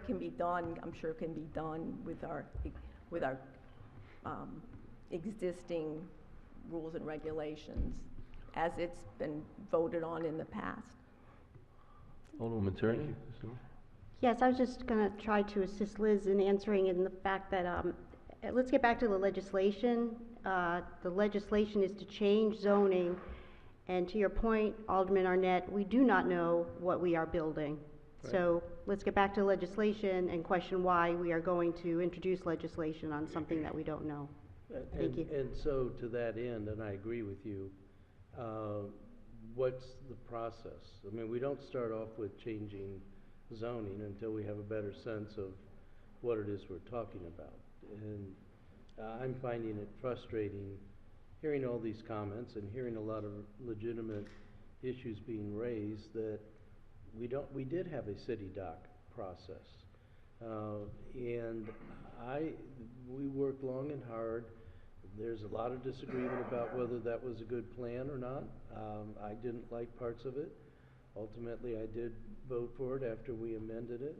S9: can be done, I'm sure can be done with our existing rules and regulations as it's been voted on in the past.
S1: Alderwoman Tierney.
S2: Yes, I was just going to try to assist Liz in answering in the fact that, let's get back to the legislation. The legislation is to change zoning, and to your point, Alderman Arnett, we do not know what we are building.
S5: Right.
S2: So let's get back to legislation and question why we are going to introduce legislation on something that we don't know. Thank you.
S5: And so to that end, and I agree with you, what's the process? I mean, we don't start off with changing zoning until we have a better sense of what it is we're talking about. And I'm finding it frustrating hearing all these comments and hearing a lot of legitimate issues being raised that we did have a city doc process. And we worked long and hard. There's a lot of disagreement about whether that was a good plan or not. I didn't like parts of it. Ultimately, I did vote for it after we amended it.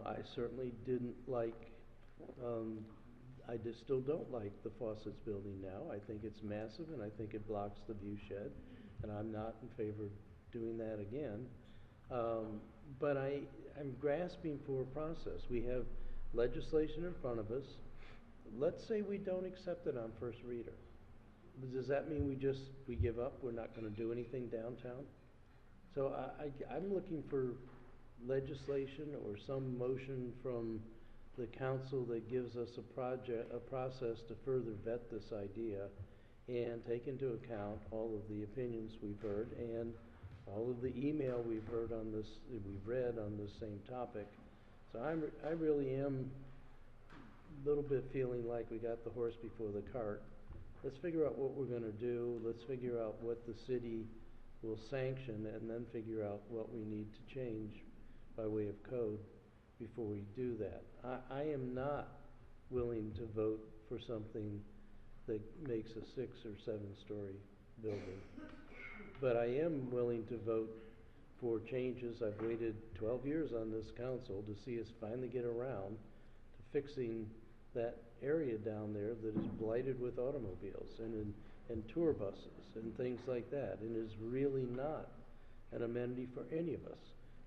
S5: I certainly didn't like, I just still don't like the Fawcett's building now. I think it's massive and I think it blocks the view shed, and I'm not in favor of doing that again. But I'm grasping for a process. We have legislation in front of us. Let's say we don't accept it on first reader. Does that mean we give up? We're not going to do anything downtown? So I'm looking for legislation or some motion from the council that gives us a process to further vet this idea and take into account all of the opinions we've heard and all of the email we've read on this same topic. So I really am a little bit feeling like we got the horse before the cart. Let's figure out what we're going to do. Let's figure out what the city will sanction and then figure out what we need to change by way of code before we do that. I am not willing to vote for something that makes a 6 or 7 story building. But I am willing to vote for changes. I've waited 12 years on this council to see us finally get around to fixing that area down there that is blighted with automobiles and tour buses and things like that, and is really not an amenity for any of us.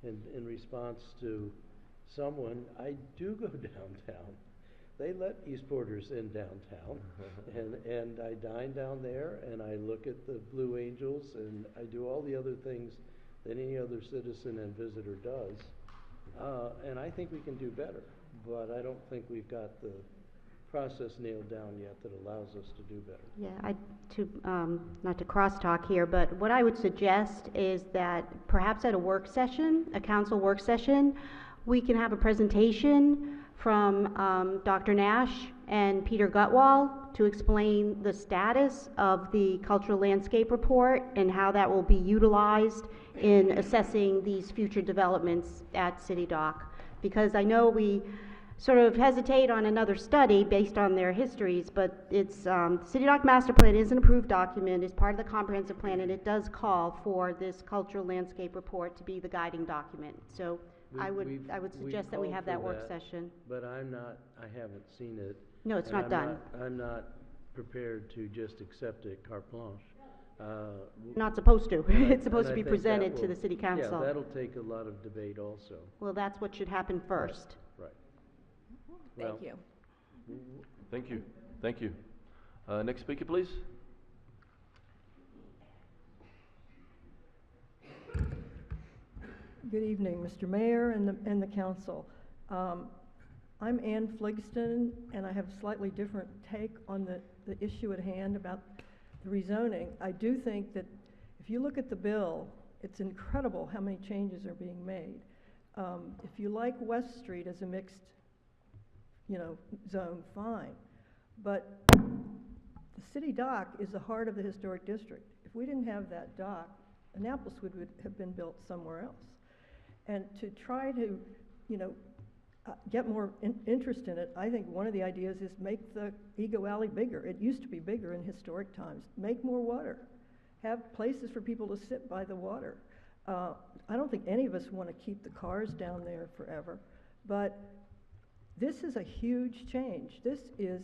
S5: In response to someone, I do go downtown. They let Eastporters in downtown, and I dine down there, and I look at the Blue Angels, and I do all the other things that any other citizen and visitor does. And I think we can do better, but I don't think we've got the process nailed down yet that allows us to do better.
S2: Yeah, not to crosstalk here, but what I would suggest is that perhaps at a work session, a council work session, we can have a presentation from Dr. Nash and Peter Gutwall to explain the status of the cultural landscape report and how that will be utilized in assessing these future developments at City Dock. Because I know we sort of hesitate on another study based on their histories, but it's City Dock Master Plan is an approved document, is part of the comprehensive plan, and it does call for this cultural landscape report to be the guiding document. So I would suggest that we have that work session.
S5: But I haven't seen it.
S2: No, it's not done.
S5: I'm not prepared to just accept it carte blanche.
S2: Not supposed to. It's supposed to be presented to the city council.
S5: Yeah, that'll take a lot of debate also.
S2: Well, that's what should happen first.
S5: Right.
S9: Thank you.
S1: Thank you. Thank you. Next speaker, please.
S11: Good evening, Mr. Mayor and the council. I'm Ann Fligston, and I have a slightly different take on the issue at hand about the rezoning. I do think that if you look at the bill, it's incredible how many changes are being made. If you like West Street as a mixed, zone, fine. But the city dock is the heart of the historic district. If we didn't have that dock, Annapolis would have been built somewhere else. And to try to, get more interest in it, I think one of the ideas is make the Ego Alley bigger. It used to be bigger in historic times. Make more water. Have places for people to sit by the water. I don't think any of us want to keep the cars down there forever, but this is a huge change. This is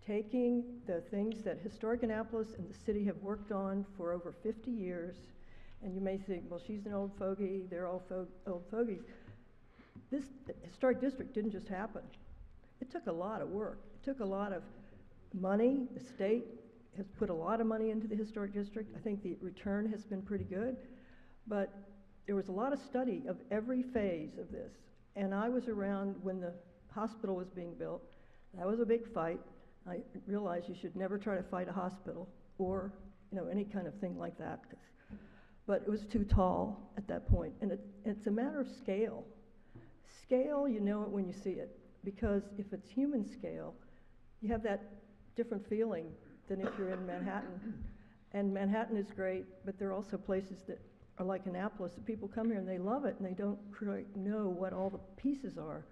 S11: taking the things that Historic Annapolis and the city have worked on for over 50 years, and you may think, well, she's an old fogey, they're all old fogies. This historic district didn't just happen. It took a lot of work. It took a lot of money. The state has put a lot of money into the historic district. I think the return has been pretty good, but there was a lot of study of every phase of this. And I was around when the hospital was being built. That was a big fight. I realized you should never try to fight a hospital or, any kind of thing like that. But it was too tall at that point. And it's a matter of scale. Scale, you know it when you see it. Because if it's human scale, you have that different feeling than if you're in Manhattan. And Manhattan is great, but there are also places that are like Annapolis, that people come here and they love it and they don't quite know what all the pieces are.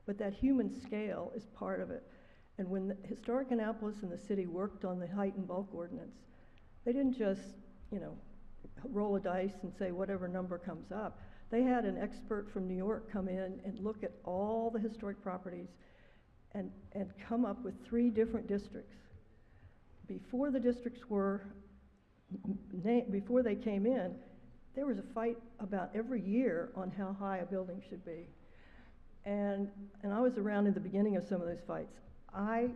S11: But that human scale is part of it. And when the Historic Annapolis and the city worked on the height and bulk ordinance, they didn't just, roll a dice and say whatever number comes up. They had an expert from New York come in and look at all the historic properties and come up with 3 different districts. Before the districts were, before they came in, there was a fight about every year on how high a building should be. And I was around in the beginning of some of those fights. I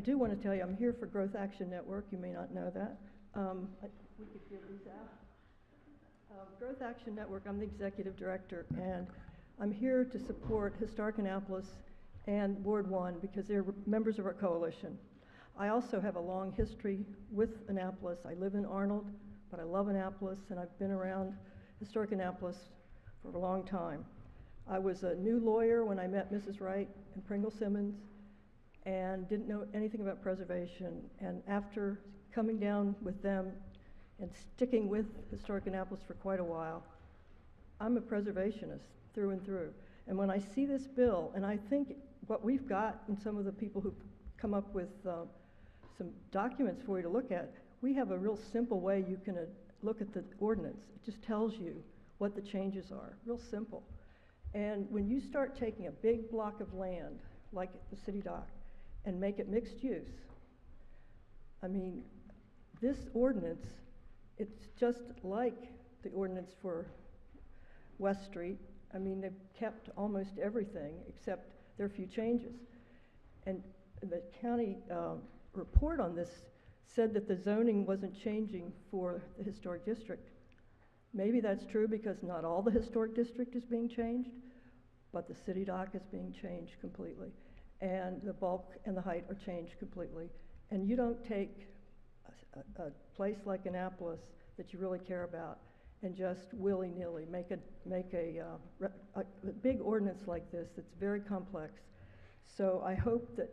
S11: do want to tell you, I'm here for Growth Action Network. You may not know that. We could give these out. Growth Action Network, I'm the executive director, and I'm here to support Historic Annapolis and Ward 1 because they're members of our coalition. I also have a long history with Annapolis. I live in Arnold, but I love Annapolis, and I've been around Historic Annapolis for a long time. I was a new lawyer when I met Mrs. Wright and Pringle Simmons, and didn't know anything about preservation. And after coming down with them and sticking with Historic Annapolis for quite a while, I'm a preservationist through and through. And when I see this bill, and I think what we've got, and some of the people who've come up with some documents for you to look at, we have a real simple way you can look at the ordinance. It just tells you what the changes are, real simple. And when you start taking a big block of land, like the city dock, and make it mixed use, I mean, this ordinance, it's just like the ordinance for West Street. I mean, they've kept almost everything except there are a few changes. And the county report on this said that the zoning wasn't changing for the historic district. Maybe that's true because not all the historic district is being changed, but the city dock is being changed completely. And the bulk and the height are changed completely. And you don't take a place like Annapolis that you really care about and just willy-nilly make a big ordinance like this that's very complex. So I hope that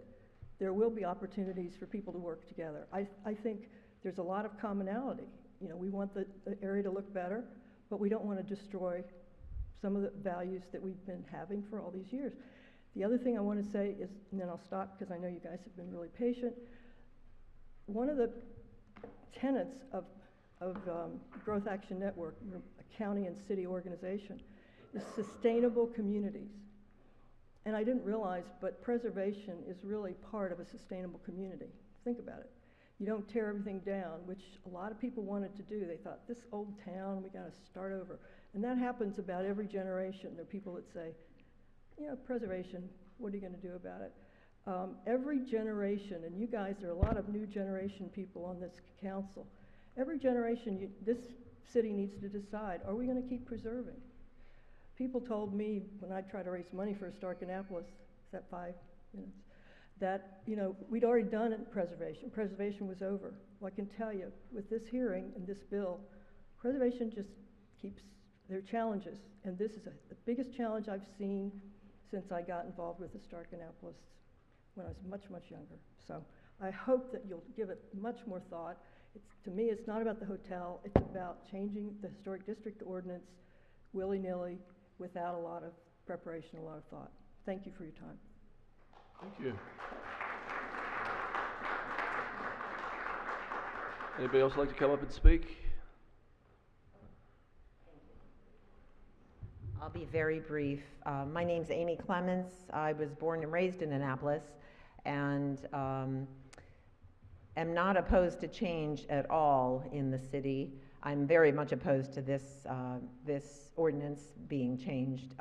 S11: there will be opportunities for people to work together. I think there's a lot of commonality. We want the area to look better, but we don't want to destroy some of the values that we've been having for all these years. The other thing I want to say is, and then I'll stop because I know you guys have been really patient, one of the tenets of Growth Action Network, a county and city organization, is sustainable communities. And I didn't realize, but preservation is really part of a sustainable community. Think about it. You don't tear everything down, which a lot of people wanted to do. They thought, this old town, we got to start over. And that happens about every generation. There are people that say, preservation, what are you going to do about it? Every generation, and you guys, there are a lot of new generation people on this council. Every generation, this city needs to decide, are we going to keep preserving? People told me when I tried to raise money for Historic Annapolis, is that 5 minutes, that, we'd already done preservation. Preservation was over. Well, I can tell you, with this hearing and this bill, preservation just keeps, there are challenges. And this is the biggest challenge I've seen since I got involved with Historic Annapolis when I was much, much younger. So I hope that you'll give it much more thought. To me, it's not about the hotel. It's about changing the historic district ordinance willy-nilly without a lot of preparation, a lot of thought. Thank you for your time.
S1: Thank you. Anybody else like to come up and speak?
S8: I'll be very brief. My name's Amy Clements. I was born and raised in Annapolis, and am not opposed to change at all in the city. I'm very much opposed to this ordinance being changed.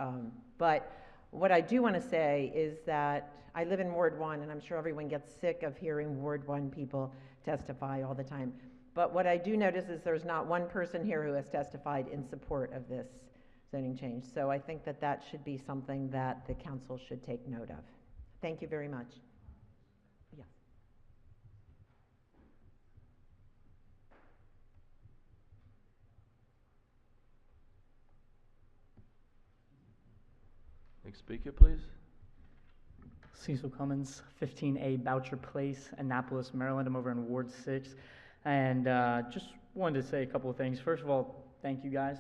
S8: But what I do want to say is that I live in Ward 1, and I'm sure everyone gets sick of hearing Ward 1 people testify all the time. But what I do notice is there's not one person here who has testified in support of this zoning change. So I think that that should be something that the council should take note of. Thank you very much. Yeah.
S1: Next speaker, please.
S12: Cecil Cummins, 15A Boucher Place, Annapolis, Maryland. I'm over in Ward 6. And just wanted to say a couple of things. First of all, thank you guys.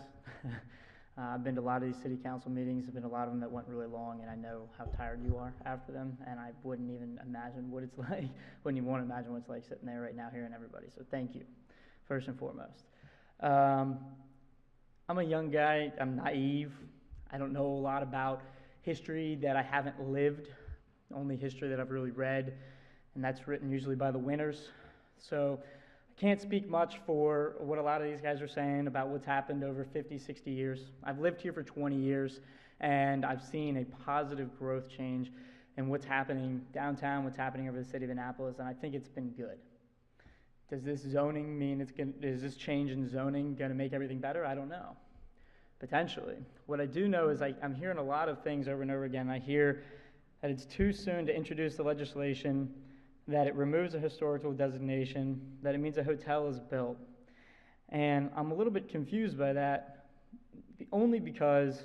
S12: I've been to a lot of these city council meetings. There've been a lot of them that went really long, and I know how tired you are after them, and I wouldn't even imagine what it's like, wouldn't even want to imagine what it's like sitting there right now hearing everybody. So thank you, first and foremost. I'm a young guy. I'm naive. I don't know a lot about history that I haven't lived, only history that I've really read, and that's written usually by the winners. So I can't speak much for what a lot of these guys are saying about what's happened over 50, 60 years. I've lived here for 20 years, and I've seen a positive growth change in what's happening downtown, what's happening over the city of Annapolis, and I think it's been good. Does this zoning mean is this change in zoning going to make everything better? I don't know. Potentially. What I do know is I'm hearing a lot of things over and over again. I hear that it's too soon to introduce the legislation, that it removes a historical designation, that it means a hotel is built. And I'm a little bit confused by that, only because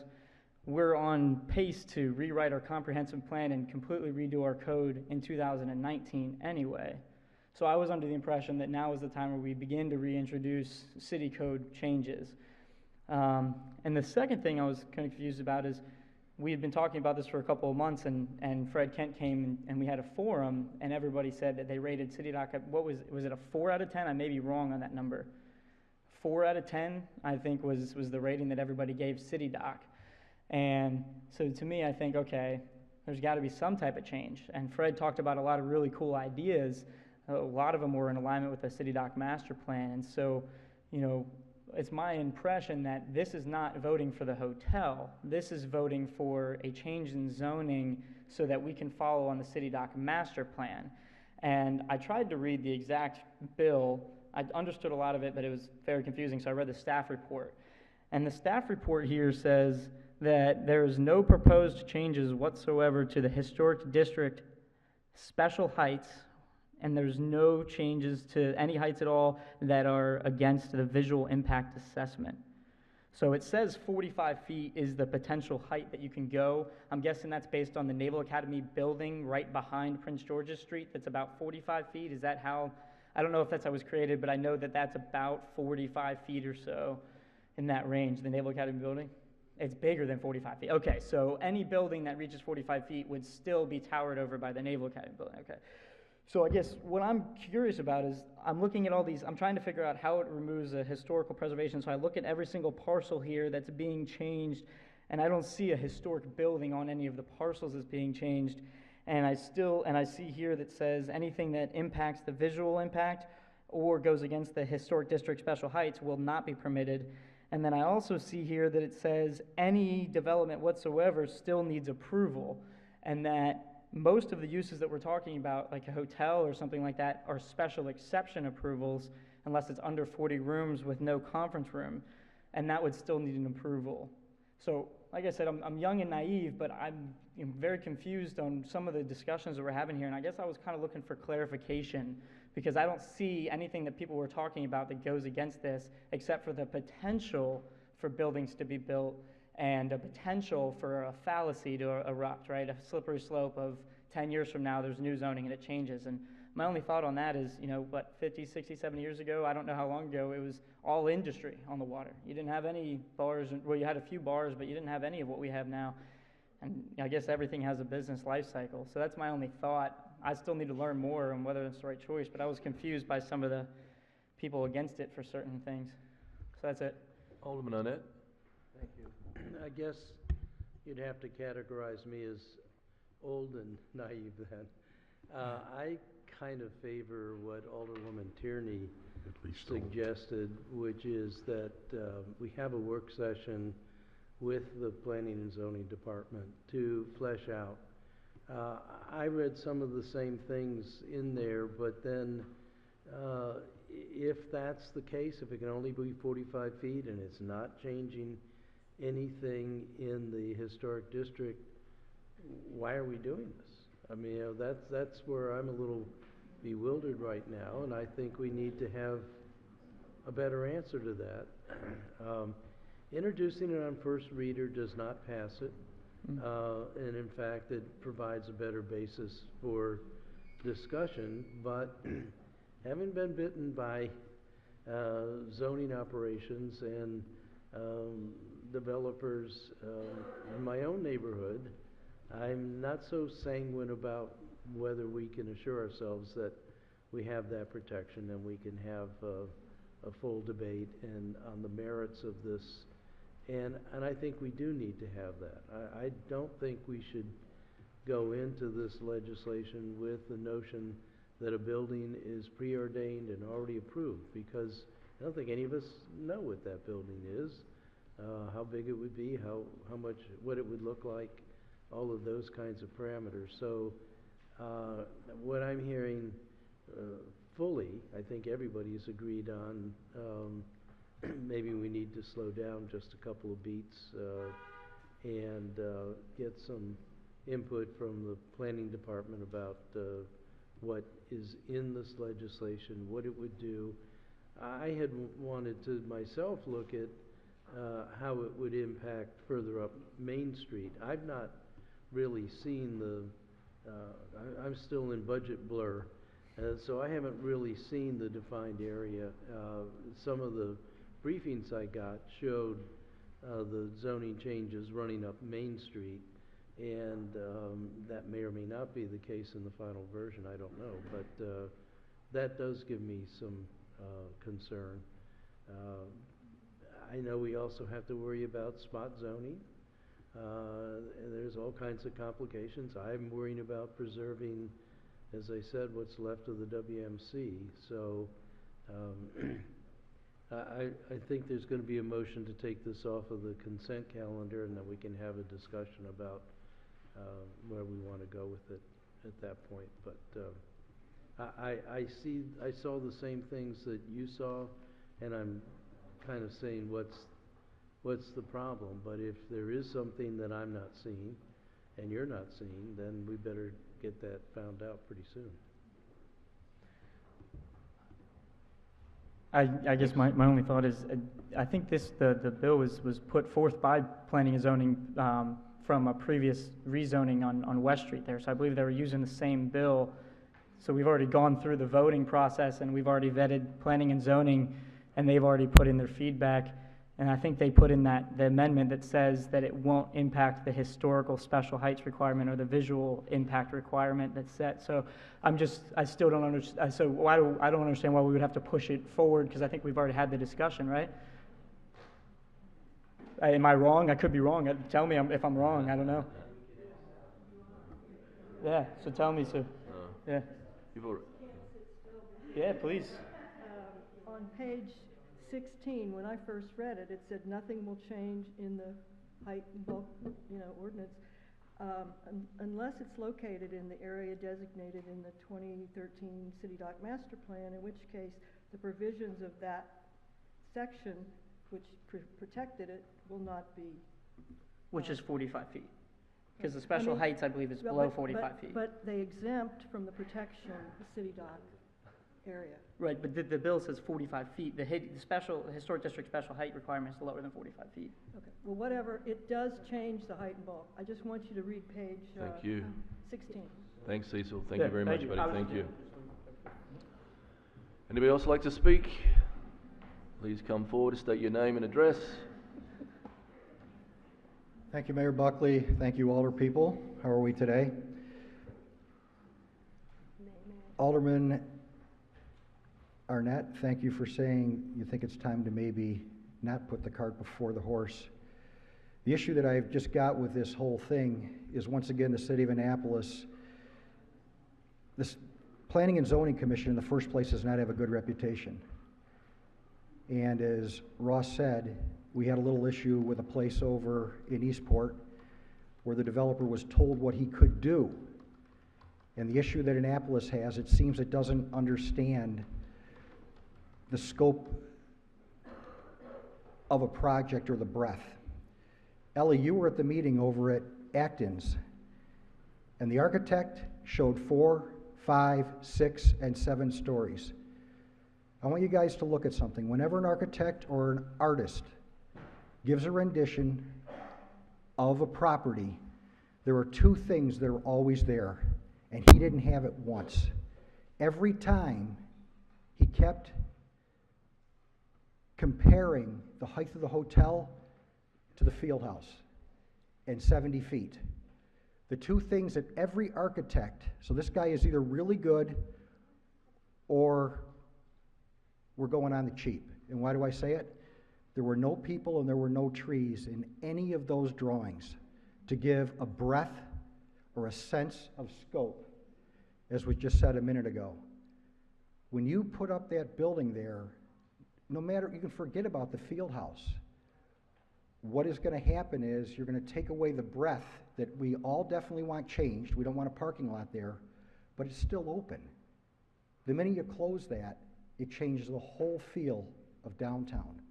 S12: we're on pace to rewrite our comprehensive plan and completely redo our code in 2019 anyway. So I was under the impression that now is the time where we begin to reintroduce city code changes. And the second thing I was kind of confused about is we had been talking about this for a couple of months, and Fred Kent came and we had a forum, and everybody said that they rated City Dock at, what was it a 4 out of 10? I may be wrong on that number. 4 out of 10, I think, was the rating that everybody gave City Dock. And so to me, I think, okay, there's got to be some type of change. And Fred talked about a lot of really cool ideas. A lot of them were in alignment with the City Dock master plan. And so, you know, it's my impression that this is not voting for the hotel. This is voting for a change in zoning so that we can follow on the City Dock master plan. And I tried to read the exact bill. I understood a lot of it, but it was very confusing, so I read the staff report. And the staff report here says that there is no proposed changes whatsoever to the historic district special heights, and there's no changes to any heights at all that are against the visual impact assessment. So it says 45 feet is the potential height that you can go. I'm guessing that's based on the Naval Academy building right behind Prince George's Street. That's about 45 feet. Is that how, I don't know if that's how it was created, but I know that that's about 45 feet or so in that range, the Naval Academy building. It's bigger than 45 feet. Okay, so any building that reaches 45 feet would still be towered over by the Naval Academy building. Okay. So I guess what I'm curious about is I'm looking at all these, I'm trying to figure out how it removes a historical preservation. So I look at every single parcel here that's being changed, and I don't see a historic building on any of the parcels that's being changed. And I see here that says anything that impacts the visual impact or goes against the historic district special heights will not be permitted. And then I also see here that it says any development whatsoever still needs approval, and that most of the uses that we're talking about, like a hotel or something like that, are special exception approvals unless it's under 40 rooms with no conference room, and that would still need an approval. So, like I said, I'm young and naive, but I'm very confused on some of the discussions that we're having here, and I guess I was kind of looking for clarification because I don't see anything that people were talking about that goes against this except for the potential for buildings to be built and a potential for a fallacy to erupt, right? A slippery slope of 10 years from now, there's new zoning and it changes. And my only thought on that is, 50, 60, 70 years ago, I don't know how long ago, it was all industry on the water. You didn't have any bars, well, you had a few bars, but you didn't have any of what we have now. And I guess everything has a business life cycle. So that's my only thought. I still need to learn more on whether it's the right choice, but I was confused by some of the people against it for certain things. So that's it.
S1: Alderman Arnett.
S5: Thank you. I guess you'd have to categorize me as old and naive then. I kind of favor what Alderwoman Tierney
S3: At least
S5: suggested, which is that we have a work session with the Planning and Zoning Department to flesh out. I read some of the same things in there, but then if that's the case, if it can only be 45 feet and it's not changing anything in the historic district, why are we doing this? I mean, you know, that's where I'm a little bewildered right now, and I think we need to have a better answer to that. Introducing it on first reader does not pass it, and in fact, it provides a better basis for discussion, but having been bitten by zoning operations and developers in my own neighborhood, I'm not so sanguine about whether we can assure ourselves that we have that protection and we can have a full debate and on the merits of this. And I think we do need to have that. I don't think we should go into this legislation with the notion that a building is preordained and already approved, because I don't think any of us know what that building is, how big it would be, how much, what it would look like, all of those kinds of parameters. So what I'm hearing fully, I think everybody's agreed on, maybe we need to slow down just a couple of beats and get some input from the planning department about what is in this legislation, what it would do. I had wanted to myself look at how it would impact further up Main Street. I've not really seen I'm still in budget blur, so I haven't really seen the defined area. Some of the briefings I got showed the zoning changes running up Main Street, and that may or may not be the case in the final version, I don't know, but that does give me some concern. I know we also have to worry about spot zoning. There's all kinds of complications. I'm worrying about preserving, as I said, what's left of the WMC. So I think there's going to be a motion to take this off of the consent calendar, and that we can have a discussion about where we want to go with it at that point. But I saw the same things that you saw, and I'm kind of saying what's the problem. But if there is something that I'm not seeing and you're not seeing, then we better get that found out pretty soon.
S12: I guess my only thought is, I think the bill was put forth by Planning and Zoning from a previous rezoning on West Street there, so I believe they were using the same bill. So we've already gone through the voting process, and we've already vetted Planning and Zoning, and they've already put in their feedback. And I think they put in the amendment that says that it won't impact the historical special heights requirement or the visual impact requirement that's set. So I still don't understand. So I don't understand why we would have to push it forward, because I think we've already had the discussion, right? Am I wrong? I could be wrong. Tell me if I'm wrong. I don't know. Yeah. So tell me. So yeah. Yeah, please.
S11: On page 16, when I first read it, it said nothing will change in the height and bulk, ordinance, unless it's located in the area designated in the 2013 City Dock Master Plan, in which case the provisions of that section, which protected it, will not be.
S12: Which is 45 feet. Because the special heights, I believe, is below 45 feet.
S11: But they exempt from the protection the City Dock area.
S12: Right, but the bill says 45 feet. The historic district special height requirement is lower than 45 feet.
S11: Okay, well, whatever, it does change the height and bulk. I just want you to read page
S1: Thank you.
S11: 16.
S1: Thanks, Cecil. Thank you very much, buddy. Thank you.
S12: you.
S1: Anybody else like to speak? Please come forward and state your name and address.
S13: Thank you, Mayor Buckley. Thank you, Alder people. How are we today? Alderman Arnett, thank you for saying you think it's time to maybe not put the cart before the horse. The issue that I've just got with this whole thing is, once again, the city of Annapolis, this Planning and Zoning Commission in the first place does not have a good reputation. And as Ross said, we had a little issue with a place over in Eastport where the developer was told what he could do. And the issue that Annapolis has, it seems it doesn't understand the scope of a project or the breadth. Ellie, you were at the meeting over at Acton's, and the architect showed 4, 5, 6, and 7 stories. I want you guys to look at something. Whenever an architect or an artist gives a rendition of a property, there are 2 things that are always there, and he didn't have it once. Every time he kept comparing the height of the hotel to the field house and 70 feet. The 2 things that every architect, so this guy is either really good or we're going on the cheap. And why do I say it? There were no people and there were no trees in any of those drawings to give a breadth or a sense of scope, as was just said a minute ago. When you put up that building there, no matter, you can forget about the field house. What is going to happen is you're going to take away the breadth that we all definitely want changed. We don't want a parking lot there, but it's still open. The minute you close that, it changes the whole feel of downtown.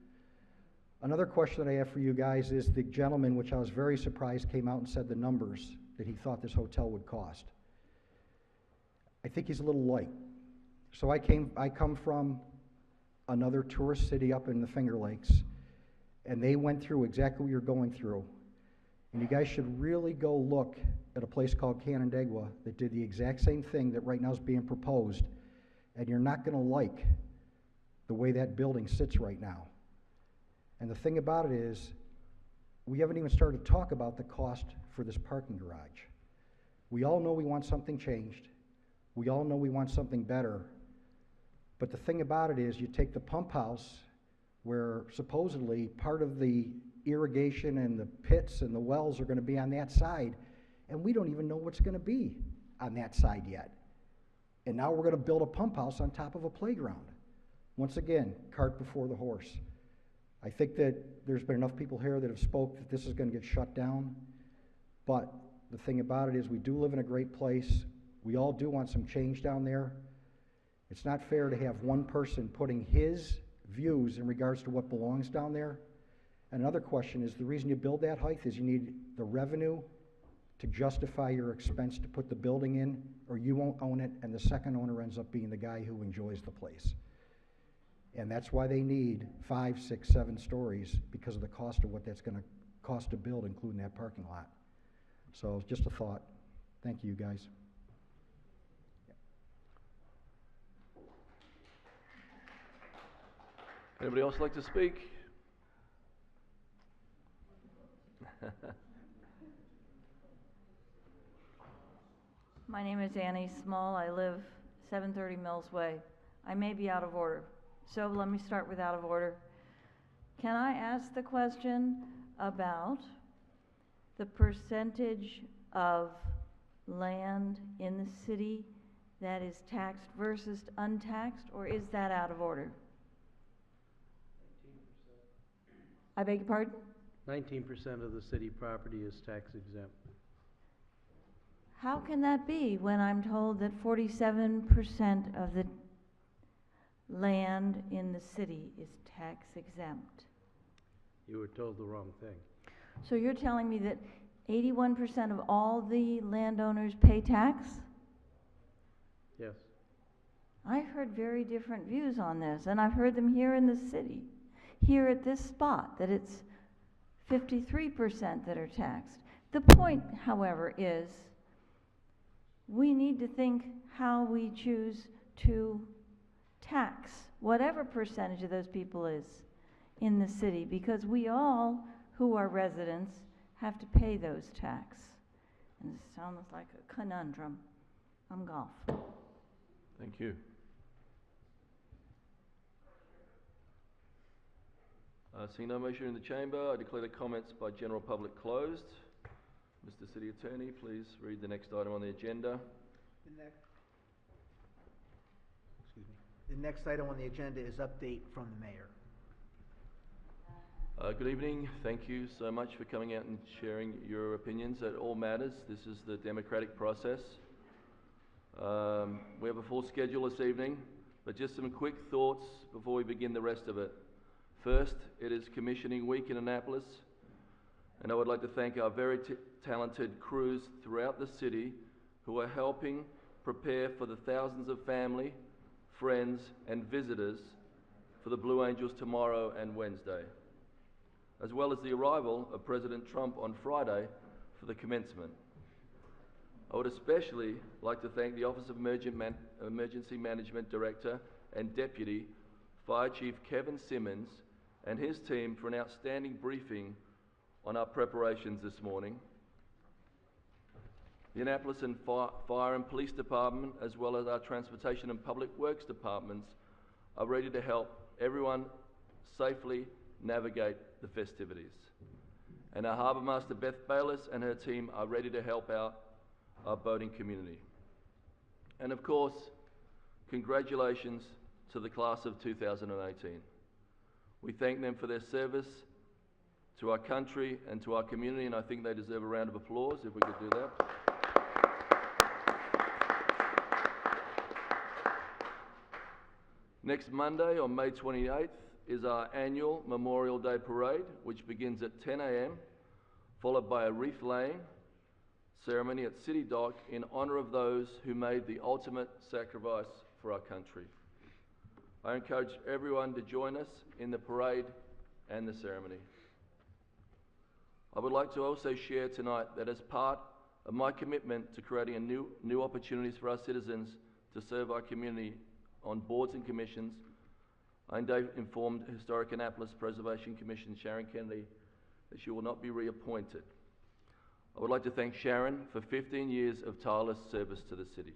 S13: Another question that I have for you guys is the gentleman, which I was very surprised, came out and said the numbers that he thought this hotel would cost. I think he's a little light. So I come from another tourist city up in the Finger Lakes, and they went through exactly what you're going through. And you guys should really go look at a place called Canandaigua that did the exact same thing that right now is being proposed, and you're not going to like the way that building sits right now. And the thing about it is, we haven't even started to talk about the cost for this parking garage. We all know we want something changed. We all know we want something better. But the thing about it is, you take the pump house, where supposedly part of the irrigation and the pits and the wells are going to be on that side, and we don't even know what's going to be on that side yet. And now we're going to build a pump house on top of a playground. Once again, cart before the horse. I think that there's been enough people here that have spoke that this is going to get shut down. But the thing about it is, we do live in a great place. We all do want some change down there. It's not fair to have one person putting his views in regards to what belongs down there. And another question is, the reason you build that height is you need the revenue to justify your expense to put the building in, or you won't own it, and the second owner ends up being the guy who enjoys the place. And that's why they need 5, 6, 7 stories, because of the cost of what that's going to cost to build, including that parking lot. So just a thought. Thank you, guys.
S1: Anybody else like to speak?
S14: My name is Annie Small. I live 730 Mills Way. I may be out of order, so let me start with out of order. Can I ask the question about the percentage of land in the city that is taxed versus untaxed, or is that out of order? 19%. I beg your pardon?
S5: 19% of the city property is tax exempt.
S14: How can that be when I'm told that 47% of the land in the city is tax exempt?
S5: You were told the wrong thing.
S14: So you're telling me that 81% of all the landowners pay tax?
S5: Yes.
S14: I've heard very different views on this, and I've heard them here in the city, here at this spot, that it's 53% that are taxed. The point, however, is we need to think how we choose to tax whatever percentage of those people is in the city, because we all who are residents have to pay those tax. And it sounds like a conundrum. I'm golf.
S1: Thank you. Seeing no motion in the chamber, I declare the comments by general public closed. Mr. City Attorney, please read the next item on the agenda.
S6: The next item on the agenda is update from the mayor.
S1: Good evening. Thank you so much for coming out and sharing your opinions. It all matters. This is the democratic process. We have a full schedule this evening, but just some quick thoughts before we begin the rest of it. First, it is commissioning week in Annapolis, and I would like to thank our very talented crews throughout the city who are helping prepare for the thousands of family, friends, and visitors for the Blue Angels tomorrow and Wednesday, as well as the arrival of President Trump on Friday for the commencement. I would especially like to thank the Office of Emergency Management Director and Deputy Fire Chief Kevin Simmons and his team for an outstanding briefing on our preparations this morning. The Annapolis and Fire and Police Department, as well as our Transportation and Public Works Departments, are ready to help everyone safely navigate the festivities. And our Harbour Master Beth Bayless and her team are ready to help out our boating community. And of course, congratulations to the class of 2018. We thank them for their service to our country and to our community, and I think they deserve a round of applause if we could do that. Next Monday, on May 28th, is our annual Memorial Day Parade, which begins at 10 a.m., followed by a wreath laying ceremony at City Dock in honour of those who made the ultimate sacrifice for our country. I encourage everyone to join us in the parade and the ceremony. I would like to also share tonight that as part of my commitment to creating new opportunities for our citizens to serve our community on boards and commissions, I informed Historic Annapolis Preservation Commission Sharon Kennedy that she will not be reappointed. I would like to thank Sharon for 15 years of tireless service to the city.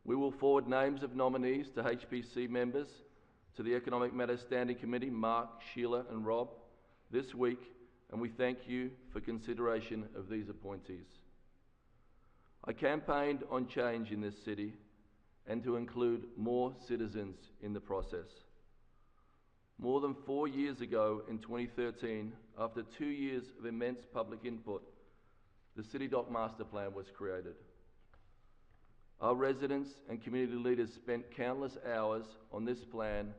S1: We will forward names of nominees to HPC members to the Economic Matters Standing Committee, Mark, Sheila and Rob, this week, and we thank you for consideration of these appointees. I campaigned on change in this city and to include more citizens in the process. More than 4 years ago, in 2013, after 2 years of immense public input, the City Dock Master Plan was created. Our residents and community leaders spent countless hours on this plan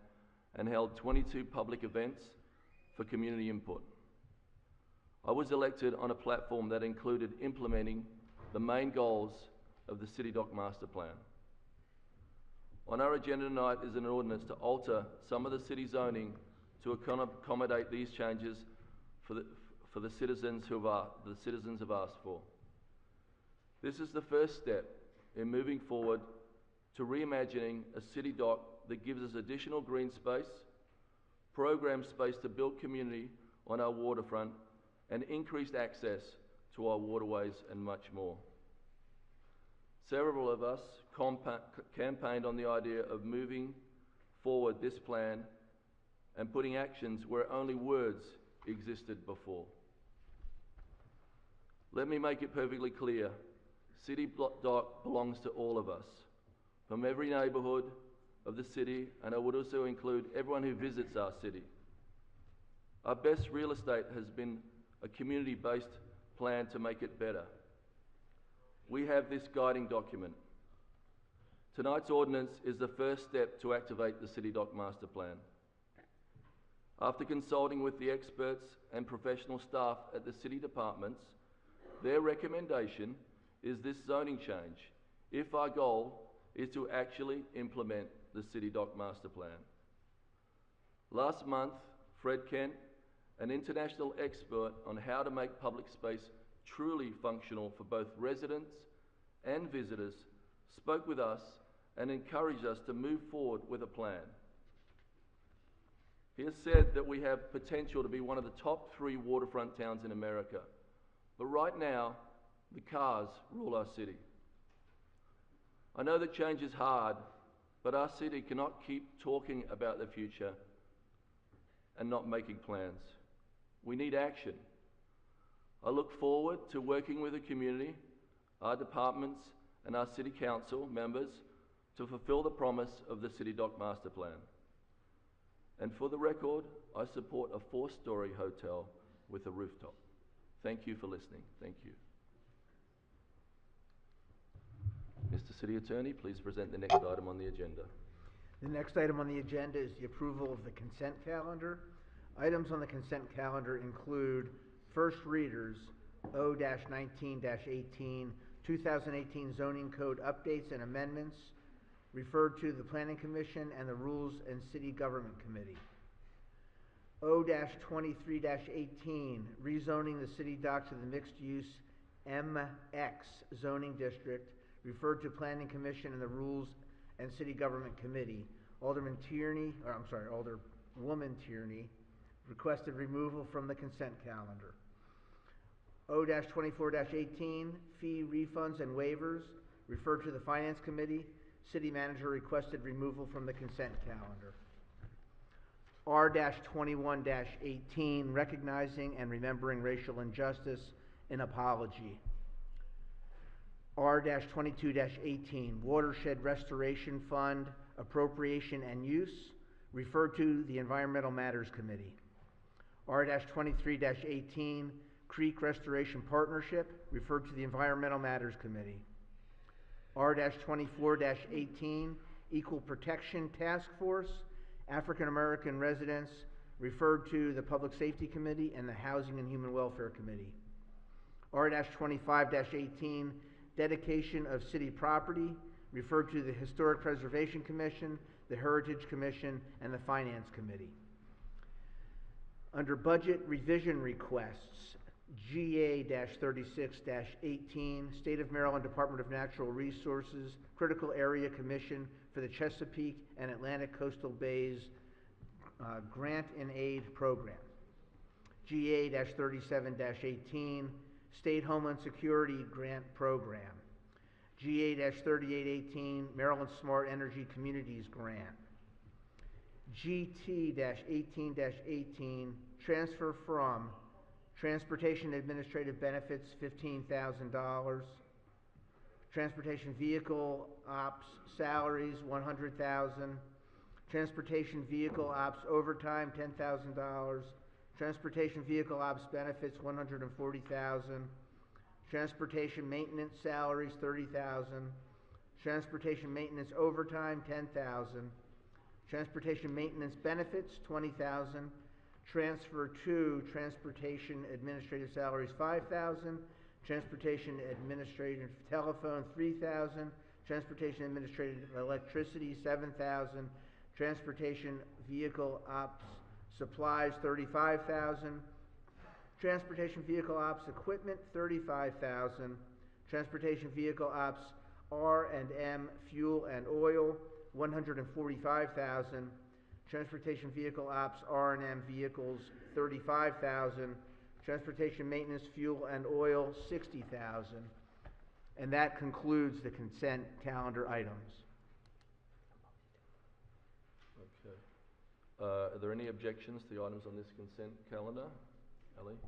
S1: and held 22 public events for community input. I was elected on a platform that included implementing the main goals of the City Dock Master Plan. On our agenda tonight is an ordinance to alter some of the city zoning to accommodate these changes for the citizens have asked for. This is the first step in moving forward to reimagining a city dock that gives us additional green space, program space to build community on our waterfront, and increased access to our waterways and much more. Several of us campaigned on the idea of moving forward this plan and putting actions where only words existed before. Let me make it perfectly clear. City Dock belongs to all of us, from every neighbourhood of the city, and I would also include everyone who visits our city. Our best real estate has been a community-based plan to make it better. We have this guiding document. Tonight's ordinance is the first step to activate the City Dock Master Plan. After consulting with the experts and professional staff at the city departments, their recommendation is this zoning change, if our goal is to actually implement the City Dock Master Plan. Last month, Fred Kent, an international expert on how to make public space truly functional for both residents and visitors, spoke with us and encouraged us to move forward with a plan. He has said that we have potential to be one of the top 3 waterfront towns in America, but right now, the cars rule our city. I know that change is hard, but our city cannot keep talking about the future and not making plans. We need action. I look forward to working with the community, our departments, and our city council members to fulfill the promise of the City Dock Master Plan. And for the record, I support a 4-story hotel with a rooftop. Thank you for listening. Thank you. Mr. City Attorney, please present the next item on the agenda.
S6: The next item on the agenda is the approval of the consent calendar. Items on the consent calendar include first readers, O-19-18, 2018 zoning code updates and amendments, referred to the Planning Commission and the Rules and City Government Committee. O-23-18, rezoning the city dock to the mixed-use MX zoning district, referred to Planning Commission and the Rules and City Government Committee. Alderwoman Tierney requested removal from the consent calendar. O-24-18, fee refunds and waivers, referred to the Finance Committee. City Manager requested removal from the consent calendar. R-21-18, recognizing and remembering racial injustice, an apology. R-22-18, watershed restoration fund, appropriation and use, referred to the Environmental Matters Committee. R-23-18, Creek Restoration Partnership, referred to the Environmental Matters Committee. R-24-18, Equal Protection Task Force, African American Residents, referred to the Public Safety Committee and the Housing and Human Welfare Committee. R-25-18, Dedication of City Property, referred to the Historic Preservation Commission, the Heritage Commission, and the Finance Committee. Under Budget Revision Requests, GA-36-18, State of Maryland Department of Natural Resources, Critical Area Commission for the Chesapeake and Atlantic Coastal Bays Grant and Aid Program. GA-37-18, State Homeland Security Grant Program. GA-3818, Maryland Smart Energy Communities Grant. GT-18-18, transfer from Transportation Administrative Benefits, $15,000. Transportation Vehicle Ops Salaries, $100,000. Transportation Vehicle Ops Overtime, $10,000. Transportation Vehicle Ops Benefits, $140,000. Transportation Maintenance Salaries, $30,000. Transportation Maintenance Overtime, $10,000. Transportation Maintenance Benefits, $20,000. Transfer to Transportation Administrative Salaries, $5,000. Transportation Administrative Telephone, $3,000. Transportation Administrative Electricity, $7,000. Transportation Vehicle Ops Supplies, $35,000. Transportation Vehicle Ops Equipment, $35,000. Transportation Vehicle Ops R&M Fuel and Oil, $145,000. Transportation Vehicle Ops R&M Vehicles, $35,000. Transportation Maintenance Fuel and Oil, $60,000. And that concludes the consent calendar items.
S1: Okay. Are there any objections to the items on this consent calendar? Ellie?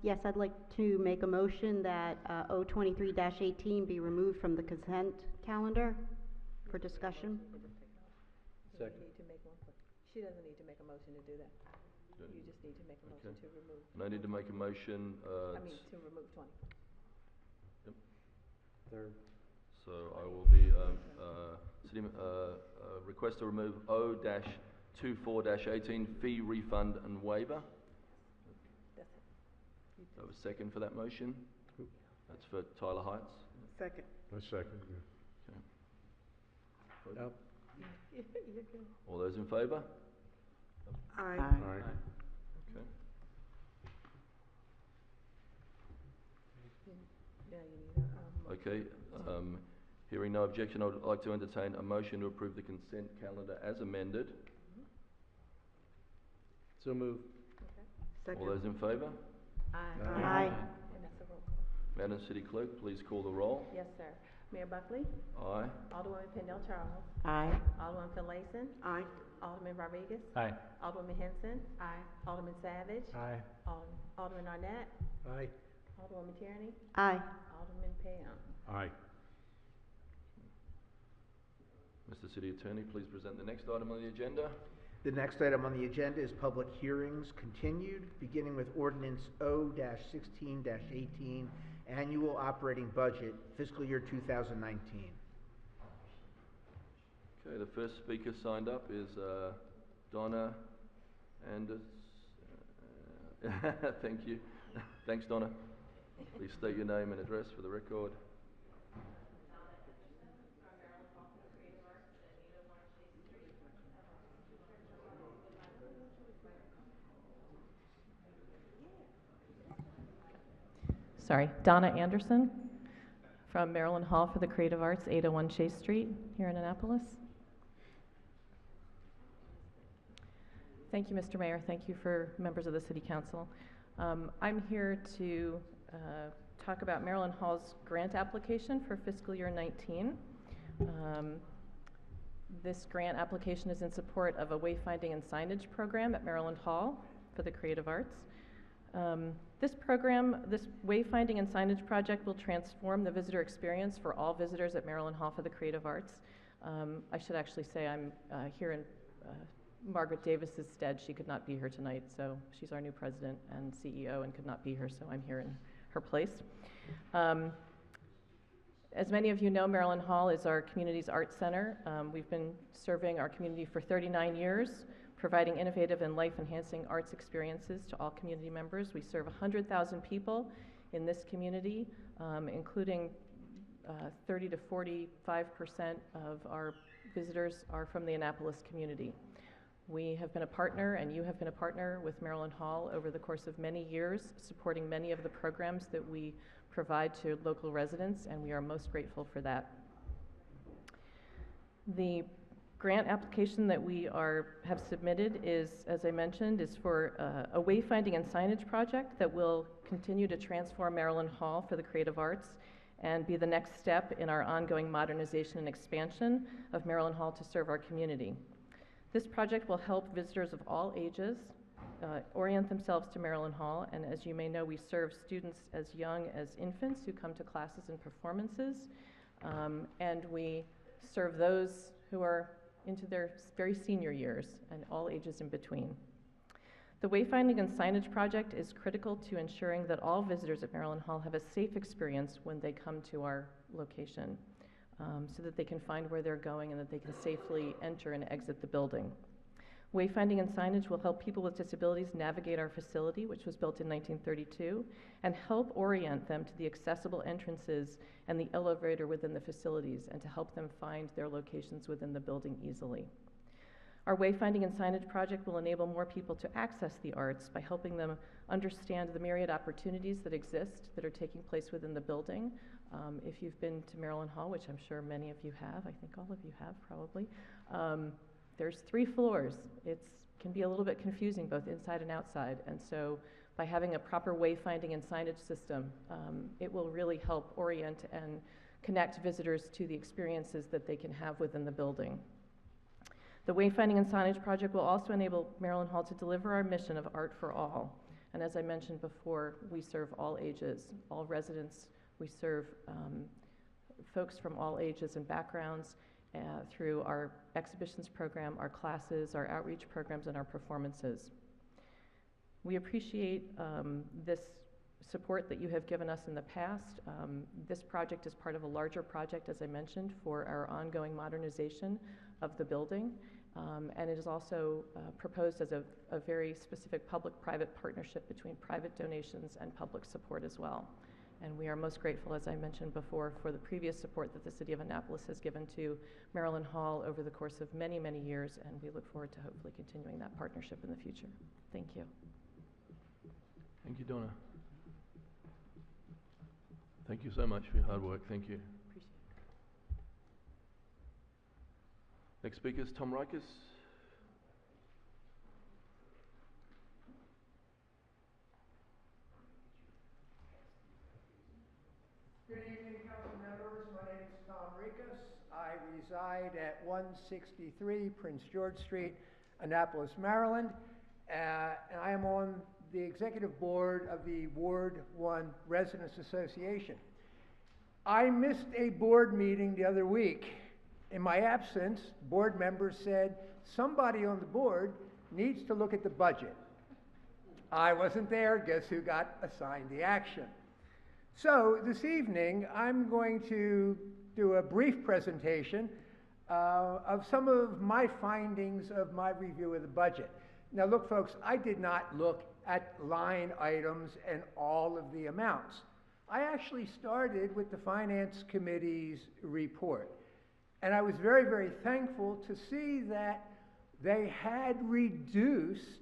S2: Yes, I'd like to make a motion that O-23-18 be removed from the consent calendar for discussion.
S1: Second.
S8: She doesn't need to make a motion to do that. You just need to make a motion to remove.
S1: And I need to make a motion,
S8: to remove 20.
S1: Yep.
S5: Third.
S1: So I will be, request to remove O-24-18, fee refund and waiver.
S8: That's it.
S1: I have a second for that motion. That's for Tyler Heights.
S10: Second.
S3: I second.
S1: Okay.
S5: Yep.
S8: You're good.
S1: All those in favour?
S10: Aye.
S1: Okay.
S8: Yeah, you need a,
S1: Okay, hearing no objection, I would like to entertain a motion to approve the consent calendar as amended.
S5: So move.
S10: Second.
S1: All those in favour?
S8: Aye.
S2: Aye.
S8: And that's a roll call.
S1: Madam City Clerk, please call the roll.
S14: Yes, sir. Mayor Buckley?
S1: Aye.
S14: Alderwoman Pendle Charles?
S8: Aye.
S14: Alderman Finlayson?
S10: Aye.
S14: Alderman Rodriguez?
S12: Aye.
S14: Alderwoman Henson? Aye. Alderman Savage?
S12: Aye.
S14: Alderman Arnett?
S5: Aye.
S14: Alderwoman Tierney?
S2: Aye.
S14: Alderman Payne?
S3: Aye.
S1: Mr. City Attorney, please present the next item on the agenda.
S6: The next item on the agenda is public hearings continued, beginning with ordinance O-16-18, annual operating budget, fiscal year 2019.
S1: Okay, the first speaker signed up is Donna Anders. Thank you. Thanks, Donna. Please state your name and address for the record.
S15: Sorry, Donna Anderson from Maryland Hall for the Creative Arts, 801 Chase Street here in Annapolis. Thank you, Mr. Mayor. Thank you for members of the City Council. I'm here to talk about Maryland Hall's grant application for fiscal year 19. This grant application is in support of a wayfinding and signage program at Maryland Hall for the Creative Arts. This program, this wayfinding and signage project will transform the visitor experience for all visitors at Maryland Hall for the Creative Arts. I should actually say I'm here in Margaret Davis's stead. She could not be here tonight, so she's our new president and CEO and could not be here, so I'm here in her place. As many of you know, Maryland Hall is our community's art center. We've been serving our community for 39 years, providing innovative and life-enhancing arts experiences to all community members. We serve 100,000 people in this community, including 30 to 45% of our visitors are from the Annapolis community. We have been a partner, and you have been a partner with Maryland Hall over the course of many years, supporting many of the programs that we provide to local residents, and we are most grateful for that. The grant application that we have submitted is, as I mentioned, is for a wayfinding and signage project that will continue to transform Maryland Hall for the Creative Arts and be the next step in our ongoing modernization and expansion of Maryland Hall to serve our community. This project will help visitors of all ages orient themselves to Maryland Hall, and as you may know, we serve students as young as infants who come to classes and performances, and we serve those who are into their very senior years and all ages in between. The wayfinding and signage project is critical to ensuring that all visitors at Maryland Hall have a safe experience when they come to our location, so that they can find where they're going and that they can safely enter and exit the building. Wayfinding and signage will help people with disabilities navigate our facility, which was built in 1932, and help orient them to the accessible entrances and the elevator within the facilities, and to help them find their locations within the building easily. Our wayfinding and signage project will enable more people to access the arts by helping them understand the myriad opportunities that exist that are taking place within the building. If you've been to Maryland Hall, which I'm sure many of you have, I think all of you have probably, there's 3 floors. It can be a little bit confusing both inside and outside, and so by having a proper wayfinding and signage system, it will really help orient and connect visitors to the experiences that they can have within the building. The wayfinding and signage project will also enable Maryland Hall to deliver our mission of art for all. And as I mentioned before, we serve all ages, all residents. We serve folks from all ages and backgrounds through our exhibitions program, our classes, our outreach programs, and our performances. We appreciate this support that you have given us in the past. This project is part of a larger project, as I mentioned, for our ongoing modernization of the building. And it is also proposed as a very specific public-private partnership between private donations and public support as well. And we are most grateful, as I mentioned before, for the previous support that the City of Annapolis has given to Maryland Hall over the course of many, many years, and we look forward to hopefully continuing that partnership in the future. Thank you.
S1: Thank you, Donna. Thank you so much for your hard work. Thank you.
S15: Appreciate it.
S1: Next speaker is Tom Rikers.
S17: Good evening, council members. My name is Tom Rikers. I reside at 163 Prince George Street, Annapolis, Maryland. And I am on the executive board of the Ward 1 Residents Association. I missed a board meeting the other week In my absence, board members said, somebody on the board needs to look at the budget. I wasn't there, guess who got assigned the action? So this evening, I'm going to do a brief presentation of some of my findings of my review of the budget. Now look folks, I did not look at line items and all of the amounts. I actually started with the Finance Committee's report. And I was very, very thankful to see that they had reduced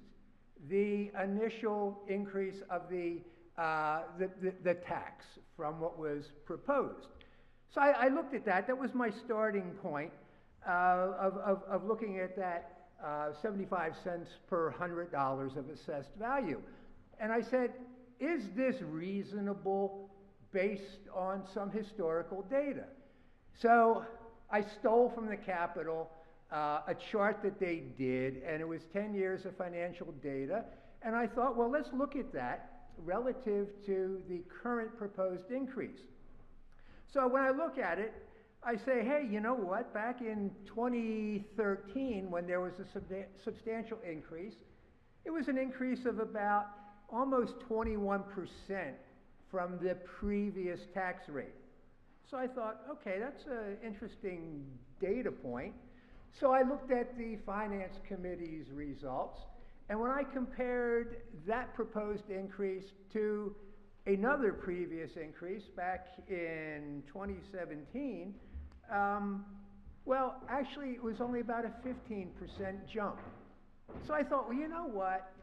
S17: the initial increase of the tax from what was proposed. So I looked at that. That was my starting point of looking at that 75 cents per $100 of assessed value. And I said, is this reasonable based on some historical data? So I stole from the Capitol a chart that they did, and it was 10 years of financial data. And I thought, well, let's look at that relative to the current proposed increase. So when I look at it, I say, hey, you know what? Back in 2013, when there was a substantial increase, it was an increase of about almost 21% from the previous tax rate. So I thought, okay, that's an interesting data point. So I looked at the Finance Committee's results, and when I compared that proposed increase to another previous increase back in 2017, well, actually it was only about a 15% jump. So I thought, well, you know what?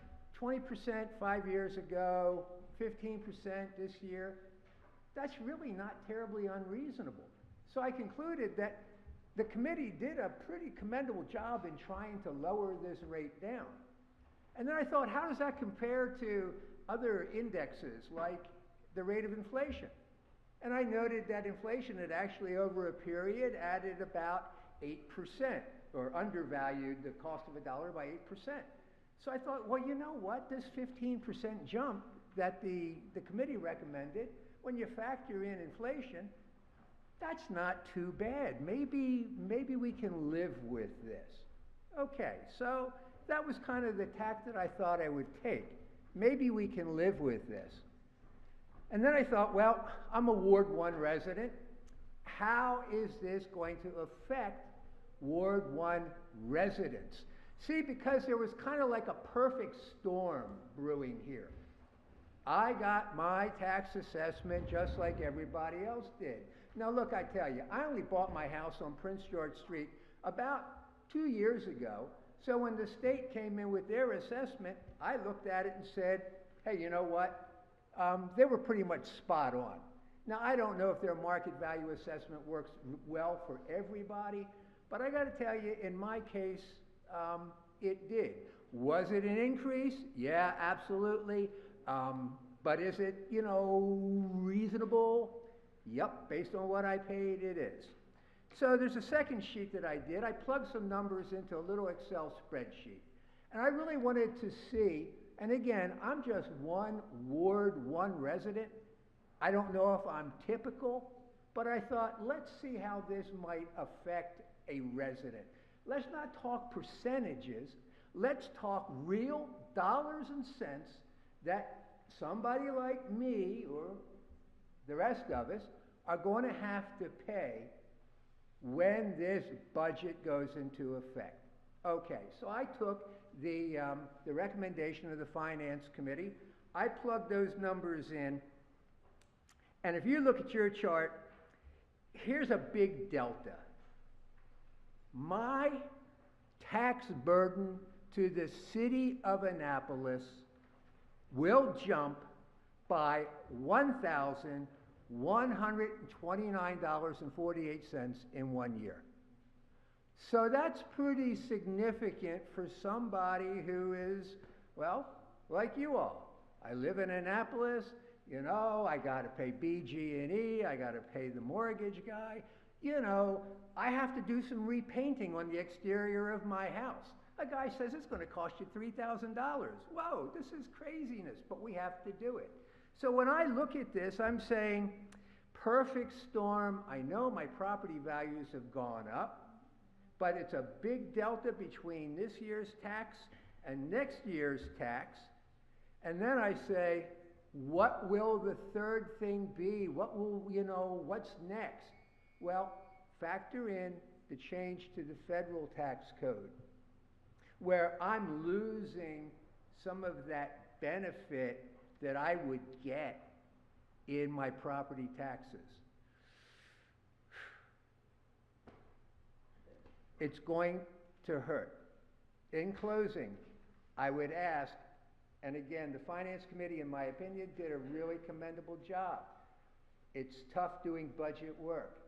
S17: 20% 5 years ago, 15% this year, that's really not terribly unreasonable. So I concluded that the committee did a pretty commendable job in trying to lower this rate down. And then I thought, how does that compare to other indexes like the rate of inflation? And I noted that inflation had actually over a period added about 8%, or undervalued the cost of a dollar by 8%. So I thought, well, you know what? This 15% jump that the committee recommended, when you factor in inflation, that's not too bad. Maybe we can live with this. Okay, so that was kind of the tack that I thought I would take. Maybe we can live with this. And then I thought, well, I'm a Ward 1 resident. How is this going to affect Ward 1 residents? See, because there was kind of like a perfect storm brewing here. I got my tax assessment just like everybody else did. Now look, I tell you, I only bought my house on Prince George Street about 2 years ago. So when the state came in with their assessment, I looked at it and said, hey, you know what? They were pretty much spot on. Now, I don't know if their market value assessment works well for everybody, but I got to tell you, in my case, it did. Was it an increase? Yeah, absolutely. But is it, you know, reasonable? Yep, based on what I paid, it is. So there's a second sheet that I did. I plugged some numbers into a little Excel spreadsheet. And I really wanted to see, and again, I'm just one Ward 1 resident. I don't know if I'm typical, but I thought, let's see how this might affect a resident. Let's not talk percentages. Let's talk real dollars and cents that somebody like me or the rest of us are going to have to pay when this budget goes into effect. Okay, so I took the recommendation of the Finance Committee. I plugged those numbers in, and if you look at your chart, here's a big delta. My tax burden to the city of Annapolis will jump by $1,129.48 in 1 year. So that's pretty significant for somebody who is, well, like you all. I live in Annapolis, you know, I got to pay BG&E, I got to pay the mortgage guy. You know, I have to do some repainting on the exterior of my house. A guy says it's going to cost you $3,000. Whoa, this is craziness, but we have to do it. So when I look at this, I'm saying, perfect storm. I know my property values have gone up. but it's a big delta between this year's tax and next year's tax. And then I say, what will the third thing be? What will, what's next? Well, factor in the change to the federal tax code, where I'm losing some of that benefit that I would get in my property taxes. It's going to hurt. In closing, I would ask, and again, the Finance Committee, in my opinion, did a really commendable job. It's tough doing budget work.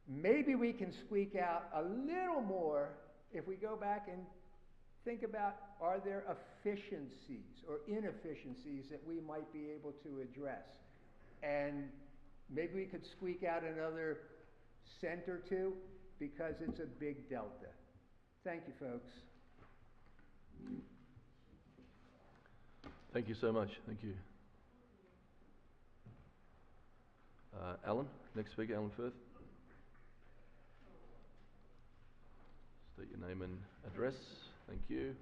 S17: Maybe we can squeak out a little more if we go back and think about, are there efficiencies or inefficiencies that we might be able to address? And maybe we could squeak out another cent or two, because it's a big delta. Thank you, folks.
S1: Thank you so much. Thank you. Alan, next speaker, Alan Firth. State your name and address. Thank you.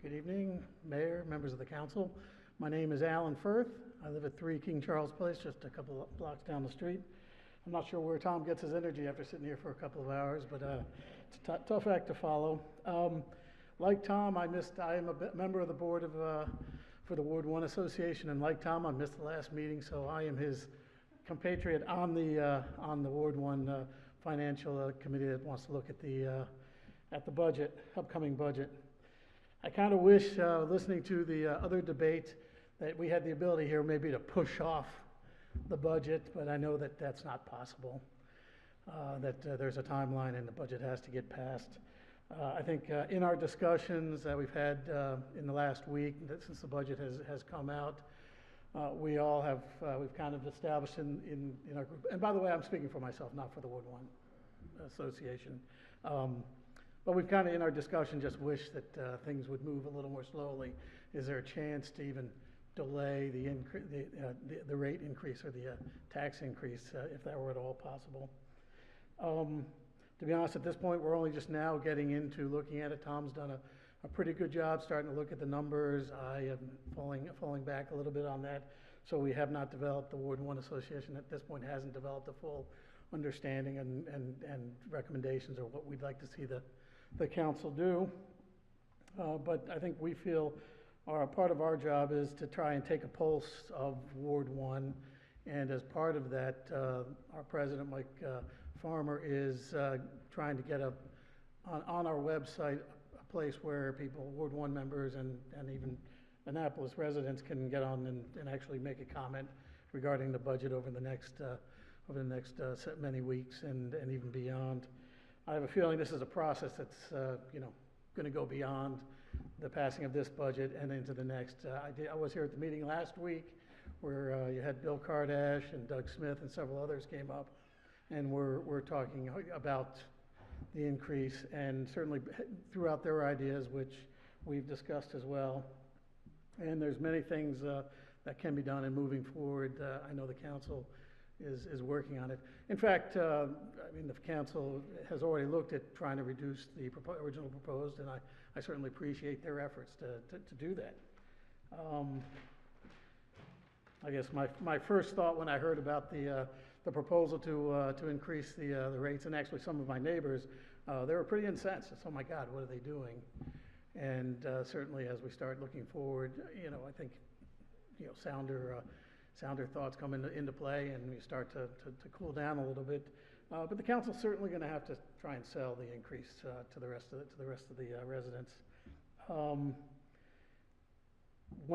S18: Good evening, Mayor, members of the council. My name is Alan Firth. I live at 3 King Charles Place, just a couple of blocks down the street. I'm not sure where Tom gets his energy after sitting here for a couple of hours, but it's a tough act to follow. Like Tom, I am a member of the board of for the Ward 1 Association, and like Tom, I missed the last meeting, so I am his compatriot on the Ward 1 Financial Committee that wants to look at the budget, upcoming budget. I kind of wish, listening to the other debate, that we had the ability here maybe to push off the budget, but I know that that's not possible, that there's a timeline and the budget has to get passed. I think in our discussions that we've had in the last week, since the budget has come out, we all have, we've kind of established in our group, and by the way, I'm speaking for myself, not for the Ward 1 Association, but we've kind of in our discussion just wished that things would move a little more slowly. Is there a chance to even delay the rate increase or the tax increase if that were at all possible? To be honest, at this point, we're only just now getting into looking at it. Tom's done a pretty good job starting to look at the numbers. I am falling back a little bit on that. So we have not developed, the Ward 1 Association at this point hasn't developed a full understanding and recommendations or what we'd like to see the council do. But I think we feel part of our job is to try and take a pulse of Ward 1. And as part of that, our president, Mike Farmer, is trying to get on our website a place where people, Ward 1 members and even Annapolis residents can get on and actually make a comment regarding the budget over the next many weeks and even beyond. I have a feeling this is a process that's going to go beyond the passing of this budget and into the next. I was here at the meeting last week where you had Bill Kardash and Doug Smith and several others came up, and we're talking about the increase and certainly threw out their ideas, which we've discussed as well. And there's many things that can be done in moving forward. I know the council is working on it. In fact, I mean, the council has already looked at trying to reduce the original proposed, and I certainly appreciate their efforts to do that. I guess my first thought when I heard about the proposal to increase the rates, and actually some of my neighbors, they were pretty incensed. It's, oh my God, what are they doing? And certainly as we start looking forward, I think, sounder thoughts come into play, and we start to cool down a little bit. But the council's certainly going to have to try and sell the increase to the rest of the residents. One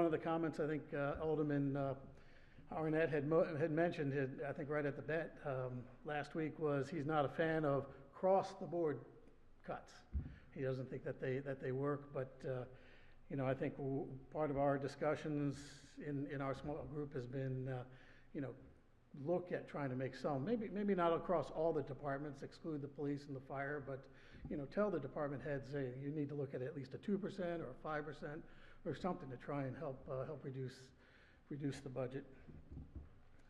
S18: of the comments I think Alderman Arnett had mentioned, I think right at the bat last week, was he's not a fan of cross-the-board cuts. He doesn't think that they work, but I think part of our discussions in our small group has been, look at trying to make some, maybe not across all the departments, exclude the police and the fire, but tell the department heads, hey, you need to look at least a 2% or a 5% or something to try and help reduce the budget.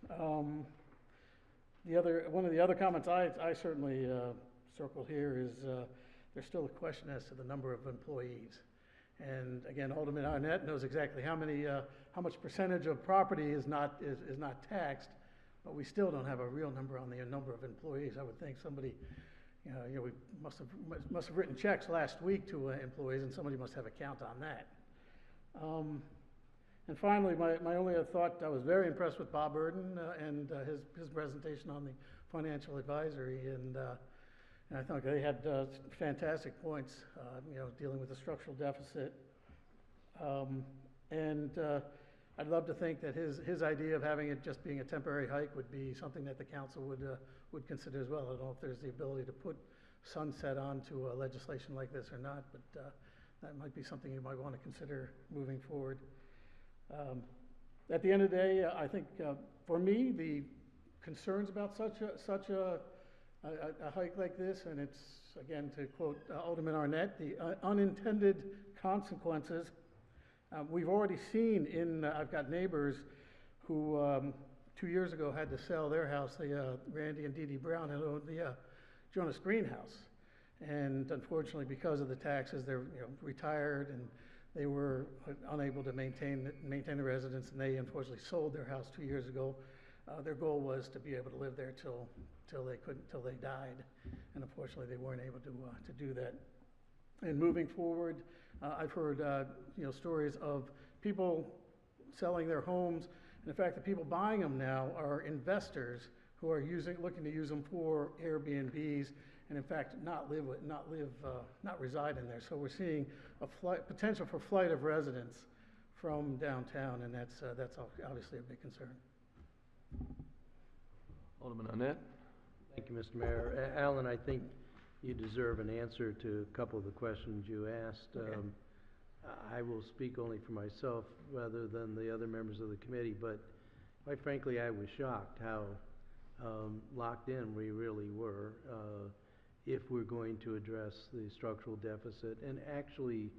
S18: One of the other comments I certainly circle here is, there's still a question as to the number of employees. And again, Alderman Arnett knows exactly how much percentage of property is not taxed, but we still don't have a real number on the number of employees. I would think somebody, we must have written checks last week to employees, and somebody must have a count on that. And finally, my only other thought, I was very impressed with Bob Burden and his presentation on the financial advisory, and I thought they had fantastic points, dealing with the structural deficit. I'd love to think that his idea of having it just being a temporary hike would be something that the council would consider as well. I don't know if there's the ability to put sunset onto legislation like this or not, but that might be something you might want to consider moving forward. At the end of the day, I think for me, the concerns about such a hike like this, and it's, again, to quote Alderman Arnett, the unintended consequences. We've already seen I've got neighbors who 2 years ago had to sell their house, Randy and Dee Dee Brown, who owned the Jonas Greenhouse. And unfortunately, because of the taxes, they're retired, and they were unable to maintain the residence, and they unfortunately sold their house 2 years ago. Their goal was to be able to live there till they died, and unfortunately they weren't able to do that. And moving forward, I've heard stories of people selling their homes, and in fact the people buying them now are investors who are looking to use them for Airbnbs, and in fact not reside in there. So we're seeing a potential for flight of residents from downtown, and that's obviously a big concern.
S1: Alderman Arnett.
S5: Thank you, Mr. Mayor. Alan, I think you deserve an answer to a couple of the questions you asked.
S18: Okay.
S5: I will speak only for myself rather than the other members of the committee, but quite frankly, I was shocked how locked in we really were if we're going to address the structural deficit. And actually,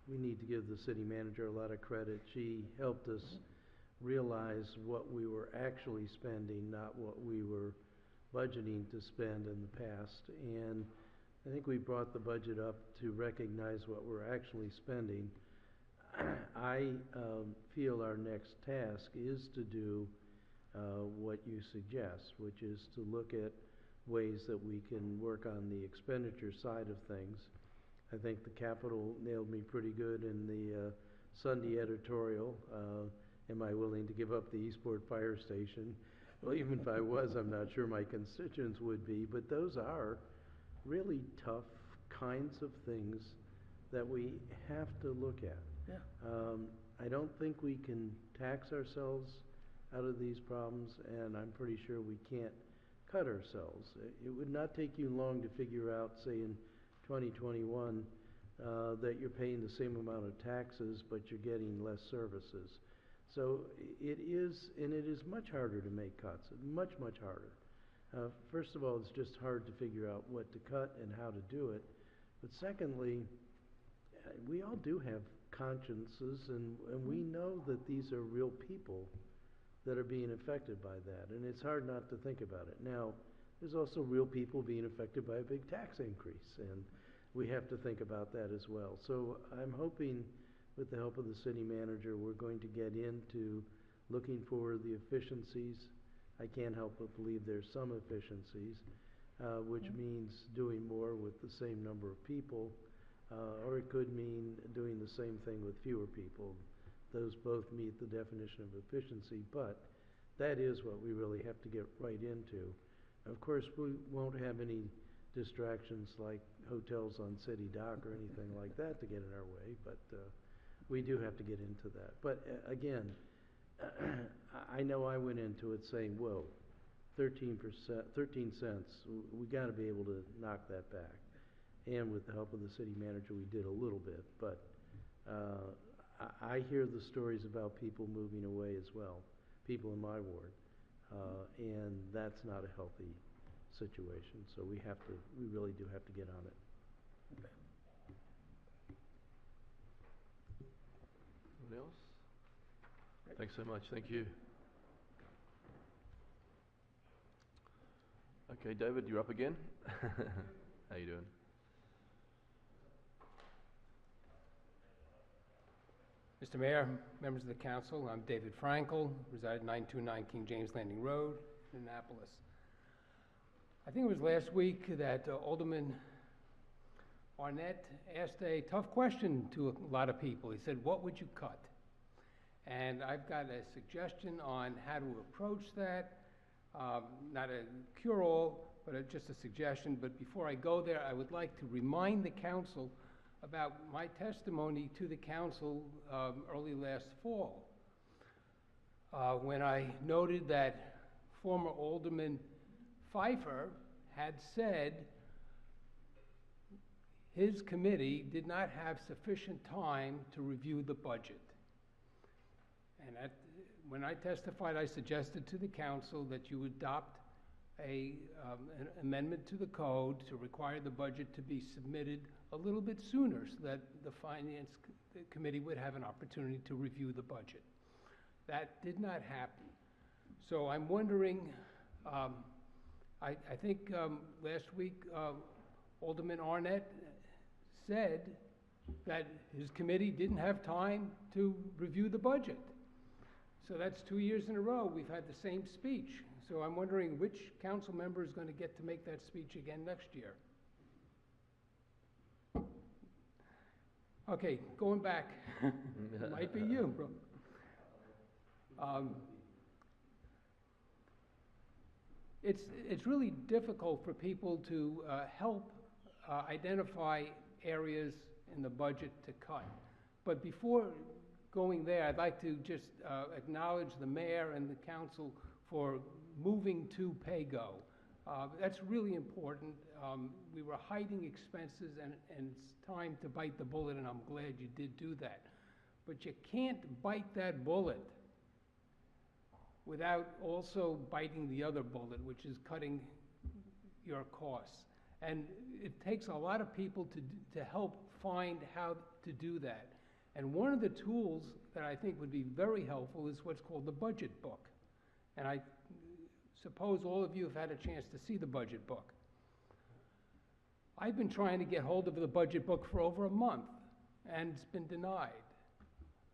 S5: we need to give the city manager a lot of credit. She helped us realize what we were actually spending, not what we were budgeting to spend in the past. And I think we brought the budget up to recognize what we're actually spending. I feel our next task is to do what you suggest, which is to look at ways that we can work on the expenditure side of things. I think the Capitol nailed me pretty good in the Sunday editorial. Am I willing to give up the Eastport Fire Station? Well, even if I was, I'm not sure my constituents would be, but those are really tough kinds of things that we have to look at.
S18: Yeah.
S5: I don't think we can tax ourselves out of these problems, and I'm pretty sure we can't cut ourselves. It would not take you long to figure out, say in 2021, that you're paying the same amount of taxes, but you're getting less services. So it is much harder to make cuts, much harder. First of all, it's just hard to figure out what to cut and how to do it. But secondly, we all do have consciences, and we know that these are real people that are being affected by that, and it's hard not to think about it. Now, there's also real people being affected by a big tax increase, and we have to think about that as well. So I'm hoping, with the help of the city manager, we're going to get into looking for the efficiencies. I can't help but believe there's some efficiencies, which means doing more with the same number of people, or it could mean doing the same thing with fewer people. Those both meet the definition of efficiency, but that is what we really have to get right into. Of course, we won't have any distractions like hotels on city dock or anything like that to get in our way, but we do have to get into that. But again, I know I went into it saying, whoa, 13 cents, we got to be able to knock that back. And with the help of the city manager, we did a little bit, but I hear the stories about people moving away as well, people in my ward, and that's not a healthy situation. So we really do have to get on it.
S18: Okay.
S1: Anyone else? Thanks so much. Thank you. Okay. Okay, David, you're up again. How you doing?
S19: Mr. Mayor, members of the council, I'm David Frankel, reside at 929 King James Landing Road, in Annapolis. I think it was last week that Alderman Arnett asked a tough question to a lot of people. He said, what would you cut? And I've got a suggestion on how to approach that. Not a cure-all, but just a suggestion. But before I go there, I would like to remind the council about my testimony to the council early last fall, when I noted that former Alderman Pfeiffer had said his committee did not have sufficient time to review the budget. And when I testified, I suggested to the council that you adopt an amendment to the code to require the budget to be submitted a little bit sooner so that the Finance Committee would have an opportunity to review the budget. That did not happen. So I'm wondering, I think last week Alderman Arnett said that his committee didn't have time to review the budget. So that's 2 years in a row we've had the same speech. So I'm wondering which council member is going to get to make that speech again next year. Okay, going back. Might be you, bro. It's really difficult for people to help identify areas in the budget to cut. But before going there, I'd like to just acknowledge the mayor and the council for moving to pay-go. That's really important. We were hiding expenses, and it's time to bite the bullet, and I'm glad you did do that. But you can't bite that bullet without also biting the other bullet, which is cutting your costs. And it takes a lot of people to help find how to do that. And one of the tools that I think would be very helpful is what's called the budget book. And I suppose all of you have had a chance to see the budget book. I've been trying to get hold of the budget book for over a month, and it's been denied.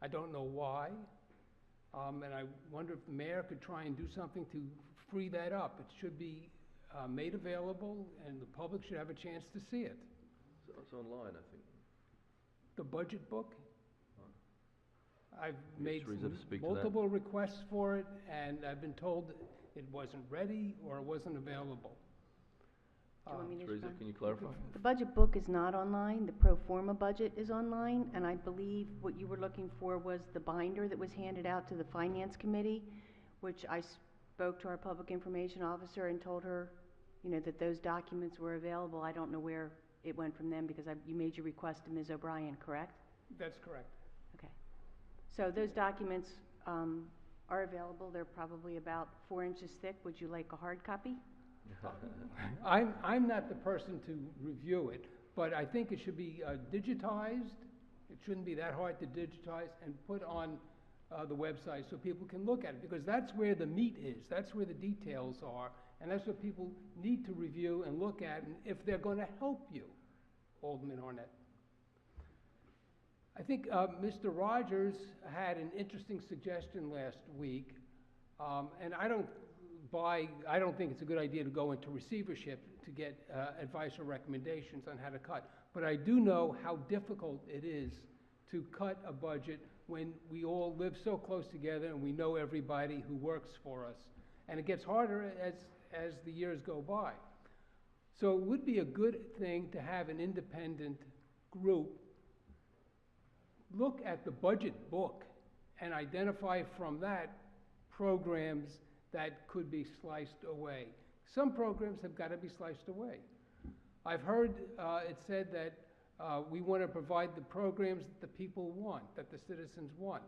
S19: I don't know why, and I wonder if the mayor could try and do something to free that up. It should be made available, and the public should have a chance to see it.
S1: So it's online, I think.
S19: The budget book? I've made
S1: Teresa to speak to that.
S19: multiple requests for it, and I've been told it wasn't ready or it wasn't available.
S20: Do you want me to
S1: Teresa,
S20: respond?
S1: can you clarify?
S20: The budget book is not online. The pro forma budget is online, and I believe what you were looking for was the binder that was handed out to the Finance Committee, which I spoke to our public information officer and told her, you know, that those documents were available. I don't know where it went from them because you made your request to Ms. O'Brien, correct?
S19: That's correct.
S20: Okay. So those documents are available. They're probably about 4 inches thick. Would you like a hard copy?
S19: I'm not the person to review it, but I think it should be digitized. It shouldn't be that hard to digitize and put on the website so people can look at it, because that's where the meat is. That's where the details are, and that's what people need to review and look at, and if they're going to help you, Alderman Arnett. I think Mr. Rogers had an interesting suggestion last week, and I don't think it's a good idea to go into receivership to get advice or recommendations on how to cut. But I do know how difficult it is to cut a budget when we all live so close together and we know everybody who works for us. And it gets harder as the years go by. So it would be a good thing to have an independent group look at the budget book and identify from that programs that could be sliced away. Some programs have got to be sliced away. I've heard it said that we want to provide the programs that the people want, that the citizens want.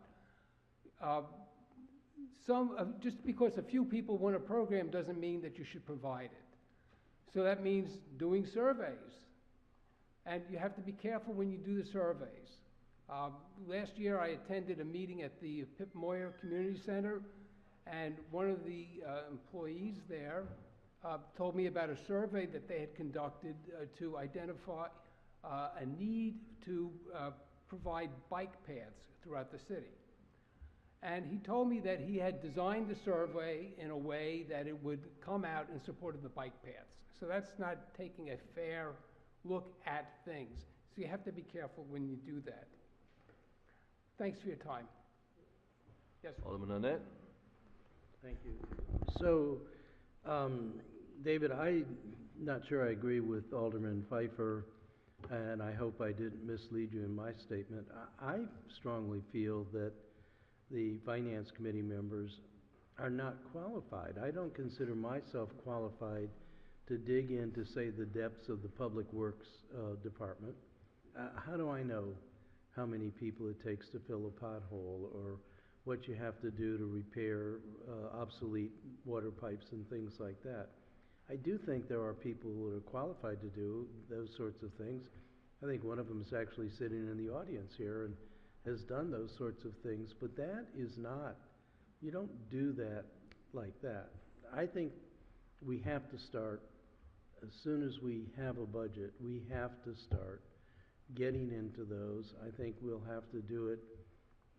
S19: Just because a few people want a program doesn't mean that you should provide it. So that means doing surveys. And you have to be careful when you do the surveys. Last year I attended a meeting at the Pip Moyer Community Center, and one of the employees there told me about a survey that they had conducted to identify a need to provide bike paths throughout the city. And he told me that he had designed the survey in a way that it would come out in support of the bike paths. So that's not taking a fair look at things. So you have to be careful when you do that. Thanks for your time. Yes.
S1: Alderman Annette?
S5: Thank you. So, David, I'm not sure I agree with Alderman Pfeiffer, and I hope I didn't mislead you in my statement. I strongly feel that the Finance Committee members are not qualified. I don't consider myself qualified to dig into, say, the depths of the Public Works Department. How do I know how many people it takes to fill a pothole, or what you have to do to repair obsolete water pipes and things like that? I do think there are people who are qualified to do those sorts of things. I think one of them is actually sitting in the audience here and has done those sorts of things, but that is not, you don't do that like that. I think we have to start, as soon as we have a budget, we have to start getting into those. I think we'll have to do it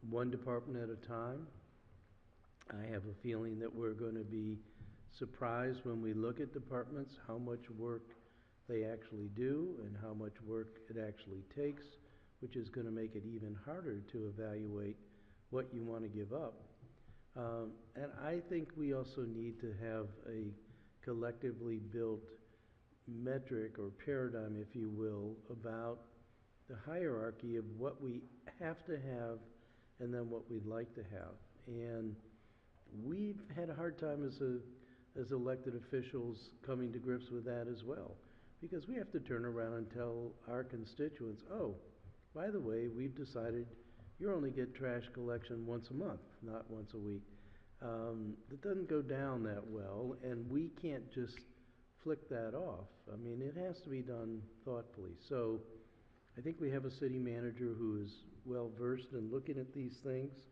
S5: one department at a time. I have a feeling that we're going to be surprised when we look at departments how much work they actually do and how much work it actually takes, which is going to make it even harder to evaluate what you want to give up. And I think we also need to have a collectively built metric or paradigm, if you will, about the hierarchy of what we have to have and then what we'd like to have. And we've had a hard time as elected officials coming to grips with that as well, because we have to turn around and tell our constituents, oh, by the way, we've decided you only get trash collection once a month, not once a week. It doesn't go down that well, and we can't just flick that off. I mean, it has to be done thoughtfully. So I think we have a city manager who is well versed in looking at these things,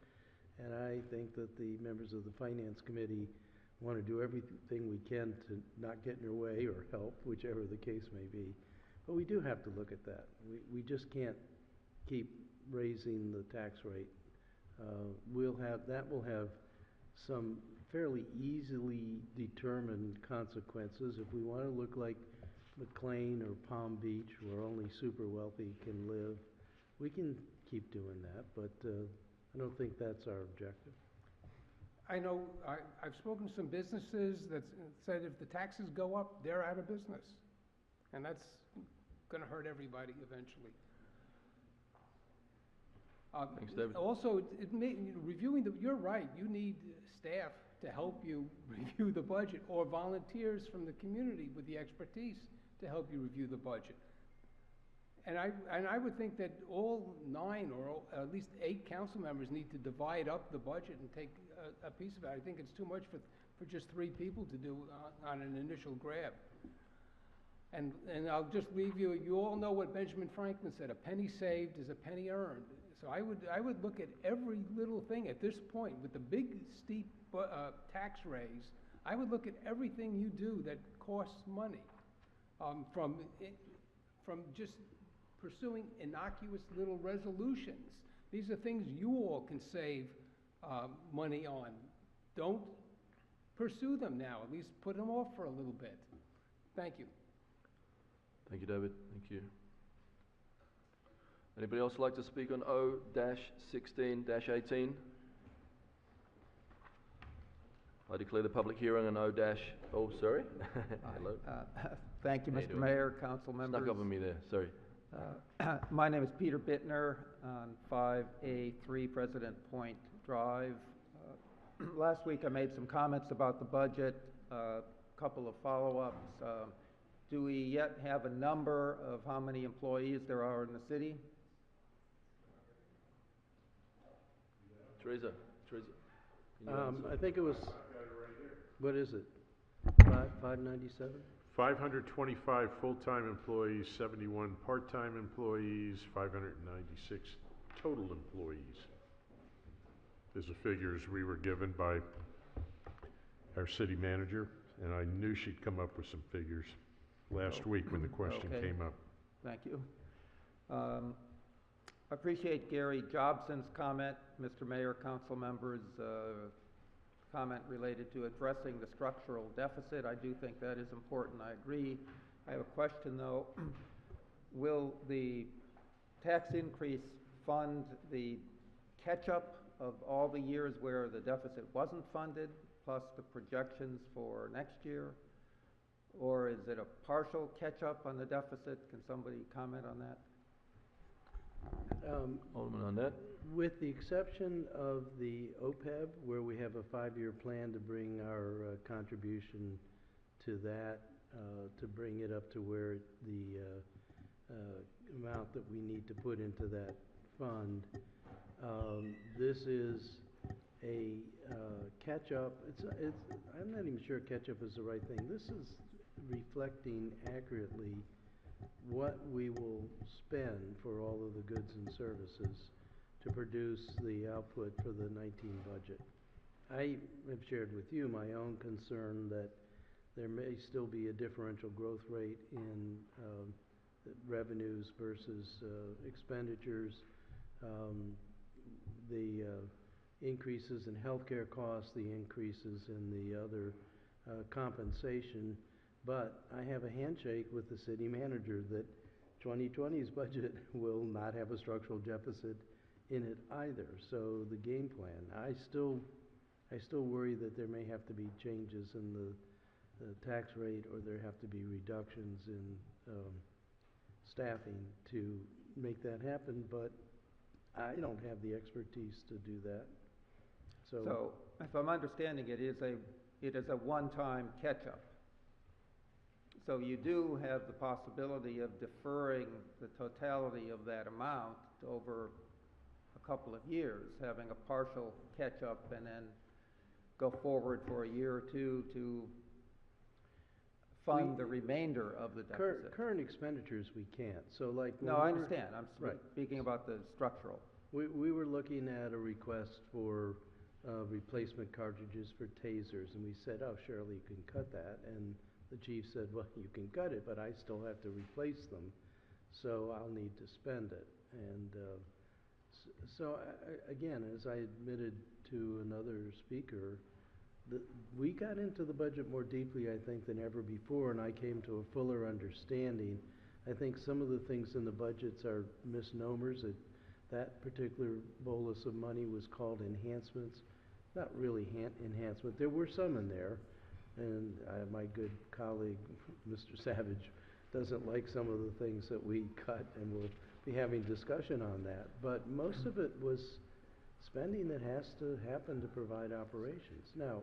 S5: and I think that the members of the Finance Committee want to do everything we can to not get in their way or help, whichever the case may be. But we do have to look at that. We just can't keep raising the tax rate. That will have some fairly easily determined consequences. If we want to look like McLean or Palm Beach, where only super wealthy can live, we can keep doing that, but I don't think that's our objective.
S19: I know I've spoken to some businesses that said if the taxes go up, they're out of business. And that's going to hurt everybody eventually.
S1: Thanks, David.
S19: Also, reviewing you're right, you need staff to help you review the budget, or volunteers from the community with the expertise to help you review the budget. And I would think that all 9 or at least 8 council members need to divide up the budget and take a piece of it. I think it's too much for just 3 people to do on an initial grab. And I'll just leave you, you all know what Benjamin Franklin said, a penny saved is a penny earned. So I would look at every little thing at this point with the big steep tax raise. I would look at everything you do that costs money, from just pursuing innocuous little resolutions. These are things you all can save money on. Don't pursue them now. At least put them off for a little bit. Thank you.
S1: Thank you, David. Thank you. Anybody else like to speak on O-16-18? I declare the public hearing on oh, sorry. Hello.
S21: Thank you,
S1: How you
S21: Mr.
S1: doing?
S21: Mayor, council members.
S1: Snuck up on me there, sorry.
S21: My name is Peter Bittner on 5A3 President Point Drive. Last week I made some comments about the budget, a couple of follow-ups. Do we yet have a number of how many employees there are in the city?
S1: Teresa.
S5: I think it was, what is it, 597?
S3: 525 full-time employees, 71 part-time employees, 596 total employees. These are figures we were given by our city manager. and I knew she'd come up with some figures last week when the question
S21: Okay.
S3: came up.
S21: Thank you. I appreciate Gary Jobson's comment, Mr. Mayor, council members, comment related to addressing the structural deficit. I do think that is important. I agree. I have a question, though. Will the tax increase fund the catch-up of all the years where the deficit wasn't funded, plus the projections for next year? Or is it a partial catch-up on the deficit? Can somebody comment on that?
S1: Alderman Arnett?
S5: With the exception of the OPEB, where we have a 5-year plan to bring our contribution to that, to bring it up to where the amount that we need to put into that fund, this is a catch-up. I'm not even sure catch-up is the right thing. This is reflecting accurately what we will spend for all of the goods and services to produce the output for the 19 budget. I have shared with you my own concern that there may still be a differential growth rate in revenues versus expenditures. The increases in healthcare costs, the increases in the other compensation. But I have a handshake with the city manager that 2020's budget will not have a structural deficit in it either. So the game plan, I still worry that there may have to be changes in the tax rate, or there have to be reductions in staffing to make that happen, but I don't have the expertise to do that.
S21: So if I'm understanding it, it is a one-time catch-up. So you do have the possibility of deferring the totality of that amount over a couple of years, having a partial catch-up and then go forward for a year or two to fund the remainder of the deficit.
S5: Current expenditures we can't. So like
S21: no, I understand. I'm
S5: right.
S21: speaking about the structural.
S5: We were looking at a request for replacement cartridges for tasers, and we said, oh, surely you can cut that. And the chief said, well, you can cut it, but I still have to replace them, so I'll need to spend it. And so again, as I admitted to another speaker, we got into the budget more deeply, I think, than ever before, and I came to a fuller understanding. I think some of the things in the budgets are misnomers. That particular bolus of money was called enhancements. Not really enhancement. There were some in there. And my good colleague, Mr. Savage, doesn't like some of the things that we cut, and we'll be having discussion on that. But most of it was spending that has to happen to provide operations. Now,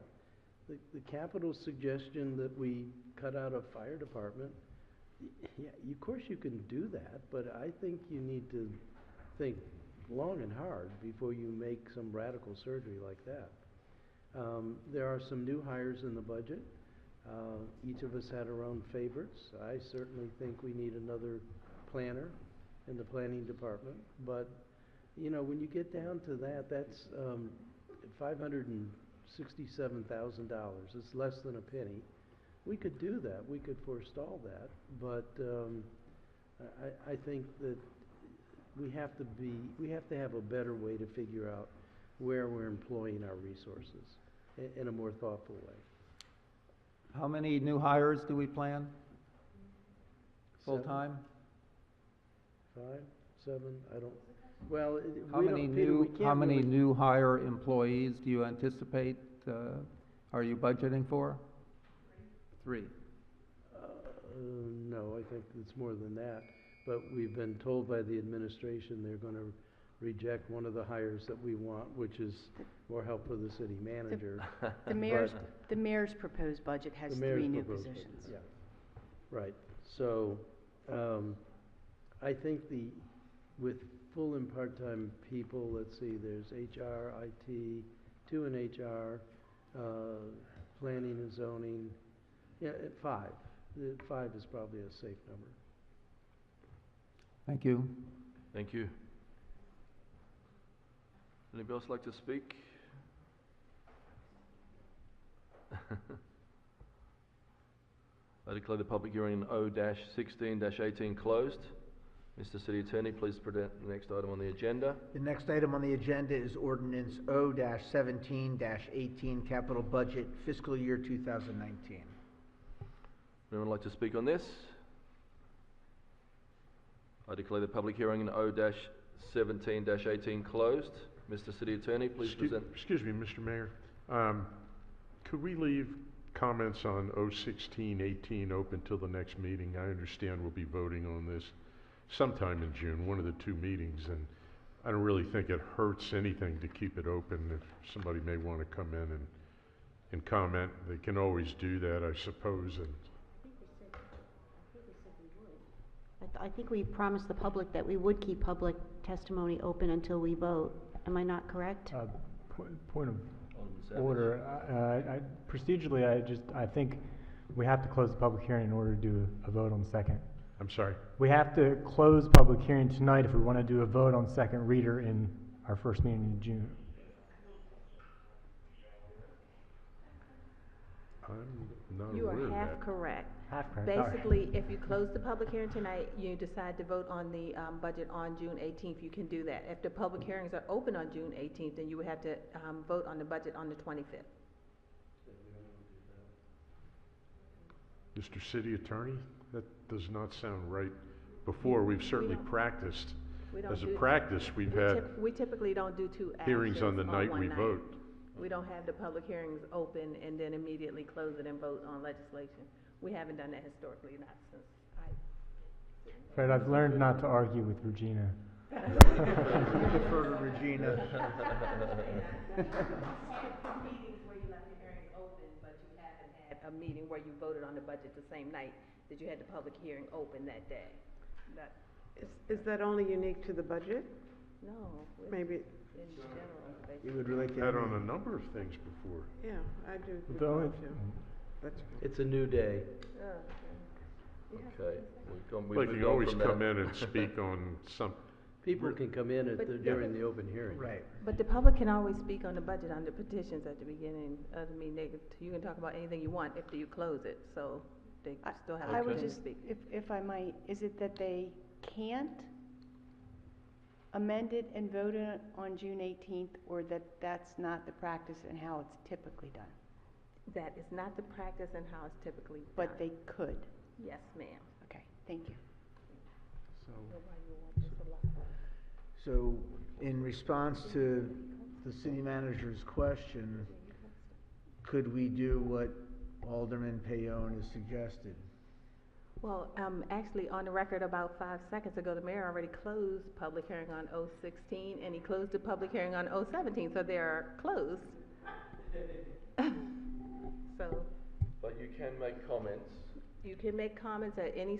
S5: the capital suggestion that we cut out of fire department, yeah, of course you can do that, but I think you need to think long and hard before you make some radical surgery like that. There are some new hires in the budget. Each of us had our own favorites. I certainly think we need another planner in the planning department. But, you know, when you get down to that, that's $567,000. It's less than a penny. We could do that. We could forestall that. But I think that we have to have a better way to figure out where we're employing our resources in a more thoughtful way.
S21: How many new hires do we plan? Full-time?
S5: 5, 7, I don't, well,
S21: How many new hire employees do you anticipate, are you budgeting for? 3.
S5: No, I think it's more than that. But we've been told by the administration they're going to reject one of the hires that we want, which is more help for the city manager.
S20: The mayor's proposed budget has 3 new positions.
S5: Yeah, right. So I think with full and part-time people, let's see, there's HR, IT, 2 in HR, planning and zoning. Yeah, 5. 5 is probably a safe number.
S21: Thank you.
S1: Thank you. Anybody else like to speak? I declare the public hearing on O-16-18 closed. Mr. City Attorney, please present the next item on the agenda.
S6: The next item on the agenda is ordinance O-17-18, capital budget, fiscal year 2019.
S1: Anyone like to speak on this? I declare the public hearing on O-17-18 closed. Mr. City Attorney, please present.
S3: Excuse me, Mr. Mayor. Could we leave comments on O-16-18 open till the next meeting? I understand we'll be voting on this sometime in June, one of the two meetings, and I don't really think it hurts anything to keep it open. If somebody may want to come in and comment, they can always do that, I suppose. And
S2: I think we promised the public that we would keep public testimony open until we vote. Am I not correct?
S16: Point of order. Procedurally, I think we have to close the public hearing in order to do a vote on the second.
S3: I'm sorry?
S16: We have to close public hearing tonight if we want to do a vote on second reader in our first meeting in June.
S3: I'm not
S22: You
S3: aware
S22: are
S3: of
S22: half
S3: that.
S22: correct.
S16: Half correct. All right.
S22: Basically, if you close the public hearing tonight, you decide to vote on the budget on June 18th, you can do that. If the public hearings are open on June 18th, then you would have to vote on the budget on the 25th.
S3: Mr. City Attorney, that does not sound right. Before, we've certainly practiced. As a practice, we've had
S22: We typically don't do two
S3: hearings on the
S22: actions
S3: night
S22: one
S3: we vote.
S22: We don't have the public hearings open and then immediately close it and vote on legislation. We haven't done that historically, not since
S16: Fred, I've learned not to argue with Regina.
S6: Defer to Regina.
S22: Meetings where you left your hearings open, but you haven't had a meeting where you voted on the budget the same night that you had the public hearing open that day. That,
S10: Is that only unique to the budget?
S22: no. it's
S10: Maybe,
S22: In general,
S6: You would relate to
S3: Had on a number of things before.
S10: yeah, I do. would
S16: The only-
S10: love to. That's
S5: It's a new day.
S1: Okay.
S3: Well, you can always come in and speak on some.
S5: People can come in
S22: But-
S5: during the open hearing.
S6: Right.
S22: But the public can always speak on the budget under petitions at the beginning of the meeting. You can talk about anything you want after you close it, so they still have.
S20: I would
S22: to
S20: just,
S22: speak.
S20: if I might, is it that they can't amend it and vote on June 18th, or that that's not the practice and how it's typically done?
S22: That is not the practice and how it's typically done.
S20: But they could?
S22: Yes, ma'am.
S20: Okay, thank you.
S6: So, in response to the city manager's question, could we do what Alderman Payone has suggested?
S22: Well, actually, on the record about 5 seconds ago, the mayor already closed public hearing on O-16, and he closed the public hearing on O-17, so they are closed. So,
S1: But you can make comments.
S22: you can make comments at any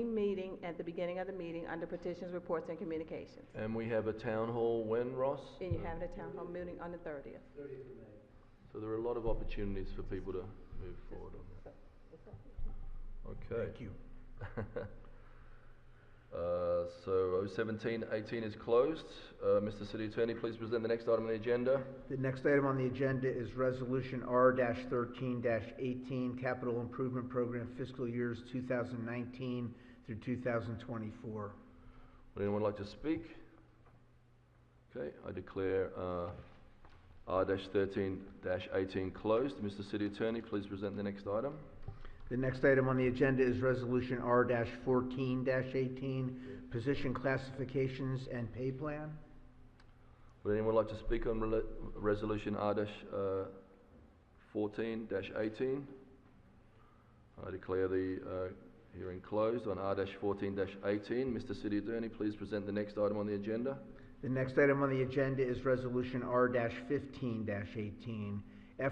S22: meeting at the beginning of the meeting under petitions, reports, and communications.
S1: And we have a town hall when, Ross?
S22: And you have the town hall meeting on the 30th.
S1: So there are a lot of opportunities for people to move forward on that. Okay.
S6: Thank you.
S1: So 017-18 is closed. Mr. City Attorney, please present the next item on the agenda.
S6: The next item on the agenda is Resolution R-13-18, Capital Improvement Program, fiscal years 2019 through 2024.
S1: Would anyone like to speak? Okay, I declare R-13-18 closed. Mr. City Attorney, please present the next item.
S6: The next item on the agenda is Resolution R-14-18, Position Classifications and Pay Plan.
S1: Would anyone like to speak on Resolution R-14-18? I declare the hearing closed on R-14-18. Mr. City Attorney, please present the next item on the agenda.
S6: The next item on the agenda is Resolution R-15-18,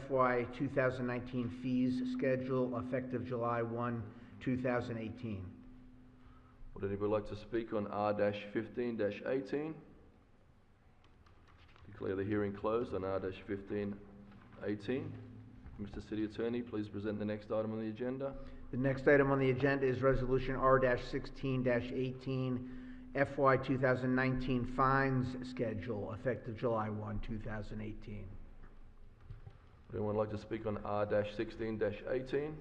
S6: FY 2019 Fees Schedule, effective July 1, 2018.
S1: Would anybody like to speak on R-15-18? Declare the hearing closed on R-15-18. Mr. City Attorney, please present the next item on the agenda.
S6: The next item on the agenda is Resolution R-16-18, FY 2019 Fines Schedule, effective July 1, 2018.
S1: Would anyone like to speak on R-16-18?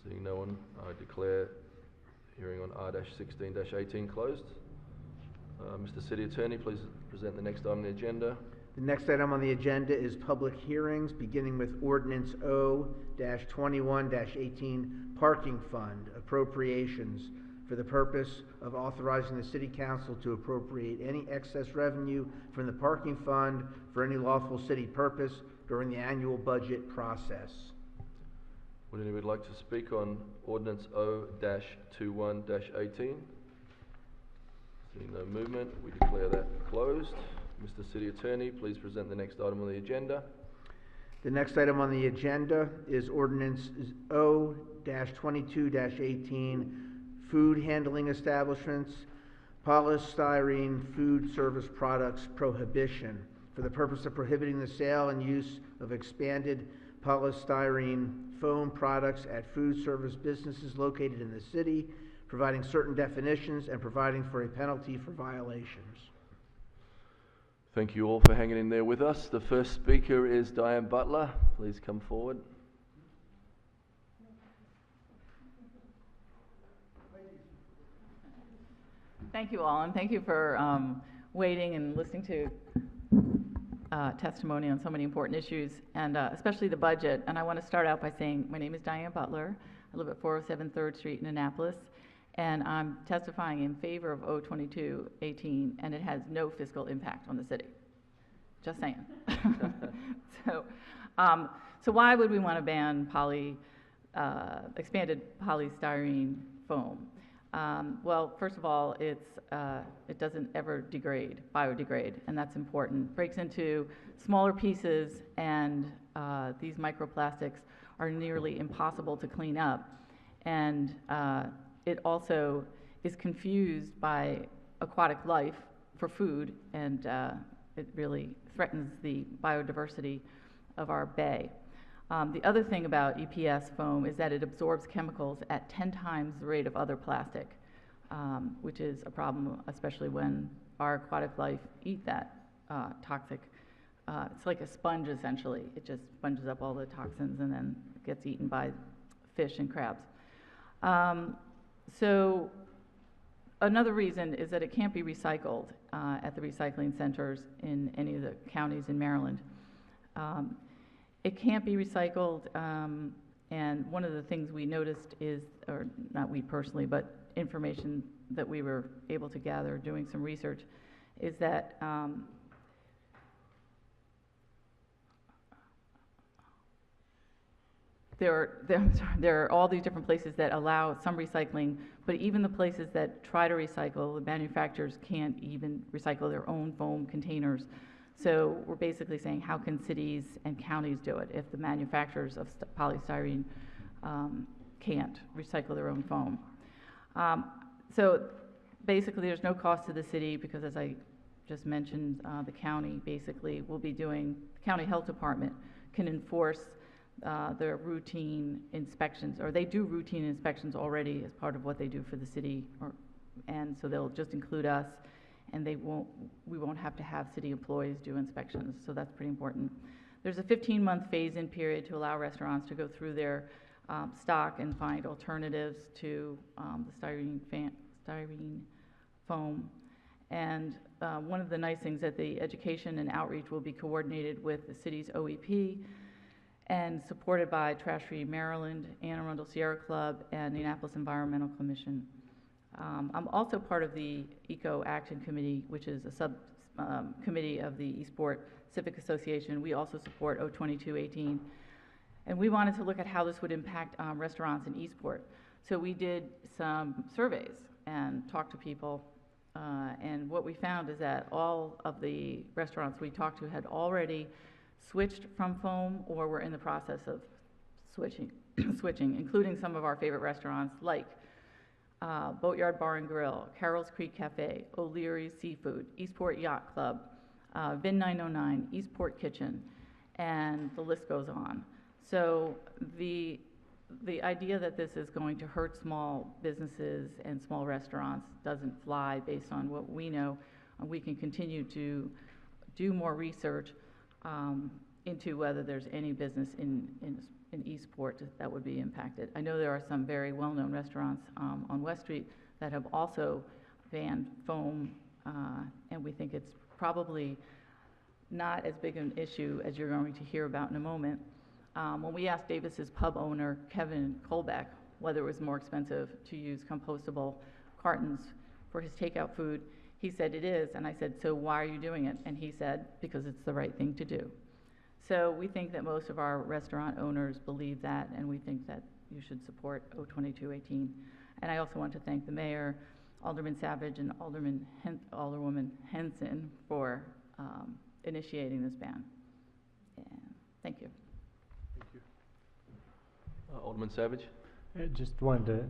S1: Seeing no one, I declare hearing on R-16-18 closed. Mr. City Attorney, please present the next item on the agenda.
S6: The next item on the agenda is public hearings, beginning with Ordinance O-21-18 Parking Fund Appropriations for the purpose of authorizing the City Council to appropriate any excess revenue from the parking fund for any lawful city purpose during the annual budget process.
S1: Would anybody like to speak on Ordinance O-21-18? Seeing no movement, we declare that closed. Mr. City Attorney, please present the next item on the agenda.
S6: The next item on the agenda is Ordinance O-22-18 Food Handling Establishments Polystyrene Food Service Products Prohibition for the purpose of prohibiting the sale and use of expanded polystyrene foam products at food service businesses located in the city, providing certain definitions and providing for a penalty for violations.
S1: Thank you all for hanging in there with us. The first speaker is Diane Butler. Please come forward.
S4: Thank you all, and thank you for waiting and listening to testimony on so many important issues, and especially the budget. And I want to start out by saying my name is Diane Butler. I live at 407 3rd Street in Annapolis, and I'm testifying in favor of O-22-18, and it has no fiscal impact on the city. Just saying. So why would we want to ban expanded polystyrene foam? Well, first of all, it doesn't ever biodegrade, and that's important. Breaks into smaller pieces, and these microplastics are nearly impossible to clean up. And it also is confused by aquatic life for food, and it really threatens the biodiversity of our bay. The other thing about EPS foam is that it absorbs chemicals at 10 times the rate of other plastic, which is a problem, especially when our aquatic life eat that toxic. It's like a sponge, essentially. It just sponges up all the toxins and then gets eaten by fish and crabs. So another reason is that it can't be recycled at the recycling centers in any of the counties in Maryland. It can't be recycled, and one of the things we noticed is, or not we personally, but information that we were able to gather doing some research, is that there are all these different places that allow some recycling, but even the places that try to recycle, the manufacturers can't even recycle their own foam containers. So we're basically saying, how can cities and counties do it if the manufacturers of polystyrene can't recycle their own foam? So basically there's no cost to the city because, as I just mentioned, the county basically will be doing, the county health department can enforce their routine inspections, or they do routine inspections already as part of what they do for the city, and so they'll just include us, and we won't have to have city employees do inspections, so that's pretty important. There's a 15-month phase-in period to allow restaurants to go through their stock and find alternatives to the styrene foam. And one of the nice things that the education and outreach will be coordinated with the city's OEP and supported by Trash Free Maryland, Anne Arundel Sierra Club, and the Annapolis Environmental Commission. I'm also part of the Eco Action Committee, which is a sub-committee of the Eastport Civic Association. We also support O-22-18. And we wanted to look at how this would impact restaurants in Eastport. So we did some surveys and talked to people. And what we found is that all of the restaurants we talked to had already switched from foam or were in the process of switching, including some of our favorite restaurants like Boatyard Bar and Grill, Carroll's Creek Cafe, O'Leary's Seafood, Eastport Yacht Club, Vin 909, Eastport Kitchen, and the list goes on. So the idea that this is going to hurt small businesses and small restaurants doesn't fly based on what we know. We can continue to do more research into whether there's any business in in Eastport that would be impacted. I know there are some very well-known restaurants on West Street that have also banned foam, and we think it's probably not as big an issue as you're going to hear about in a moment. When we asked Davis's pub owner, Kevin Colbeck, whether it was more expensive to use compostable cartons for his takeout food, he said it is, and I said, so why are you doing it? And he said, because it's the right thing to do. So we think that most of our restaurant owners believe that, and we think that you should support O2218. And I also want to thank the mayor, Alderman Savage, and Alderwoman Henson for initiating this ban. And thank you.
S1: Thank you. Alderman Savage.
S16: I just wanted to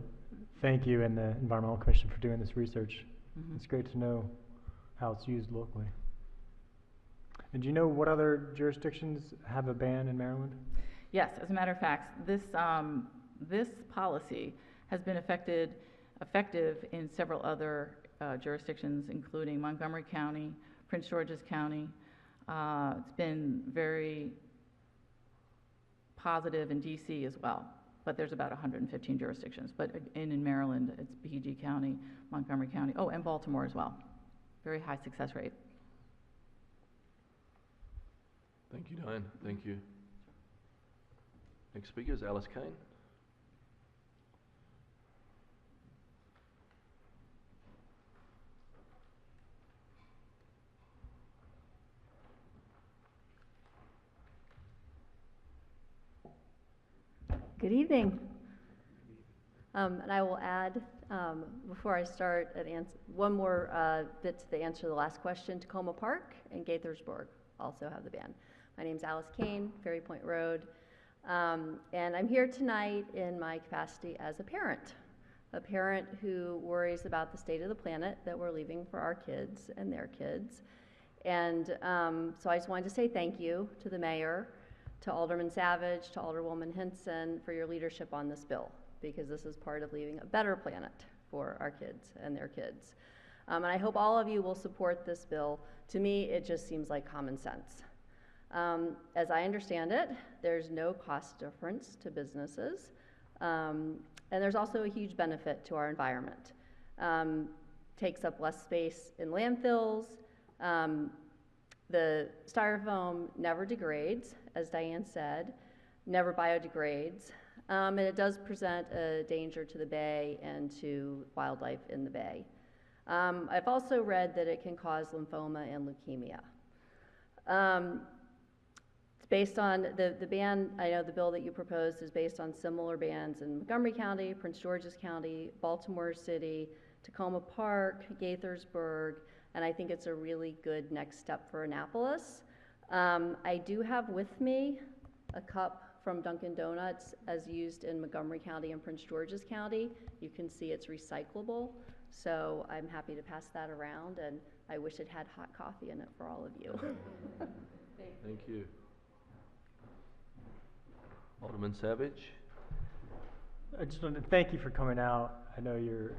S16: thank you and the Environmental Commission for doing this research. It's great to know how it's used locally. And do you know what other jurisdictions have a ban in Maryland?
S4: Yes, as a matter of fact, this policy has been effective in several other jurisdictions, including Montgomery County, Prince George's County. It's been very positive in DC as well, but there's about 115 jurisdictions. But in Maryland, it's PG County, Montgomery County, oh, and Baltimore as well. Very high success rate.
S1: Thank you, Diane. Thank you. Next speaker is Alice Kane.
S7: Good evening. And I will add, before I start, one more bit to the answer to the last question. Tacoma Park and Gaithersburg also have the ban. My name's Alice Kane, Ferry Point Road, and I'm here tonight in my capacity as a parent who worries about the state of the planet that we're leaving for our kids and their kids. And so I just wanted to say thank you to the mayor, to Alderman Savage, to Alderwoman Henson for your leadership on this bill, because this is part of leaving a better planet for our kids and their kids. And I hope all of you will support this bill. To me, it just seems like common sense. As I understand it, there's no cost difference to businesses, and there's also a huge benefit to our environment. Takes up less space in landfills. The styrofoam never degrades, as Diane said, never biodegrades, and it does present a danger to the bay and to wildlife in the bay. I've also read that it can cause lymphoma and leukemia. It's based on the ban. I know the bill that you proposed is based on similar bans in Montgomery County, Prince George's County, Baltimore City, Tacoma Park, Gaithersburg, and I think it's a really good next step for Annapolis. I do have with me a cup from Dunkin' Donuts as used in Montgomery County and Prince George's County. You can see it's recyclable, so I'm happy to pass that around, and I wish it had hot coffee in it for all of you.
S1: Thank you. Alderman Savage.
S16: I just want to thank you for coming out. I know you're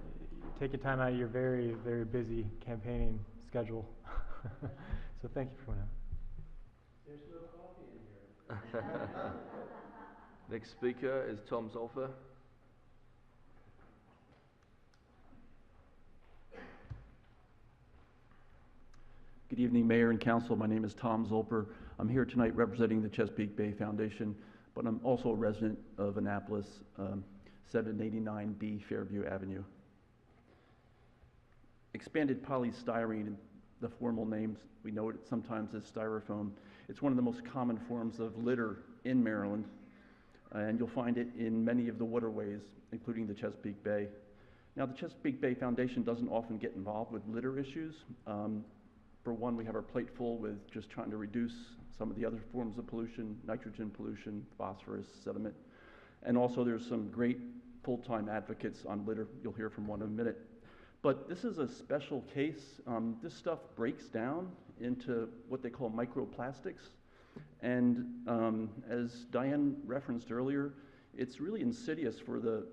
S16: taking time out of your very, very busy campaigning schedule. So thank you for coming out.
S5: There's no coffee in here.
S1: Next speaker is Tom Zolfer.
S9: Good evening, Mayor and Council. My name is Tom Zolper. I'm here tonight representing the Chesapeake Bay Foundation, but I'm also a resident of Annapolis, 789B Fairview Avenue. Expanded polystyrene, the formal names, we know it sometimes as styrofoam. It's one of the most common forms of litter in Maryland, and you'll find it in many of the waterways, including the Chesapeake Bay. Now, the Chesapeake Bay Foundation doesn't often get involved with litter issues. For one, we have our plate full with just trying to reduce some of the other forms of pollution, nitrogen pollution, phosphorus, sediment. And also there's some great full-time advocates on litter. You'll hear from one in a minute. But this is a special case. This stuff breaks down into what they call microplastics. And as Diane referenced earlier, it's really insidious for the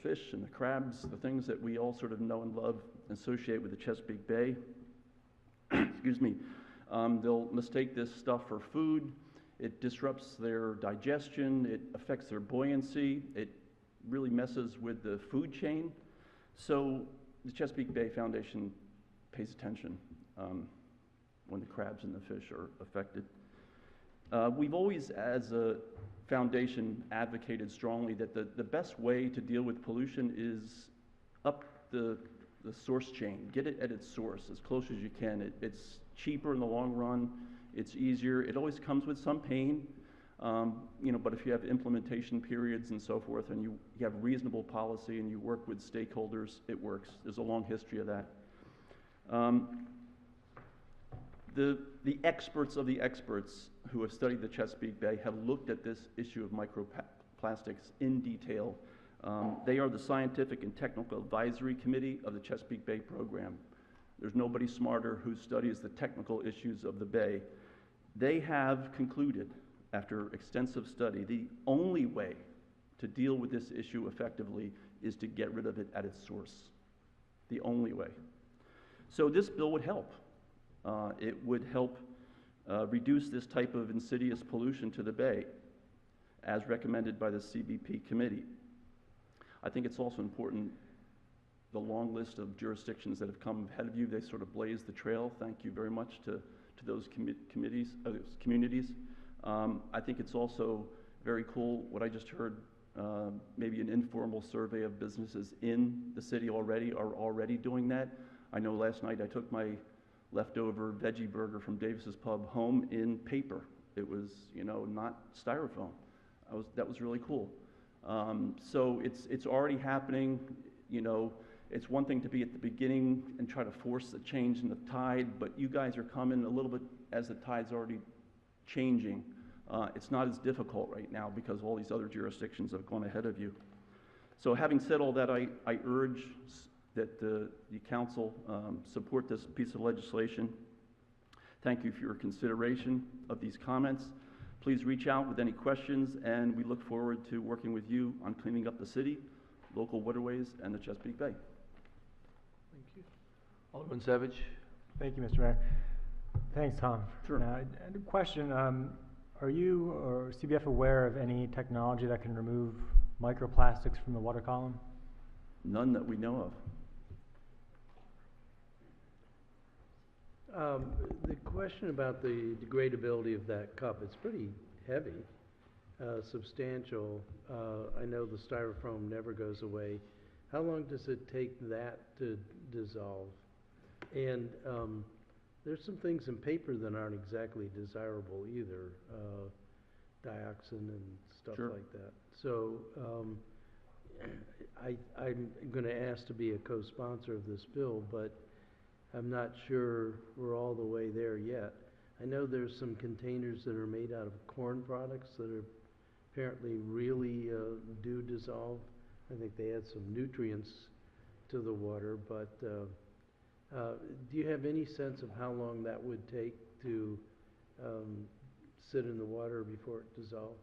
S9: fish and the crabs, the things that we all sort of know and love, associate with the Chesapeake Bay. Excuse me. They'll mistake this stuff for food. It disrupts their digestion, it affects their buoyancy, it really messes with the food chain. So the Chesapeake Bay Foundation pays attention when the crabs and the fish are affected. We've always, as a foundation, advocated strongly that the best way to deal with pollution is up the source chain. Get it at its source as close as you can. It's cheaper in the long run. It's easier. It always comes with some pain, but if you have implementation periods and so forth, and you have reasonable policy and you work with stakeholders, it works. There's a long history of that. The experts of the experts who have studied the Chesapeake Bay have looked at this issue of microplastics in detail. They are the Scientific and Technical Advisory Committee of the Chesapeake Bay Program. There's nobody smarter who studies the technical issues of the Bay. They have concluded, after extensive study, the only way to deal with this issue effectively is to get rid of it at its source. The only way. So this bill would help. It would help reduce this type of insidious pollution to the Bay, as recommended by the CBP committee. I think it's also important, the long list of jurisdictions that have come ahead of you, they sort of blaze the trail. Thank you very much to those communities. I think it's also very cool what I just heard, maybe an informal survey of businesses in the city are already doing that. I know last night I took my leftover veggie burger from Davis's Pub home in paper. It was, not styrofoam. That was really cool. So it's already happening. It's one thing to be at the beginning and try to force the change in the tide, but you guys are coming a little bit as the tide's already changing. It's not as difficult right now because all these other jurisdictions have gone ahead of you. So having said all that, I urge that the council support this piece of legislation. Thank you for your consideration of these comments. Please reach out with any questions, and we look forward to working with you on cleaning up the city, local waterways, and the Chesapeake Bay.
S1: Thank you. Alderman Savage.
S16: Thank you, Mr. Mayor. Thanks, Tom.
S9: Sure.
S16: Now, a question, are you or CBF aware of any technology that can remove microplastics from the water column?
S9: None that we know of.
S5: The question about the degradability of that cup, it's pretty heavy, substantial. I know the styrofoam never goes away. How long does it take that to dissolve? And there's some things in paper that aren't exactly desirable either, dioxin and stuff
S9: Sure.
S5: like that. So I'm going to ask to be a co-sponsor of this bill, but I'm not sure we're all the way there yet. I know there's some containers that are made out of corn products that are apparently really do dissolve. I think they add some nutrients to the water, but do you have any sense of how long that would take to sit in the water before it dissolved?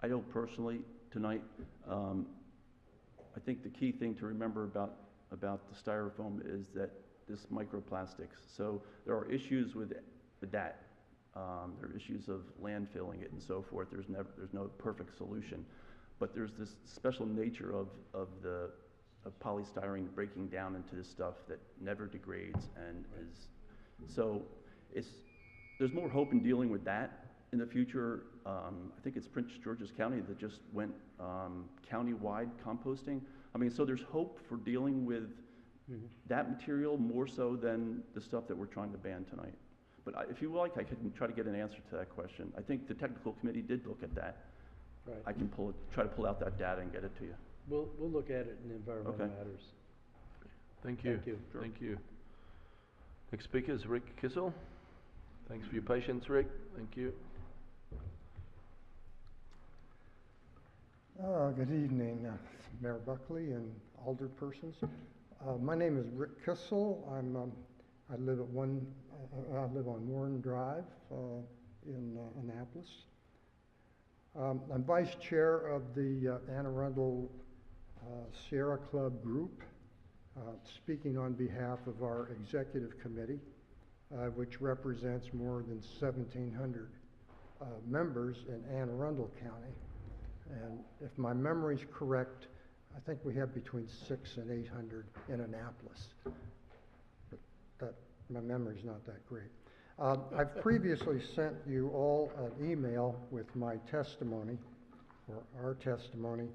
S9: I know personally tonight, I think the key thing to remember about the styrofoam is that this microplastics. So there are issues with that. There are issues of landfilling it and so forth. There's no perfect solution, but there's this special nature of polystyrene breaking down into this stuff that never degrades and is. So there's more hope in dealing with that in the future. I think it's Prince George's County that just went county-wide composting. So there's hope for dealing with that material more so than the stuff that we're trying to ban tonight. But if you like, I can try to get an answer to that question. I think the technical committee did look at that.
S5: Right.
S9: I can try to pull out that data and get it to you.
S5: We'll look at it in environmental matters.
S1: Thank you.
S5: Thank you.
S1: Sure. Thank you. Next speaker is Rick Kissel. Thanks for your patience, Rick. Thank you.
S11: Good evening, Mayor Buckley and alderpersons. My name is Rick Kissel. I live on Warren Drive in Annapolis. I'm vice chair of the Anne Arundel Sierra Club group, speaking on behalf of our executive committee, which represents more than 1,700 members in Anne Arundel County. And if my memory's correct, I think we have between 600 and 800 in Annapolis. But my memory's not that great. I've previously sent you all an email with my testimony, or our testimony.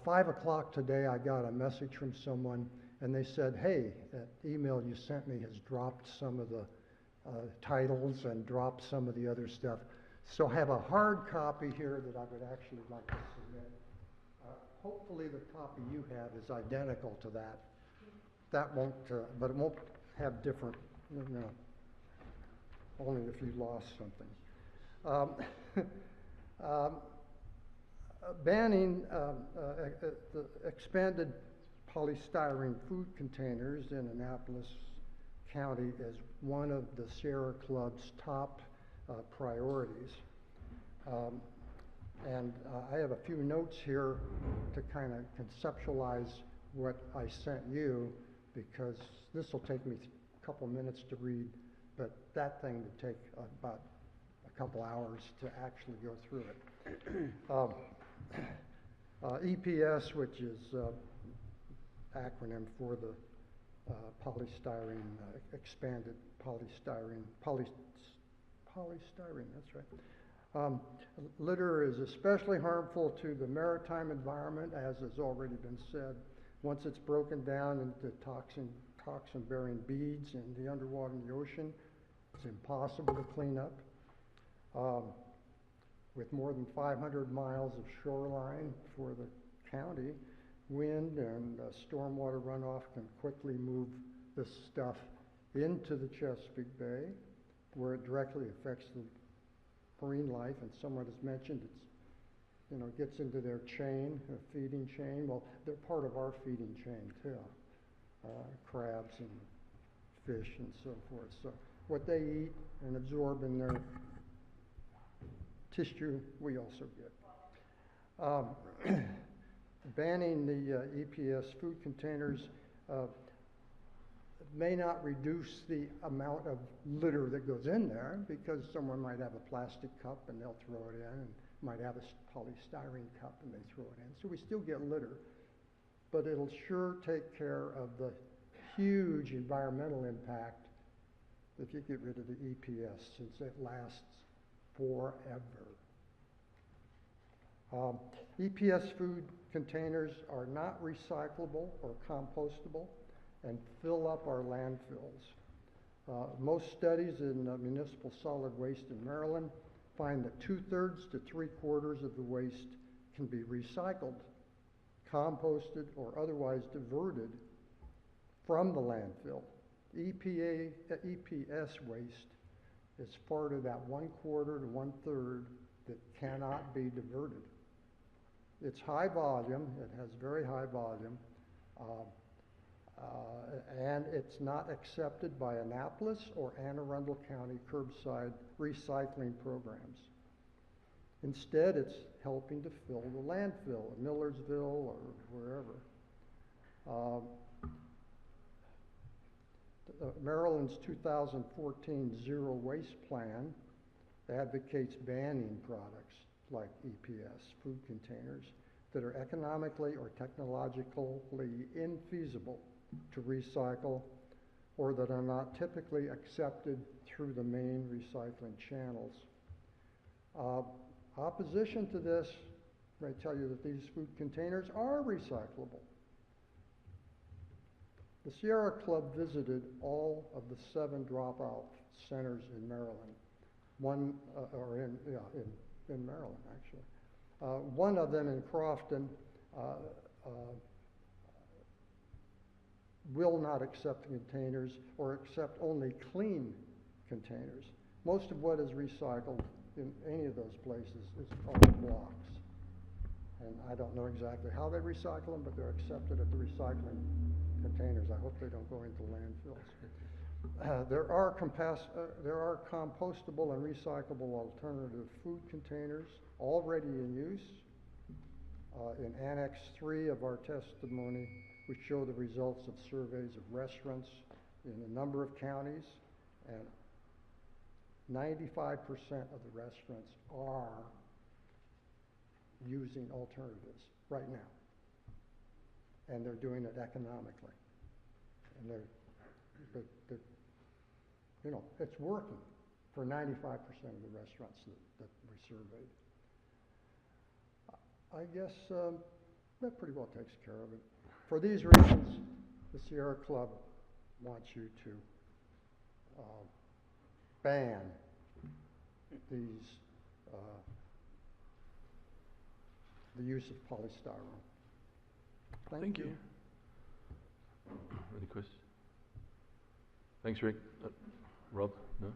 S11: 5 o'clock today, I got a message from someone, and they said, hey, that email you sent me has dropped some of the titles and dropped some of the other stuff. So I have a hard copy here that I would actually like to submit. Hopefully the copy you have is identical to that. That won't, but it won't have different, only if you lost something. Banning the expanded polystyrene food containers in Annapolis County is one of the Sierra Club's top priorities. I have a few notes here to kind of conceptualize what I sent you, because this will take me a couple minutes to read, but that thing would take about a couple hours to actually go through it. EPS, which is acronym for the polystyrene, expanded polystyrene, polystyrene, that's right. Litter is especially harmful to the maritime environment, as has already been said. Once it's broken down into toxin-bearing beads in the underwater in the ocean, it's impossible to clean up. With more than 500 miles of shoreline for the county, wind and stormwater runoff can quickly move this stuff into the Chesapeake Bay, where it directly affects the marine life. And someone has mentioned it gets into their chain, a feeding chain. Well, they're part of our feeding chain too, crabs and fish and so forth. So what they eat and absorb in their tissue, we also get. Banning the EPS food containers may not reduce the amount of litter that goes in there, because someone might have a plastic cup and they'll throw it in, and might have a polystyrene cup and they throw it in. So we still get litter, but it'll sure take care of the huge environmental impact if you get rid of the EPS, since it lasts forever. EPS food containers are not recyclable or compostable and fill up our landfills. Most studies in municipal solid waste in Maryland find that 2/3 to 3/4 of the waste can be recycled, composted, or otherwise diverted from the landfill. EPS waste is part of that 1/4 to 1/3 that cannot be diverted. It's high volume, it has very high volume, and it's not accepted by Annapolis or Anne Arundel County curbside recycling programs. Instead, it's helping to fill the landfill at Millersville or wherever. Maryland's 2014 Zero Waste Plan advocates banning products like EPS food containers that are economically or technologically infeasible to recycle, or that are not typically accepted through the main recycling channels. Opposition to this may tell you that these food containers are recyclable. The Sierra Club visited all of the 7 dropout centers in Maryland. In Maryland, actually. One of them in Crofton will not accept containers, or accept only clean containers. Most of what is recycled in any of those places is blocks. And I don't know exactly how they recycle them, but they're accepted at the recycling containers. I hope they don't go into landfills. There are compostable and recyclable alternative food containers already in use. In Annex 3 of our testimony, we show the results of surveys of restaurants in a number of counties, and 95% of the restaurants are using alternatives right now. And they're doing it economically. And they're you know, it's working for 95% of the restaurants that we surveyed. I guess that pretty well takes care of it. For these reasons, the Sierra Club wants you to ban these, the use of polystyrene.
S1: Thank you. Any questions? Thanks, Rick. Rob? No?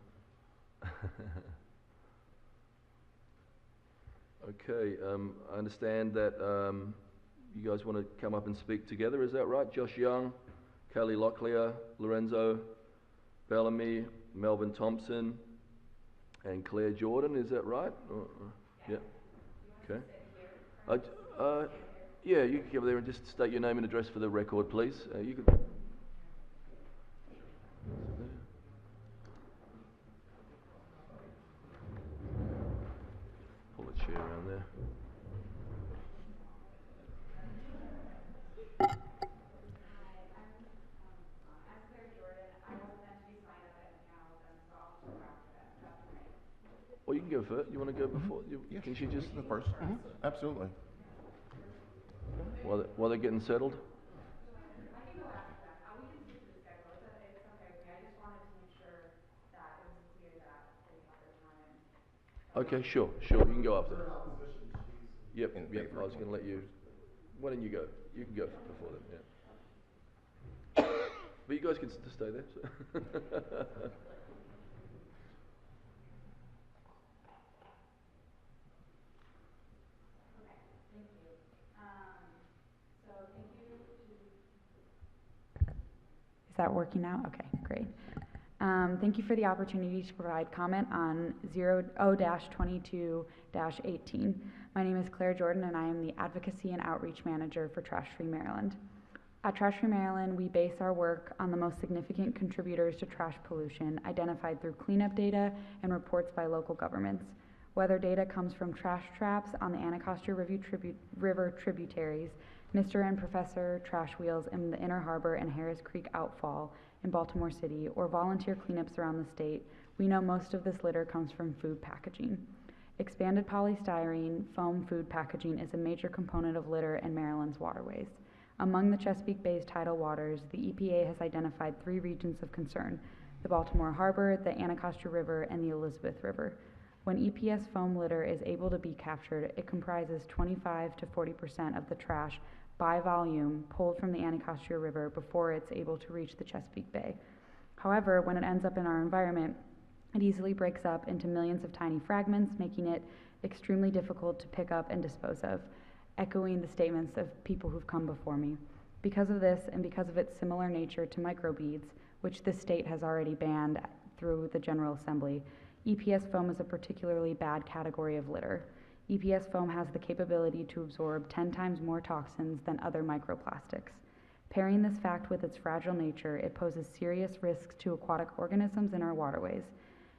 S1: Okay, I understand that you guys want to come up and speak together, is that right? Josh Young, Kelly Locklear, Lorenzo Bellamy, Melvin Thompson, and Claire Jordan, is that right? Yeah. Okay. Yeah, you can come there and just state your name and address for the record, please. You could. Pull a chair around there. Well, you can go first. You want to go before?
S8: Yeah,
S1: can she just
S8: go first? Absolutely.
S1: While they're getting settled? Okay, sure. You can go after. Yep. I was going to let you. Why don't you go? You can go before them. Yeah. But you guys can stay there. So.
S13: Is that working now? Okay, great. Thank you for the opportunity to provide comment on 0-22-18. My name is Claire Jordan and I am the Advocacy and Outreach Manager for Trash Free Maryland. At Trash Free Maryland, we base our work on the most significant contributors to trash pollution identified through cleanup data and reports by local governments. Whether data comes from trash traps on the Anacostia River tributaries, Mr. and Professor trash wheels in the Inner Harbor and Harris Creek outfall in Baltimore City, or volunteer cleanups around the state, we know most of this litter comes from food packaging. Expanded polystyrene foam food packaging is a major component of litter in Maryland's waterways. Among the Chesapeake Bay's tidal waters, the EPA has identified 3 regions of concern: the Baltimore Harbor, the Anacostia River, and the Elizabeth River. When EPS foam litter is able to be captured, it comprises 25 to 40% of the trash by volume pulled from the Anacostia River before it's able to reach the Chesapeake Bay. However, when it ends up in our environment, it easily breaks up into millions of tiny fragments, making it extremely difficult to pick up and dispose of, echoing the statements of people who've come before me. Because of this, and because of its similar nature to microbeads, which this state has already banned through the General Assembly, EPS foam is a particularly bad category of litter. EPS foam has the capability to absorb 10 times more toxins than other microplastics. Pairing this fact with its fragile nature, it poses serious risks to aquatic organisms in our waterways.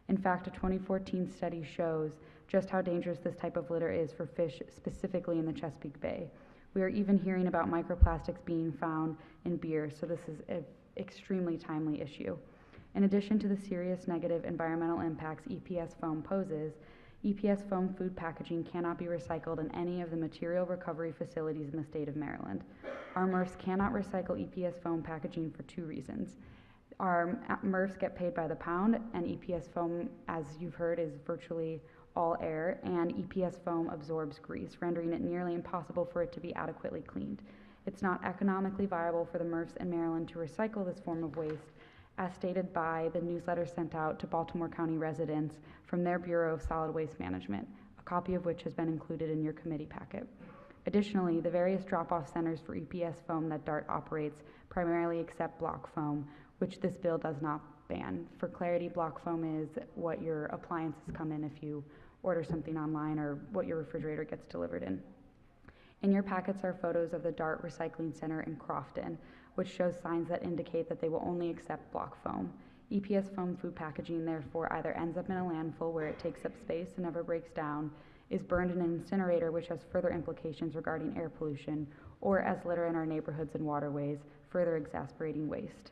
S13: In fact, a 2014 study shows just how dangerous this type of litter is for fish, specifically in the Chesapeake Bay. We are even hearing about microplastics being found in beer, so this is an extremely timely issue. In addition to the serious negative environmental impacts EPS foam poses, EPS foam food packaging cannot be recycled in any of the material recovery facilities in the state of Maryland. Our MRFs cannot recycle EPS foam packaging for 2 reasons. Our MRFs get paid by the pound, and EPS foam, as you've heard, is virtually all air, and EPS foam absorbs grease, rendering it nearly impossible for it to be adequately cleaned. It's not economically viable for the MRFs in Maryland to recycle this form of waste, as stated by the newsletter sent out to Baltimore County residents from their Bureau of Solid Waste Management, a copy of which has been included in your committee packet. Additionally, the various drop-off centers for EPS foam that DART operates primarily accept block foam, which this bill does not ban. For clarity, block foam is what your appliances come in if you order something online, or what your refrigerator gets delivered in. In your packets are photos of the DART Recycling Center in Crofton, which shows signs that indicate that they will only accept block foam. EPS foam food packaging therefore either ends up in a landfill where it takes up space and never breaks down, is burned in an incinerator which has further implications regarding air pollution, or as litter in our neighborhoods and waterways, further exacerbating waste.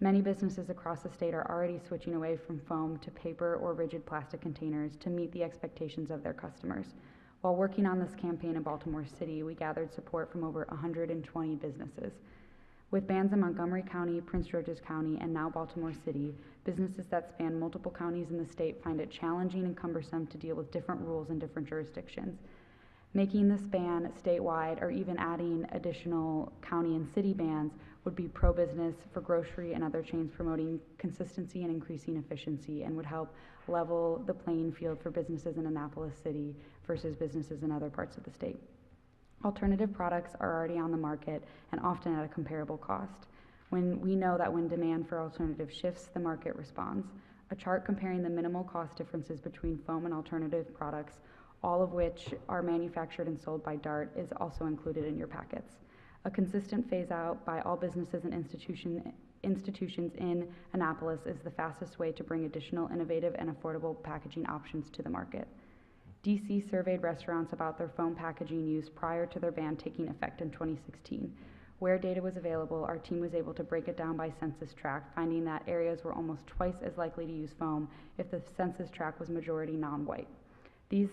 S13: Many businesses across the state are already switching away from foam to paper or rigid plastic containers to meet the expectations of their customers. While working on this campaign in Baltimore City, we gathered support from over 120 businesses. With bans in Montgomery County, Prince George's County, and now Baltimore City, businesses that span multiple counties in the state find it challenging and cumbersome to deal with different rules in different jurisdictions. Making this ban statewide or even adding additional county and city bans would be pro-business for grocery and other chains, promoting consistency and increasing efficiency, and would help level the playing field for businesses in Annapolis City versus businesses in other parts of the state. Alternative products are already on the market and often at a comparable cost. We know that when demand for alternatives shifts, the market responds. A chart comparing the minimal cost differences between foam and alternative products, all of which are manufactured and sold by DART, is also included in your packets. A consistent phase out by all businesses and institutions in Annapolis is the fastest way to bring additional innovative and affordable packaging options to the market. DC surveyed restaurants about their foam packaging use prior to their ban taking effect in 2016. Where data was available, our team was able to break it down by census tract, finding that areas were almost twice as likely to use foam if the census tract was majority non-white. These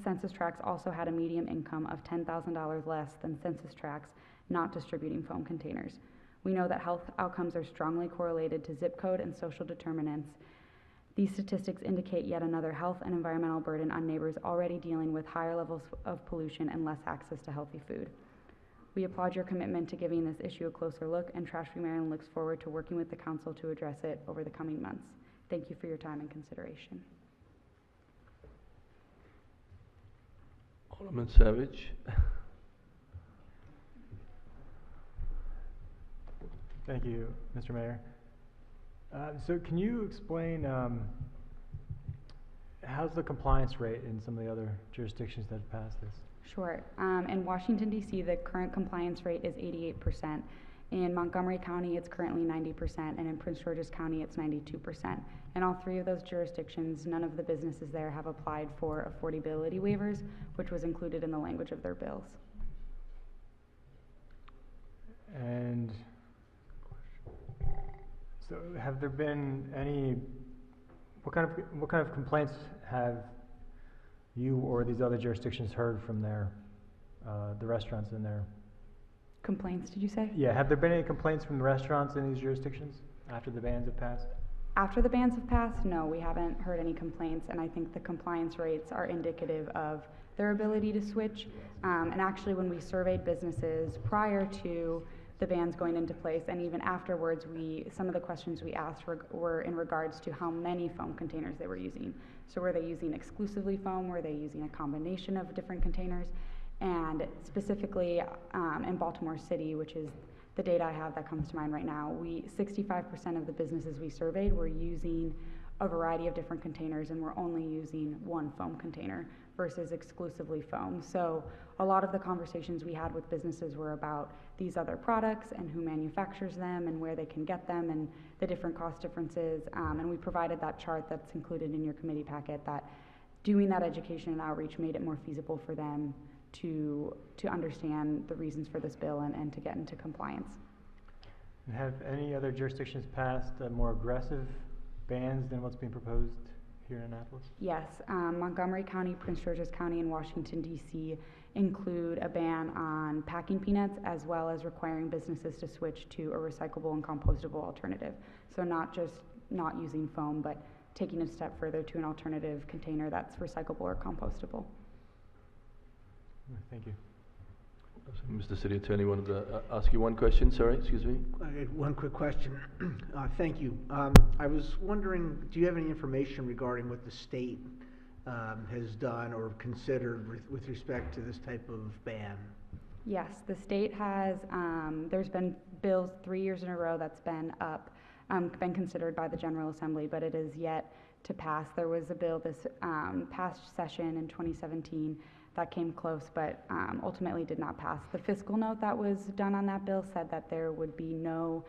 S13: census tracts also had a median income of $10,000 less than census tracts not distributing foam containers. We know that health outcomes are strongly correlated to zip code and social determinants. These statistics indicate yet another health and environmental burden on neighbors already dealing with higher levels of pollution and less access to healthy food. We applaud your commitment to giving this issue a closer look, and Trash Free Maryland looks forward to working with the council to address it over the coming months. Thank you for your time and consideration.
S1: Alderman Savage.
S16: Thank you, Mr. Mayor. So can you explain how's the compliance rate in some of the other jurisdictions that have passed this?
S13: Sure. In Washington, D.C., the current compliance rate is 88%. In Montgomery County, it's currently 90%, and in Prince George's County, it's 92%. In all three of those jurisdictions, none of the businesses there have applied for affordability waivers, which was included in the language of their bills.
S16: And so have there been any, what kind of complaints have you or these other jurisdictions heard from their, the restaurants in there?
S13: Complaints, did you say?
S16: Yeah, have there been any complaints from the restaurants in these jurisdictions after the bans have passed?
S13: After the bans have passed, no, we haven't heard any complaints, and I think the compliance rates are indicative of their ability to switch. And actually, when we surveyed businesses prior to the bans going into place, and even afterwards, some of the questions we asked were in regards to how many foam containers they were using. So were they using exclusively foam? Were they using a combination of different containers? And specifically in Baltimore City, which is the data I have that comes to mind right now, 65% of the businesses we surveyed were using a variety of different containers and were only using one foam container versus exclusively foam. So a lot of the conversations we had with businesses were about these other products and who manufactures them and where they can get them and the different cost differences. And we provided that chart that's included in your committee packet that doing that education and outreach made it more feasible for them to understand the reasons for this bill and to get into compliance.
S16: And have any other jurisdictions passed more aggressive bans than what's being proposed here in Annapolis?
S13: Yes, Montgomery County, Prince George's County, and Washington, D.C. include a ban on packing peanuts as well as requiring businesses to switch to a recyclable and compostable alternative. So not just not using foam, but taking a step further to an alternative container that's recyclable or compostable.
S16: Thank you.
S1: Mr. City Attorney wanted to ask you one question. Sorry, excuse me.
S6: I had one quick question. Thank you. I was wondering, do you have any information regarding what the state has done or considered with respect to this type of ban?
S13: Yes, the state has, there's been bills 3 years in a row that's been up, been considered by the General Assembly, but it is yet to pass. There was a bill this past session in 2017 that came close, but ultimately did not pass. The fiscal note that was done on that bill said that there would be no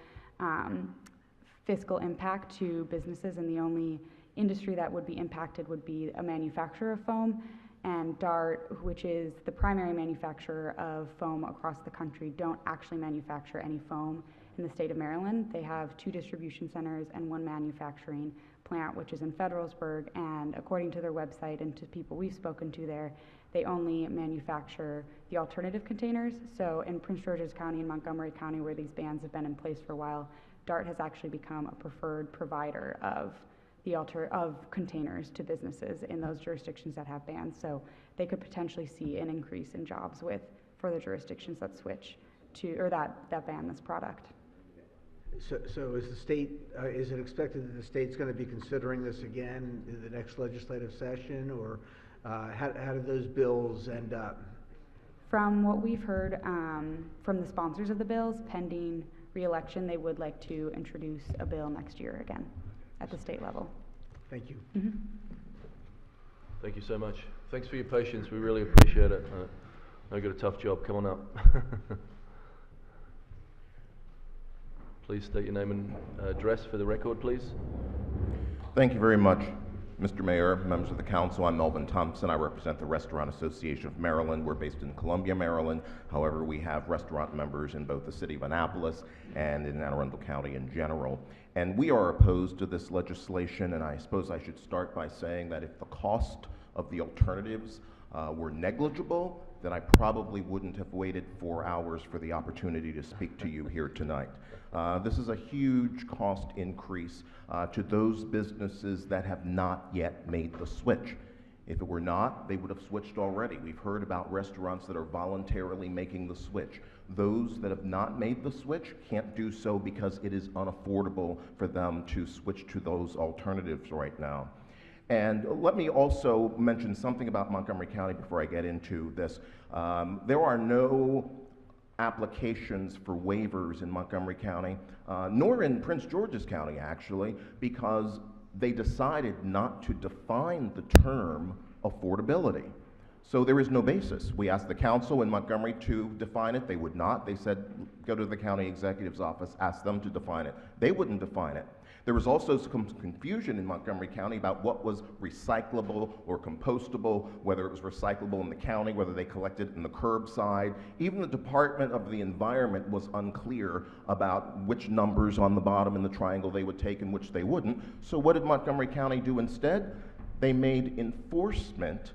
S13: fiscal impact to businesses, and the only industry that would be impacted would be a manufacturer of foam. And DART, which is the primary manufacturer of foam across the country, don't actually manufacture any foam in the state of Maryland. They have 2 distribution centers and 1 manufacturing plant, which is in Federalsburg, and according to their website and to people we've spoken to there, they only manufacture the alternative containers. So in Prince George's County and Montgomery County, where these bans have been in place for a while, DART has actually become a preferred provider of containers to businesses in those jurisdictions that have bans. So they could potentially see an increase in jobs for the jurisdictions that switch to, or that ban this product.
S6: So is the state, is it expected that the state's going to be considering this again in the next legislative session, or how do those bills end up?
S13: From what we've heard from the sponsors of the bills, pending re-election, they would like to introduce a bill next year again at the state level.
S6: Thank you.
S13: Mm-hmm.
S1: Thank you so much. Thanks for your patience. We really appreciate it. I know you got a tough job. Come on up. Please state your name and address for the record, please.
S8: Thank you very much, Mr. Mayor, members of the council. I'm Melvin Thompson. I represent the Restaurant Association of Maryland. We're based in Columbia, Maryland. However, we have restaurant members in both the city of Annapolis and in Anne Arundel County in general. And we are opposed to this legislation, and I suppose I should start by saying that if the cost of the alternatives were negligible, then I probably wouldn't have waited 4 hours for the opportunity to speak to you here tonight. This is a huge cost increase to those businesses that have not yet made the switch. If it were not, they would have switched already. We've heard about restaurants that are voluntarily making the switch. Those that have not made the switch can't do so because it is unaffordable for them to switch to those alternatives right now. And let me also mention something about Montgomery County before I get into this. There are no applications for waivers in Montgomery County, nor in Prince George's County, actually, because they decided not to define the term affordability. So there is no basis. We asked the council in Montgomery to define it. They would not. They said, go to the county executive's office, ask them to define it. They wouldn't define it. There was also some confusion in Montgomery County about what was recyclable or compostable, whether it was recyclable in the county, whether they collected it in the curbside. Even the Department of the Environment was unclear about which numbers on the bottom in the triangle they would take and which they wouldn't. So what did Montgomery County do instead? They made enforcement